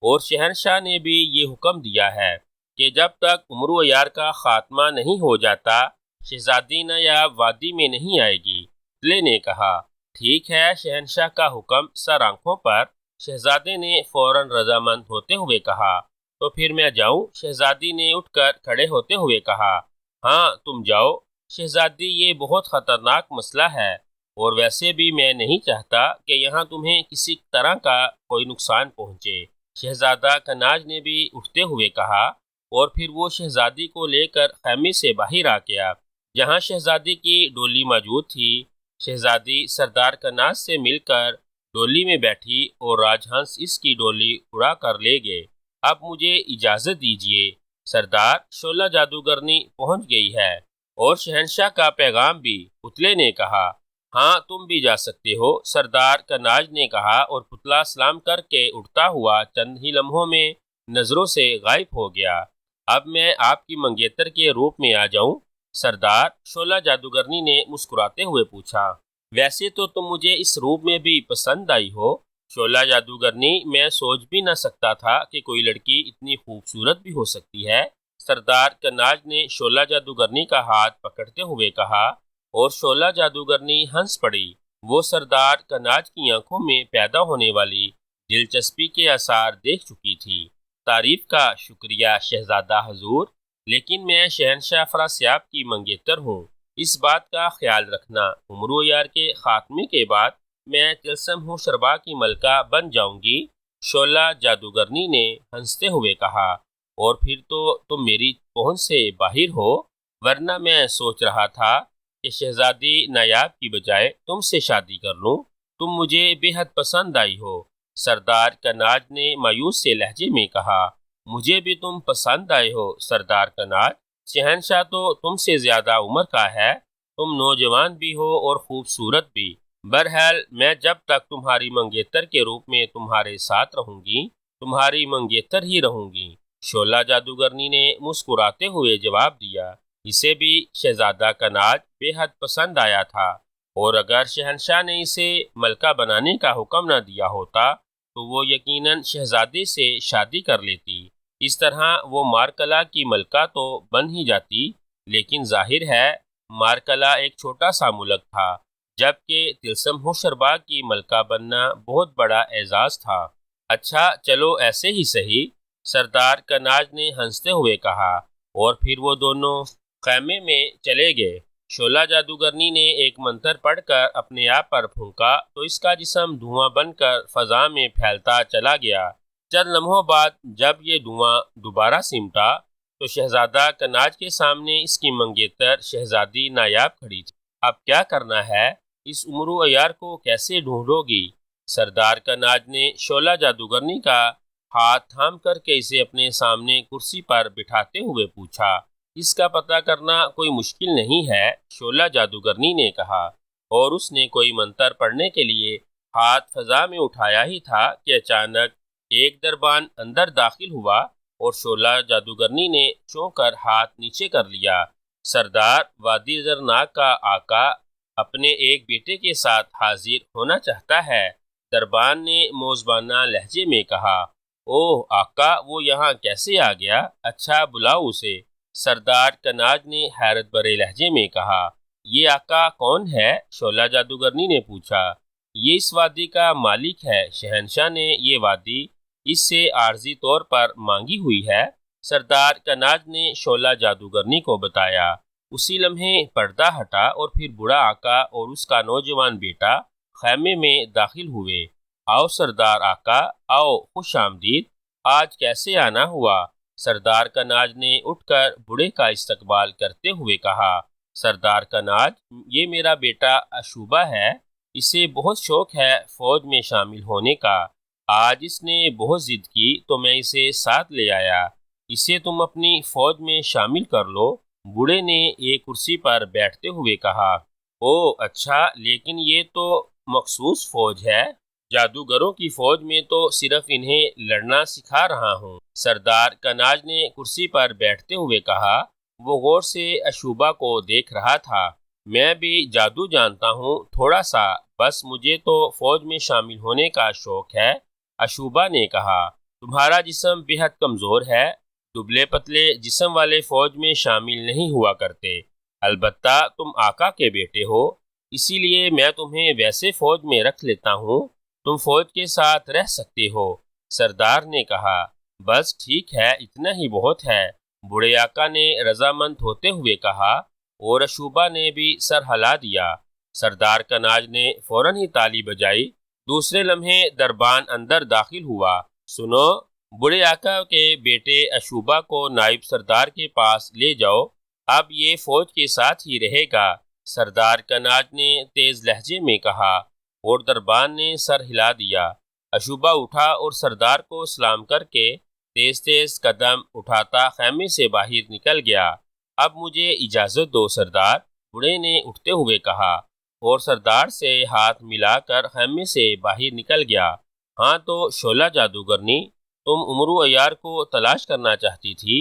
اور شہنشاہ نے بھی یہ حکم دیا ہے کہ جب تک امرو یار کا خاتمہ نہیں ہو جاتا، شہزادی نایاب وادی میں نہیں آئے گی۔ پتلے نے کہا، ٹھیک ہے، شہنشاہ کا حکم سر آنکھوں پر۔ شہزادے نے فوراً رضامند ہوتے ہوئے کہا، تو پھر میں جاؤں؟ شہزادی نے اٹھ کر کھڑے ہوتے ہوئے کہا، ہاں تم جاؤ شہزادی، یہ بہت خطرناک مسئلہ ہے، اور ویسے بھی میں نہیں چاہتا کہ یہاں تمہیں کسی طرح کا کوئی نقصان پہنچے۔ شہزادہ کناج نے بھی اٹھتے ہوئے کہا، اور پھر وہ شہزادی کو لے کر خیمے سے باہر آ گیا جہاں شہزادی کی ڈولی موجود تھی۔ شہزادی سردار کناج سے مل کر ڈولی میں بیٹھی اور راج ہنس اس کی ڈولی اڑا کر لے گئے۔ اب مجھے اجازت دیجیے سردار، شعلہ جادوگرنی پہنچ گئی ہے، اور شہنشاہ کا پیغام بھی۔ پتلے نے کہا، ہاں تم بھی جا سکتے ہو، سردار کناج نے کہا، اور پتلا سلام کر کے اٹھتا ہوا چند ہی لمحوں میں نظروں سے غائب ہو گیا۔ اب میں آپ کی منگیتر کے روپ میں آ جاؤں سردار؟ شعلہ جادوگرنی نے مسکراتے ہوئے پوچھا۔ ویسے تو تم مجھے اس روپ میں بھی پسند آئی ہو شعلہ جادوگرنی، میں سوچ بھی نہ سکتا تھا کہ کوئی لڑکی اتنی خوبصورت بھی ہو سکتی ہے۔ سردار کناج نے شعلہ جادوگرنی کا ہاتھ پکڑتے ہوئے کہا، اور شعلہ جادوگرنی ہنس پڑی۔ وہ سردار کناج کی آنکھوں میں پیدا ہونے والی دلچسپی کے آثار دیکھ چکی تھی۔ تعریف کا شکریہ شہزادہ حضور، لیکن میں شہنشاہ افراسیاب کی منگیتر ہوں۔ اس بات کا خیال رکھنا، امرو یار کے خاتمے کے بعد میں تلسم ہوشربا کی ملکہ بن جاؤں گی، شعلہ جادوگرنی نے ہنستے ہوئے کہا، اور پھر تو تم میری پہنچ سے باہر ہو، ورنہ میں سوچ رہا تھا کہ شہزادی نایاب کی بجائے تم سے شادی کر لوں، تم مجھے بے حد پسند آئی ہو۔ سردار کناج نے مایوس سے لہجے میں کہا، مجھے بھی تم پسند آئے ہو سردار کناج، شہنشاہ تو تم سے زیادہ عمر کا ہے، تم نوجوان بھی ہو اور خوبصورت بھی۔ بہرحال میں جب تک تمہاری منگیتر کے روپ میں تمہارے ساتھ رہوں گی، تمہاری منگیتر ہی رہوں گی۔ شعلہ جادوگرنی نے مسکراتے ہوئے جواب دیا۔ اسے بھی شہزادہ کناج بے حد پسند آیا تھا، اور اگر شہنشاہ نے اسے ملکہ بنانے کا حکم نہ دیا ہوتا تو وہ یقیناً شہزادی سے شادی کر لیتی۔ اس طرح وہ مارکلا کی ملکہ تو بن ہی جاتی، لیکن ظاہر ہے مارکلا ایک چھوٹا سا ملک تھا، جبکہ تلسم ہوشربا کی ملکہ بننا بہت بڑا اعزاز تھا۔ اچھا چلو ایسے ہی صحیح، سردار کناج نے ہنستے ہوئے کہا، اور پھر وہ دونوں خیمے میں چلے گئے۔ شعلہ جادوگرنی نے ایک منتر پڑھ کر اپنے آپ پر پھونکا تو اس کا جسم دھواں بن کر فضا میں پھیلتا چلا گیا۔ چند لمحوں بعد جب یہ دھواں دوبارہ سمٹا تو شہزادہ کناج کے سامنے اس کی منگیتر شہزادی نایاب کھڑی تھی۔ اب کیا کرنا ہے؟ اس امرو عیار کو کیسے ڈھونڈو گی؟ سردار کناج نے شعلہ جادوگرنی کا ہاتھ تھام کر کے اسے اپنے سامنے کرسی پر بٹھاتے ہوئے پوچھا۔ اس کا پتہ کرنا کوئی مشکل نہیں ہے، شعلہ جادوگرنی نے کہا، اور اس نے کوئی منتر پڑھنے کے لیے ہاتھ فضا میں اٹھایا ہی تھا کہ اچانک ایک دربان اندر داخل ہوا، اور شعلہ جادوگرنی نے چونک کر ہاتھ نیچے کر لیا۔ سردار، وادی زرناگ کا آقا اپنے ایک بیٹے کے ساتھ حاضر ہونا چاہتا ہے، دربان نے موزبانہ لہجے میں کہا۔ اوہ آقا، وہ یہاں کیسے آ گیا؟ اچھا بلاؤ اسے، سردار کناج نے حیرت بھرے لہجے میں کہا۔ یہ آقا کون ہے؟ شعلہ جادوگرنی نے پوچھا۔ یہ اس وادی کا مالک ہے، شہنشاہ نے یہ وادی اس سے عارضی طور پر مانگی ہوئی ہے، سردار کناج نے شعلہ جادوگرنی کو بتایا۔ اسی لمحے پردہ ہٹا اور پھر بوڑھا آقا اور اس کا نوجوان بیٹا خیمے میں داخل ہوئے۔ آؤ سردار آقا، آؤ، خوش آمدید، آج کیسے آنا ہوا؟ سردار کناج نے اٹھ کر بوڑھے کا استقبال کرتے ہوئے کہا۔ سردار کناج، یہ میرا بیٹا اشوبا ہے، اسے بہت شوق ہے فوج میں شامل ہونے کا۔ آج اس نے بہت ضد کی تو میں اسے ساتھ لے آیا۔ اسے تم اپنی فوج میں شامل کر لو، بوڑھے نے ایک کرسی پر بیٹھتے ہوئے کہا۔ او اچھا، لیکن یہ تو مخصوص فوج ہے، جادوگروں کی فوج میں تو صرف انہیں لڑنا سکھا رہا ہوں، سردار کناج نے کرسی پر بیٹھتے ہوئے کہا۔ وہ غور سے اشوبا کو دیکھ رہا تھا۔ میں بھی جادو جانتا ہوں، تھوڑا سا، بس مجھے تو فوج میں شامل ہونے کا شوق ہے، اشوبا نے کہا۔ تمہارا جسم بے حد کمزور ہے، دبلے پتلے جسم والے فوج میں شامل نہیں ہوا کرتے، البتہ تم آقا کے بیٹے ہو، اسی لیے میں تمہیں ویسے فوج میں رکھ لیتا ہوں، تم فوج کے ساتھ رہ سکتے ہو، سردار نے کہا۔ بس ٹھیک ہے، اتنا ہی بہت ہے، بوڑھے آقا نے رضامند ہوتے ہوئے کہا، اور اشوبا نے بھی سر ہلا دیا۔ سردار کناج نے فوراً ہی تالی بجائی۔ دوسرے لمحے دربان اندر داخل ہوا۔ سنو، بوڑھے آقا کے بیٹے اشوبا کو نائب سردار کے پاس لے جاؤ، اب یہ فوج کے ساتھ ہی رہے گا، سردار کناج نے تیز لہجے میں کہا، اور دربان نے سر ہلا دیا۔ اشوبا اٹھا اور سردار کو سلام کر کے تیز تیز قدم اٹھاتا خیمے سے باہر نکل گیا۔ اب مجھے اجازت دو سردار، بوڑھے نے اٹھتے ہوئے کہا، اور سردار سے ہاتھ ملا کر خیمے سے باہر نکل گیا۔ ہاں تو شعلہ جادوگرنی، تم امرو عیار کو تلاش کرنا چاہتی تھی؟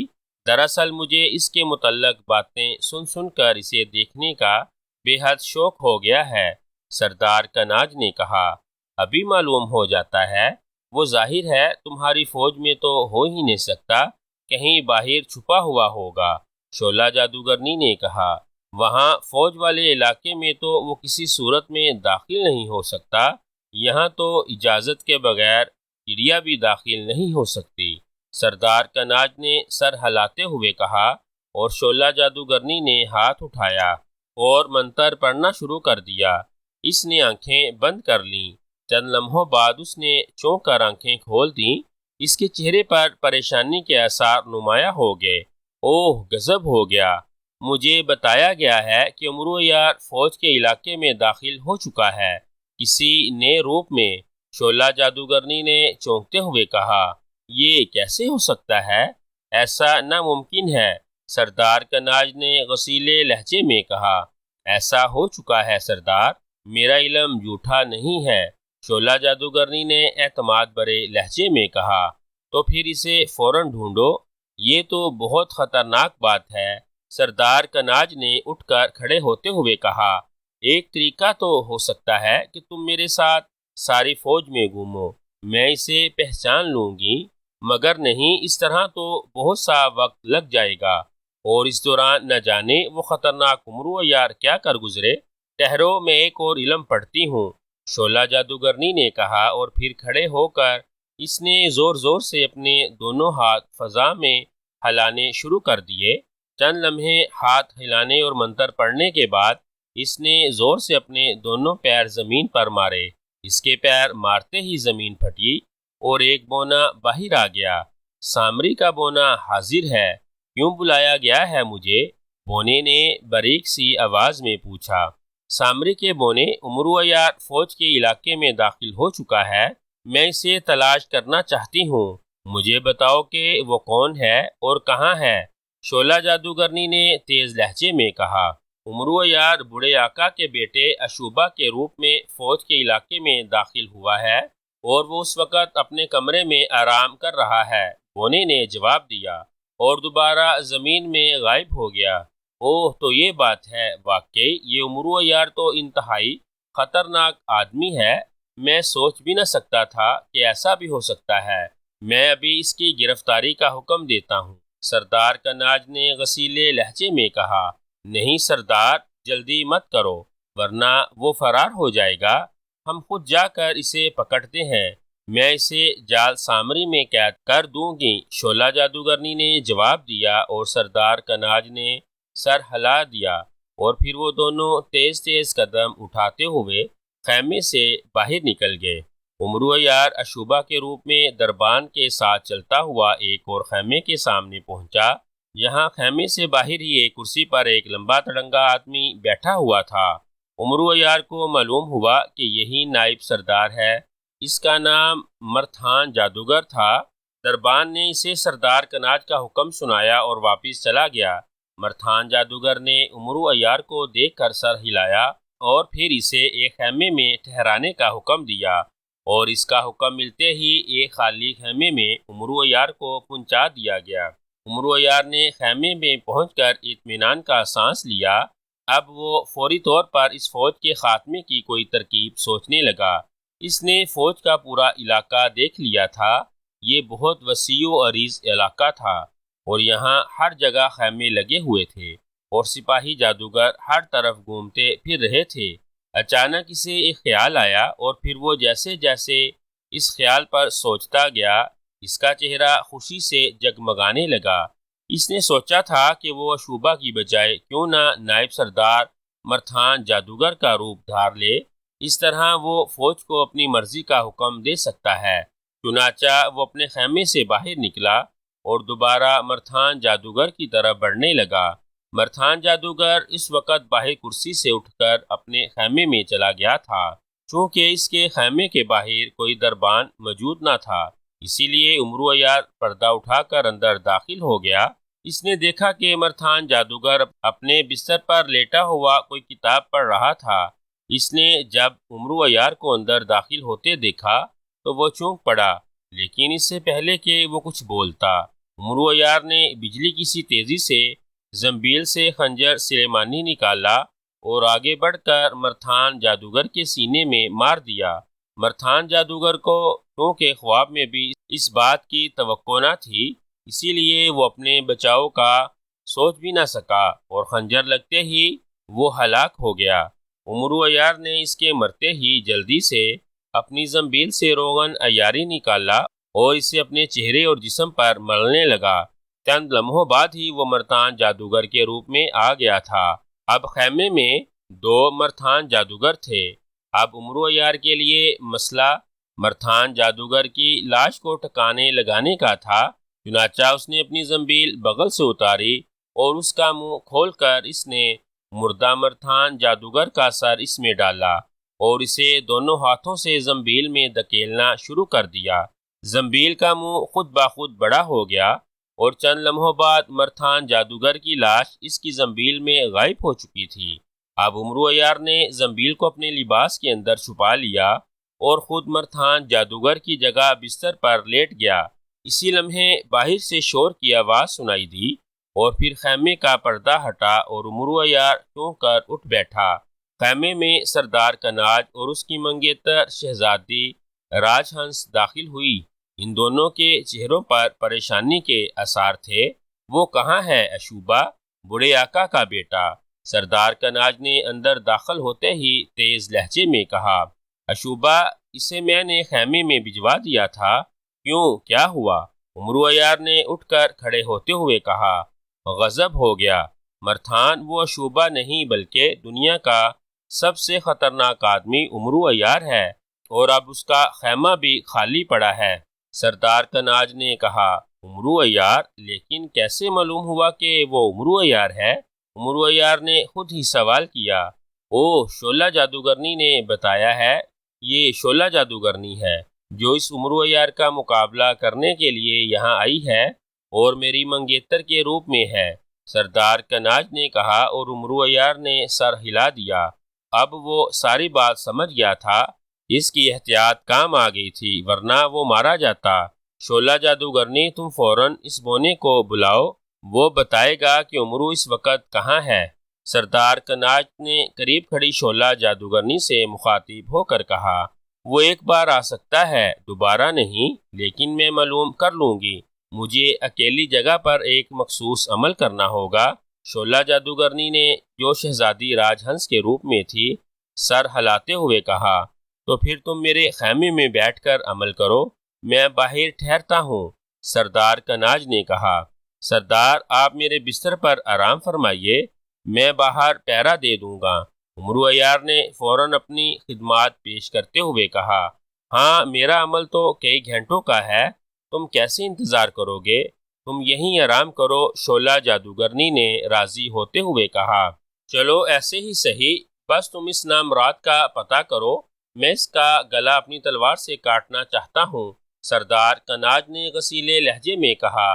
دراصل مجھے اس کے متعلق باتیں سن سن کر اسے دیکھنے کا بے حد شوق ہو گیا ہے، سردار کناج نے کہا۔ ابھی معلوم ہو جاتا ہے، وہ ظاہر ہے تمہاری فوج میں تو ہو ہی نہیں سکتا، کہیں باہر چھپا ہوا ہوگا، شعلہ جادوگرنی نے کہا۔ وہاں فوج والے علاقے میں تو وہ کسی صورت میں داخل نہیں ہو سکتا، یہاں تو اجازت کے بغیر چڑیا بھی داخل نہیں ہو سکتی، سردار کناج نے سر ہلاتے ہوئے کہا، اور شعلہ جادوگرنی نے ہاتھ اٹھایا اور منتر پڑھنا شروع کر دیا۔ اس نے آنکھیں بند کر لیں۔ چند لمحوں بعد اس نے چونک کر آنکھیں کھول دیں۔ اس کے چہرے پر پریشانی کے آثار نمایاں ہو گئے۔ اوہ غضب ہو گیا، مجھے بتایا گیا ہے کہ امرو عیار فوج کے علاقے میں داخل ہو چکا ہے، کسی نئے روپ میں، شعلہ جادوگرنی نے چونکتے ہوئے کہا۔ یہ کیسے ہو سکتا ہے؟ ایسا ناممکن ہے، سردار کناج نے غصیلے لہجے میں کہا۔ ایسا ہو چکا ہے سردار، میرا علم جھوٹا نہیں ہے، شعلہ جادوگرنی نے اعتماد بھرے لہجے میں کہا۔ تو پھر اسے فوراً ڈھونڈو، یہ تو بہت خطرناک بات ہے، سردار کناج نے اٹھ کر کھڑے ہوتے ہوئے کہا۔ ایک طریقہ تو ہو سکتا ہے کہ تم میرے ساتھ ساری فوج میں گھومو، میں اسے پہچان لوں گی، مگر نہیں، اس طرح تو بہت سا وقت لگ جائے گا، اور اس دوران نہ جانے وہ خطرناک امرو عیار کیا کر گزرے۔ ٹھہرو، میں ایک اور علم پڑھتی ہوں، شعلہ جادوگرنی نے کہا، اور پھر کھڑے ہو کر اس نے زور زور سے اپنے دونوں ہاتھ فضا میں ہلانے شروع کر دیے۔ چند لمحے ہاتھ ہلانے اور منتر پڑھنے کے بعد اس نے زور سے اپنے دونوں پیر زمین پر مارے۔ اس کے پیر مارتے ہی زمین پھٹی اور ایک بونا باہر آ گیا۔ سامری کا بونا حاضر ہے، کیوں بلایا گیا ہے مجھے؟ بونے نے باریک سی آواز میں پوچھا۔ سامری کے بونے، امرو عیار فوج کے علاقے میں داخل ہو چکا ہے، میں اسے تلاش کرنا چاہتی ہوں، مجھے بتاؤ کہ وہ کون ہے اور کہاں ہے، شعلہ جادوگرنی نے تیز لہجے میں کہا۔ امرو عیار بوڑھے آقا کے بیٹے اشوبا کے روپ میں فوج کے علاقے میں داخل ہوا ہے، اور وہ اس وقت اپنے کمرے میں آرام کر رہا ہے، بونے نے جواب دیا، اور دوبارہ زمین میں غائب ہو گیا۔ اوہ، تو یہ بات ہے، واقعی یہ امرو عیار تو انتہائی خطرناک آدمی ہے، میں سوچ بھی نہ سکتا تھا کہ ایسا بھی ہو سکتا ہے، میں ابھی اس کی گرفتاری کا حکم دیتا ہوں، سردار کناج نے غصیلے لہجے میں کہا۔ نہیں سردار، جلدی مت کرو، ورنہ وہ فرار ہو جائے گا، ہم خود جا کر اسے پکڑتے ہیں، میں اسے جال سامری میں قید کر دوں گی، شعلہ جادوگرنی نے جواب دیا، اور سردار کناج نے سر ہلا دیا، اور پھر وہ دونوں تیز تیز قدم اٹھاتے ہوئے خیمے سے باہر نکل گئے۔ امرو عیار اشوبا کے روپ میں دربان کے ساتھ چلتا ہوا ایک اور خیمے کے سامنے پہنچا۔ یہاں خیمے سے باہر ہی ایک کرسی پر ایک لمبا تڑنگا آدمی بیٹھا ہوا تھا۔ عمرو عیار کو معلوم ہوا کہ یہی نائب سردار ہے۔ اس کا نام مرتھان جادوگر تھا۔ دربان نے اسے سردار کناج کا حکم سنایا اور واپس چلا گیا۔ مرتھان جادوگر نے عمرو عیار کو دیکھ کر سر ہلایا اور پھر اسے ایک خیمے میں ٹھہرانے کا حکم دیا، اور اس کا حکم ملتے ہی ایک خالی خیمے میں عمرو عیار کو پہنچا دیا گیا۔ عمرو عیار نے خیمے میں پہنچ کر اطمینان کا سانس لیا۔ اب وہ فوری طور پر اس فوج کے خاتمے کی کوئی ترکیب سوچنے لگا۔ اس نے فوج کا پورا علاقہ دیکھ لیا تھا۔ یہ بہت وسیع و عریض علاقہ تھا اور یہاں ہر جگہ خیمے لگے ہوئے تھے اور سپاہی جادوگر ہر طرف گھومتے پھر رہے تھے۔ اچانک اسے ایک خیال آیا اور پھر وہ جیسے جیسے اس خیال پر سوچتا گیا، اس کا چہرہ خوشی سے جگمگانے لگا۔ اس نے سوچا تھا کہ وہ اشوبہ کی بجائے کیوں نہ نائب سردار مرتھان جادوگر کا روپ دھار لے، اس طرح وہ فوج کو اپنی مرضی کا حکم دے سکتا ہے۔ چنانچہ وہ اپنے خیمے سے باہر نکلا اور دوبارہ مرتھان جادوگر کی طرف بڑھنے لگا۔ مرتھان جادوگر اس وقت باہر کرسی سے اٹھ کر اپنے خیمے میں چلا گیا تھا۔ چونکہ اس کے خیمے کے باہر کوئی دربان موجود نہ تھا، اسی لیے عمرو عیار پردہ اٹھا کر اندر داخل ہو گیا۔ اس نے دیکھا کہ مرتھان جادوگر اپنے بستر پر لیٹا ہوا کوئی کتاب پڑھ رہا تھا۔ اس نے جب عمرو عیار کو اندر داخل ہوتے دیکھا تو وہ چونک پڑا، لیکن اس سے پہلے کہ وہ کچھ بولتا، عمرو عیار نے بجلی کی سی تیزی سے زنبیل سے خنجر سلیمانی نکالا اور آگے بڑھ کر مرتھان جادوگر کے سینے میں مار دیا۔ مرتھان جادوگر کو کیونکہ خواب میں بھی اس بات کی توقع نہ تھی، اسی لیے وہ اپنے بچاؤ کا سوچ بھی نہ سکا اور خنجر لگتے ہی وہ ہلاک ہو گیا۔ عمرو عیار نے اس کے مرتے ہی جلدی سے اپنی زنبیل سے روغن عیاری نکالا اور اسے اپنے چہرے اور جسم پر ملنے لگا۔ چند لمحوں بعد ہی وہ مرتھان جادوگر کے روپ میں آ گیا تھا۔ اب خیمے میں دو مرتھان جادوگر تھے۔ اب عمرو عیار کے لیے مسئلہ مرتھان جادوگر کی لاش کو ٹھکانے لگانے کا تھا۔ چنانچہ اس نے اپنی زنبیل بغل سے اتاری اور اس کا منہ کھول کر اس نے مردہ مرتھان جادوگر کا سر اس میں ڈالا اور اسے دونوں ہاتھوں سے زنبیل میں دھکیلنا شروع کر دیا۔ زنبیل کا منہ خود بخود بڑا ہو گیا اور چند لمحوں بعد مرتھان جادوگر کی لاش اس کی زنبیل میں غائب ہو چکی تھی۔ اب عمرو عیار نے زنبیل کو اپنے لباس کے اندر چھپا لیا اور خود مرتھان جادوگر کی جگہ بستر پر لیٹ گیا۔ اسی لمحے باہر سے شور کی آواز سنائی دی اور پھر خیمے کا پردہ ہٹا اور عمرو عیار چونک کر اٹھ بیٹھا۔ خیمے میں سردار کناج اور اس کی منگیتر شہزادی راج ہنس داخل ہوئی۔ ان دونوں کے چہروں پر پریشانی کے آثار تھے۔ وہ کہاں ہے اشوبہ، بوڑھے آقا کا بیٹا؟ سردار کناج نے اندر داخل ہوتے ہی تیز لہجے میں کہا۔ اشوبہ، اسے میں نے خیمے میں بھجوا دیا تھا۔ کیوں، کیا ہوا؟ عمرو عیار نے اٹھ کر کھڑے ہوتے ہوئے کہا۔ غضب ہو گیا۔ مرتھان، وہ اشوبہ نہیں بلکہ دنیا کا سب سے خطرناک آدمی عمرو عیار ہے، اور اب اس کا خیمہ بھی خالی پڑا ہے۔ سردار کناج نے کہا۔ عمرو عیار؟ لیکن کیسے معلوم ہوا کہ وہ عمرو عیار ہے؟ عمرو عیار نے خود ہی سوال کیا۔ اوہ، شعلہ جادوگرنی نے بتایا ہے، یہ شعلہ جادوگرنی ہے جو اس عمرو عیار کا مقابلہ کرنے کے لیے یہاں آئی ہے اور میری منگیتر کے روپ میں ہے، سردار کناج نے کہا، اور عمرو عیار نے سر ہلا دیا۔ اب وہ ساری بات سمجھ گیا تھا۔ اس کی احتیاط کام آ گئی تھی، ورنہ وہ مارا جاتا۔ شعلہ جادوگرنی، تم فوراً اس بونے کو بلاؤ، وہ بتائے گا کہ عمرو اس وقت کہاں ہے۔ سردار کناج نے قریب کھڑی شعلہ جادوگرنی سے مخاطب ہو کر کہا۔ وہ ایک بار آ سکتا ہے، دوبارہ نہیں، لیکن میں معلوم کر لوں گی۔ مجھے اکیلی جگہ پر ایک مخصوص عمل کرنا ہوگا۔ شعلہ جادوگرنی نے، جو شہزادی راج ہنس کے روپ میں تھی، سر ہلاتے ہوئے کہا۔ تو پھر تم میرے خیمے میں بیٹھ کر عمل کرو، میں باہر ٹھہرتا ہوں، سردار کناج نے کہا۔ سردار، آپ میرے بستر پر آرام فرمائیے، میں باہر پہرا دے دوں گا۔ عمرو عیار نے فوراً اپنی خدمات پیش کرتے ہوئے کہا۔ ہاں، میرا عمل تو کئی گھنٹوں کا ہے، تم کیسے انتظار کرو گے؟ تم یہیں آرام کرو، شعلہ جادوگرنی نے راضی ہوتے ہوئے کہا۔ چلو ایسے ہی صحیح، بس تم اس نامراد کا پتہ کرو، میں اس کا گلا اپنی تلوار سے کاٹنا چاہتا ہوں۔ سردار کناج نے غصیلے لہجے میں کہا،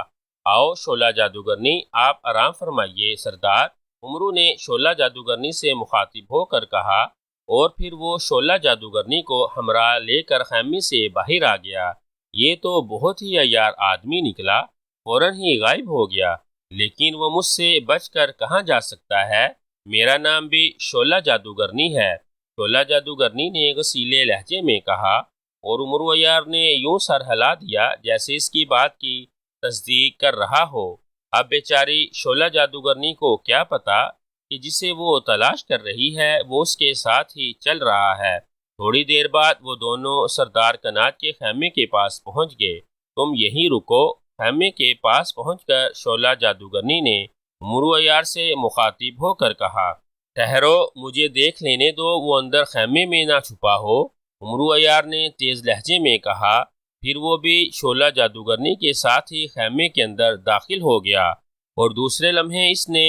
آؤ شعلہ جادوگرنی، آپ آرام فرمائیے سردار، امرو نے شعلہ جادوگرنی سے مخاطب ہو کر کہا، اور پھر وہ شعلہ جادوگرنی کو ہمراہ لے کر خیمے سے باہر آ گیا۔ یہ تو بہت ہی عیار آدمی نکلا، فوراً ہی غائب ہو گیا، لیکن وہ مجھ سے بچ کر کہاں جا سکتا ہے؟ میرا نام بھی شعلہ جادوگرنی ہے، شعلہ جادوگرنی نے غصیلے لہجے میں کہا، اور امرو عیار نے یوں سر ہلا دیا جیسے اس کی بات کی تصدیق کر رہا ہو۔ اب بیچاری شعلہ جادوگرنی کو کیا پتا کہ جسے وہ تلاش کر رہی ہے وہ اس کے ساتھ ہی چل رہا ہے۔ تھوڑی دیر بعد وہ دونوں سردار کناج کے خیمے کے پاس پہنچ گئے۔ تم یہیں رکو، خیمے کے پاس پہنچ کر شعلہ جادوگرنی نے امرو عیار سے مخاطب ہو کر کہا، ٹھہرو، مجھے دیکھ لینے دو، وہ اندر خیمے میں نہ چھپا ہو۔ امرو عیار نے تیز لہجے میں کہا، پھر وہ بھی شعلہ جادوگرنی کے ساتھ ہی خیمے کے اندر داخل ہو گیا، اور دوسرے لمحے اس نے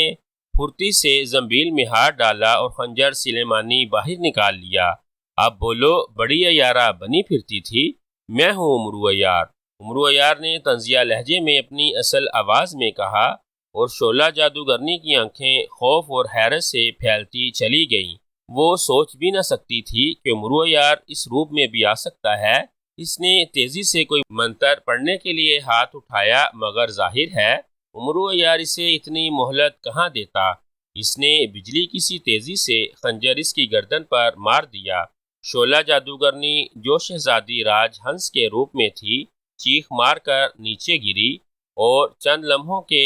پھرتی سے زنبیل میں ہاتھ ڈالا اور خنجر سلیمانی باہر نکال لیا۔ اب بولو، بڑی عیارہ بنی پھرتی تھی، میں ہوں امرو عیار۔ امرو عیار نے طنزیہ لہجے میں اپنی اصل آواز میں کہا، اور شعلہ جادوگرنی کی آنکھیں خوف اور حیرت سے پھیلتی چلی گئیں۔ وہ سوچ بھی نہ سکتی تھی کہ امرو عیار اس روپ میں بھی آ سکتا ہے۔ اس نے تیزی سے کوئی منتر پڑھنے کے لیے ہاتھ اٹھایا، مگر ظاہر ہے امرو عیار اسے اتنی مہلت کہاں دیتا۔ اس نے بجلی کی سی تیزی سے خنجر اس کی گردن پر مار دیا۔ شعلہ جادوگرنی جو شہزادی راج ہنس کے روپ میں تھی، چیخ مار کر نیچے گری اور چند لمحوں کے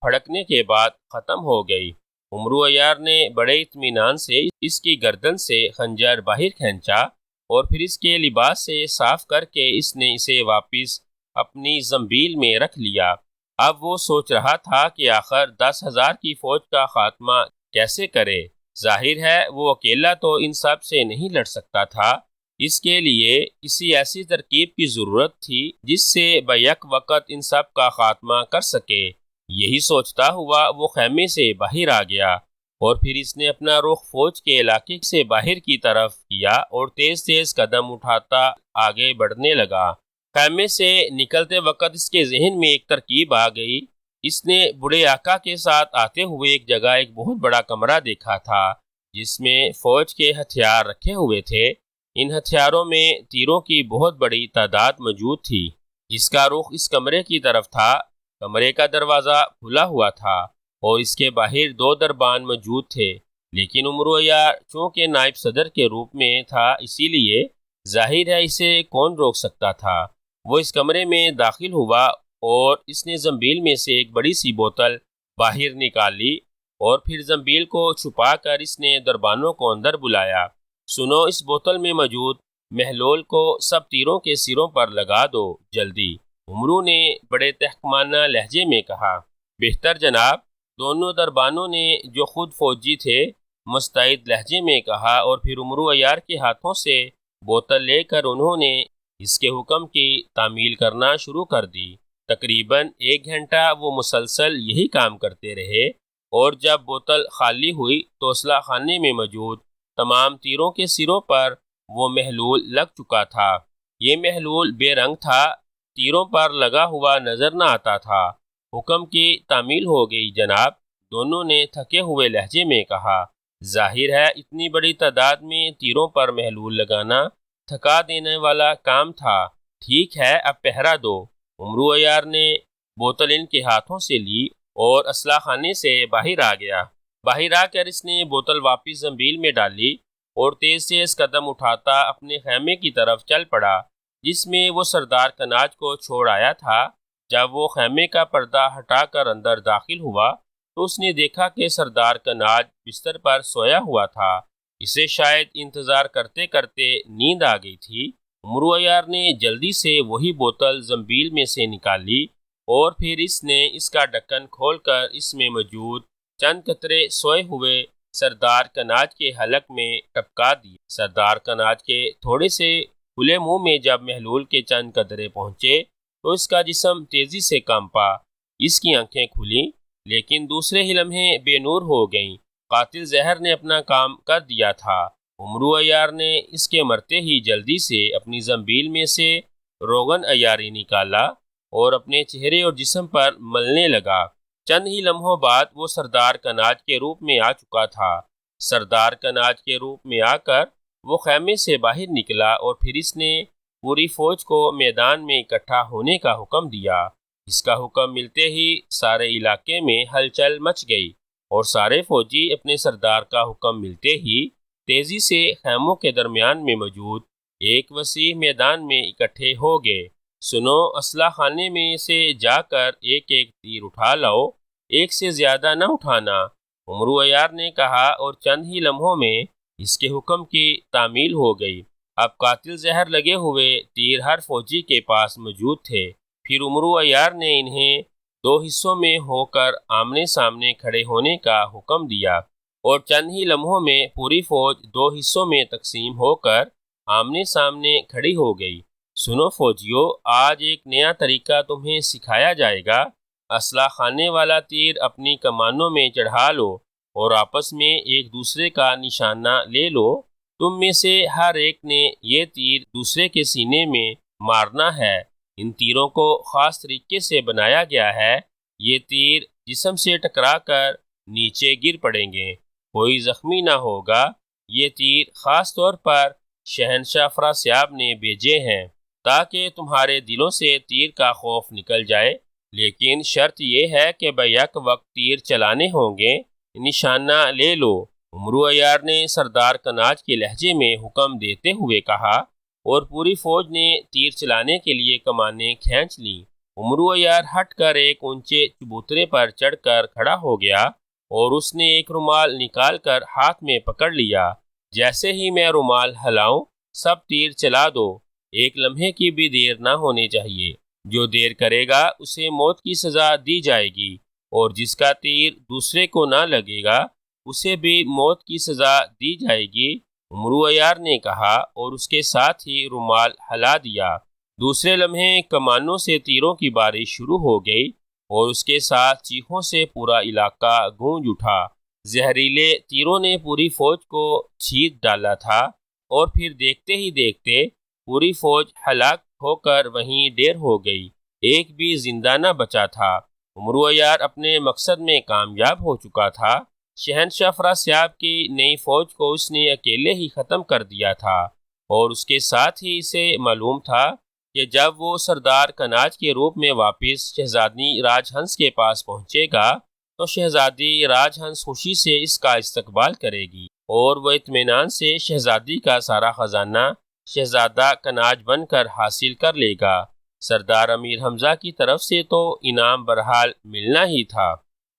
پھڑکنے کے بعد ختم ہو گئی۔ امرو عیار نے بڑے اطمینان سے اس کی گردن سے خنجر باہر کھینچا، اور پھر اس کے لباس سے صاف کر کے اس نے اسے واپس اپنی زنبیل میں رکھ لیا۔ اب وہ سوچ رہا تھا کہ آخر 10,000 کی فوج کا خاتمہ کیسے کرے۔ ظاہر ہے وہ اکیلا تو ان سب سے نہیں لڑ سکتا تھا، اس کے لیے کسی ایسی ترکیب کی ضرورت تھی جس سے بیک وقت ان سب کا خاتمہ کر سکے۔ یہی سوچتا ہوا وہ خیمے سے باہر آ گیا، اور پھر اس نے اپنا رخ فوج کے علاقے سے باہر کی طرف کیا اور تیز تیز قدم اٹھاتا آگے بڑھنے لگا۔ خیمے سے نکلتے وقت اس کے ذہن میں ایک ترکیب آ گئی۔ اس نے بوڑھے آقا کے ساتھ آتے ہوئے ایک جگہ ایک بہت بڑا کمرہ دیکھا تھا جس میں فوج کے ہتھیار رکھے ہوئے تھے۔ ان ہتھیاروں میں تیروں کی بہت بڑی تعداد موجود تھی۔ اس کا رخ اس کمرے کی طرف تھا۔ کمرے کا دروازہ کھلا ہوا تھا اور اس کے باہر 2 دربان موجود تھے، لیکن امرو عیار چونکہ نائب صدر کے روپ میں تھا، اسی لیے ظاہر ہے اسے کون روک سکتا تھا۔ وہ اس کمرے میں داخل ہوا اور اس نے زنبیل میں سے ایک بڑی سی بوتل باہر نکالی، اور پھر زنبیل کو چھپا کر اس نے دربانوں کو اندر بلایا۔ سنو، اس بوتل میں موجود محلول کو سب تیروں کے سروں پر لگا دو، جلدی، امرو نے بڑے تحکمانہ لہجے میں کہا۔ بہتر جناب، دونوں دربانوں نے جو خود فوجی تھے مستعد لہجے میں کہا، اور پھر امرو عیار کے ہاتھوں سے بوتل لے کر انہوں نے اس کے حکم کی تعمیل کرنا شروع کر دی۔ تقریباً 1 گھنٹہ وہ مسلسل یہی کام کرتے رہے، اور جب بوتل خالی ہوئی تو اسلحہ خانے میں موجود تمام تیروں کے سروں پر وہ محلول لگ چکا تھا۔ یہ محلول بے رنگ تھا، تیروں پر لگا ہوا نظر نہ آتا تھا۔ حکم کی تعمیل ہو گئی جناب، دونوں نے تھکے ہوئے لہجے میں کہا۔ ظاہر ہے اتنی بڑی تعداد میں تیروں پر محلول لگانا تھکا دینے والا کام تھا۔ ٹھیک ہے، اب پہرا دو۔ امرو عیار نے بوتل ان کے ہاتھوں سے لی اور اسلحہ خانے سے باہر آ گیا۔ باہر آ کر اس نے بوتل واپس زنبیل میں ڈالی اور تیز تیز قدم اٹھاتا اپنے خیمے کی طرف چل پڑا جس میں وہ سردار کناج کو چھوڑ آیا تھا۔ جب وہ خیمے کا پردہ ہٹا کر اندر داخل ہوا تو اس نے دیکھا کہ سردار کناج بستر پر سویا ہوا تھا۔ اسے شاید انتظار کرتے کرتے نیند آ گئی تھی۔ امرو عیار نے جلدی سے وہی بوتل زنبیل میں سے نکالی، اور پھر اس نے اس کا ڈھکن کھول کر اس میں موجود چند قطرے سوئے ہوئے سردار کناج کے حلق میں ٹپکا دیے۔ سردار کناج کے تھوڑے سے کھلے منہ میں جب محلول کے چند قطرے پہنچے تو اس کا جسم تیزی سے کانپا۔ اس کی آنکھیں کھلیں، لیکن دوسرے ہی لمحے بے نور ہو گئیں۔ قاتل زہر نے اپنا کام کر دیا تھا۔ عمرو عیار نے اس کے مرتے ہی جلدی سے اپنی زنبیل میں سے روغن عیاری نکالا اور اپنے چہرے اور جسم پر ملنے لگا۔ چند ہی لمحوں بعد وہ سردار کناج کے روپ میں آ چکا تھا۔ سردار کناج کے روپ میں آ کر وہ خیمے سے باہر نکلا اور پھر اس نے پوری فوج کو میدان میں اکٹھا ہونے کا حکم دیا۔ اس کا حکم ملتے ہی سارے علاقے میں ہلچل مچ گئی اور سارے فوجی اپنے سردار کا حکم ملتے ہی تیزی سے خیموں کے درمیان میں موجود ایک وسیع میدان میں اکٹھے ہو گئے۔ سنو، اسلحہ خانے میں سے جا کر ایک ایک تیر اٹھا لاؤ، ایک سے زیادہ نہ اٹھانا، عمرو عیار نے کہا، اور چند ہی لمحوں میں اس کے حکم کی تعمیل ہو گئی۔ اب قاتل زہر لگے ہوئے تیر ہر فوجی کے پاس موجود تھے۔ پھر عمرو عیار نے انہیں دو حصوں میں ہو کر آمنے سامنے کھڑے ہونے کا حکم دیا اور چند ہی لمحوں میں پوری فوج دو حصوں میں تقسیم ہو کر آمنے سامنے کھڑی ہو گئی۔ سنو فوجیو، آج ایک نیا طریقہ تمہیں سکھایا جائے گا۔ اسلحہ خانے والا تیر اپنی کمانوں میں چڑھا لو اور آپس میں ایک دوسرے کا نشانہ لے لو۔ تم میں سے ہر ایک نے یہ تیر دوسرے کے سینے میں مارنا ہے۔ ان تیروں کو خاص طریقے سے بنایا گیا ہے۔ یہ تیر جسم سے ٹکرا کر نیچے گر پڑیں گے، کوئی زخمی نہ ہوگا۔ یہ تیر خاص طور پر شہنشاہ افراسیاب نے بھیجے ہیں تاکہ تمہارے دلوں سے تیر کا خوف نکل جائے، لیکن شرط یہ ہے کہ بیک وقت تیر چلانے ہوں گے۔ نشانہ لے لو، عمرو عیار نے سردار کناج کے لہجے میں حکم دیتے ہوئے کہا، اور پوری فوج نے تیر چلانے کے لیے کمانیں کھینچ لیں۔ عمرو عیار ہٹ کر ایک اونچے چبوترے پر چڑھ کر کھڑا ہو گیا اور اس نے ایک رومال نکال کر ہاتھ میں پکڑ لیا۔ جیسے ہی میں رومال ہلاؤں، سب تیر چلا دو، ایک لمحے کی بھی دیر نہ ہونی چاہیے۔ جو دیر کرے گا اسے موت کی سزا دی جائے گی، اور جس کا تیر دوسرے کو نہ لگے گا اسے بھی موت کی سزا دی جائے گی، عمرو عیار نے کہا، اور اس کے ساتھ ہی رومال ہلا دیا۔ دوسرے لمحے کمانوں سے تیروں کی بارش شروع ہو گئی اور اس کے ساتھ چیخوں سے پورا علاقہ گونج اٹھا۔ زہریلے تیروں نے پوری فوج کو چھید ڈالا تھا اور پھر دیکھتے ہی دیکھتے پوری فوج ہلاک ہو کر وہیں ڈھیر ہو گئی، ایک بھی زندہ نہ بچا تھا۔ عمرو عیار اپنے مقصد میں کامیاب ہو چکا تھا۔ شہنشاہ افراسیاب کی نئی فوج کو اس نے اکیلے ہی ختم کر دیا تھا، اور اس کے ساتھ ہی اسے معلوم تھا کہ جب وہ سردار کناج کے روپ میں واپس شہزادی راج ہنس کے پاس پہنچے گا تو شہزادی راج ہنس خوشی سے اس کا استقبال کرے گی اور وہ اطمینان سے شہزادی کا سارا خزانہ شہزادہ کناج بن کر حاصل کر لے گا۔ سردار امیر حمزہ کی طرف سے تو انعام بہرحال ملنا ہی تھا۔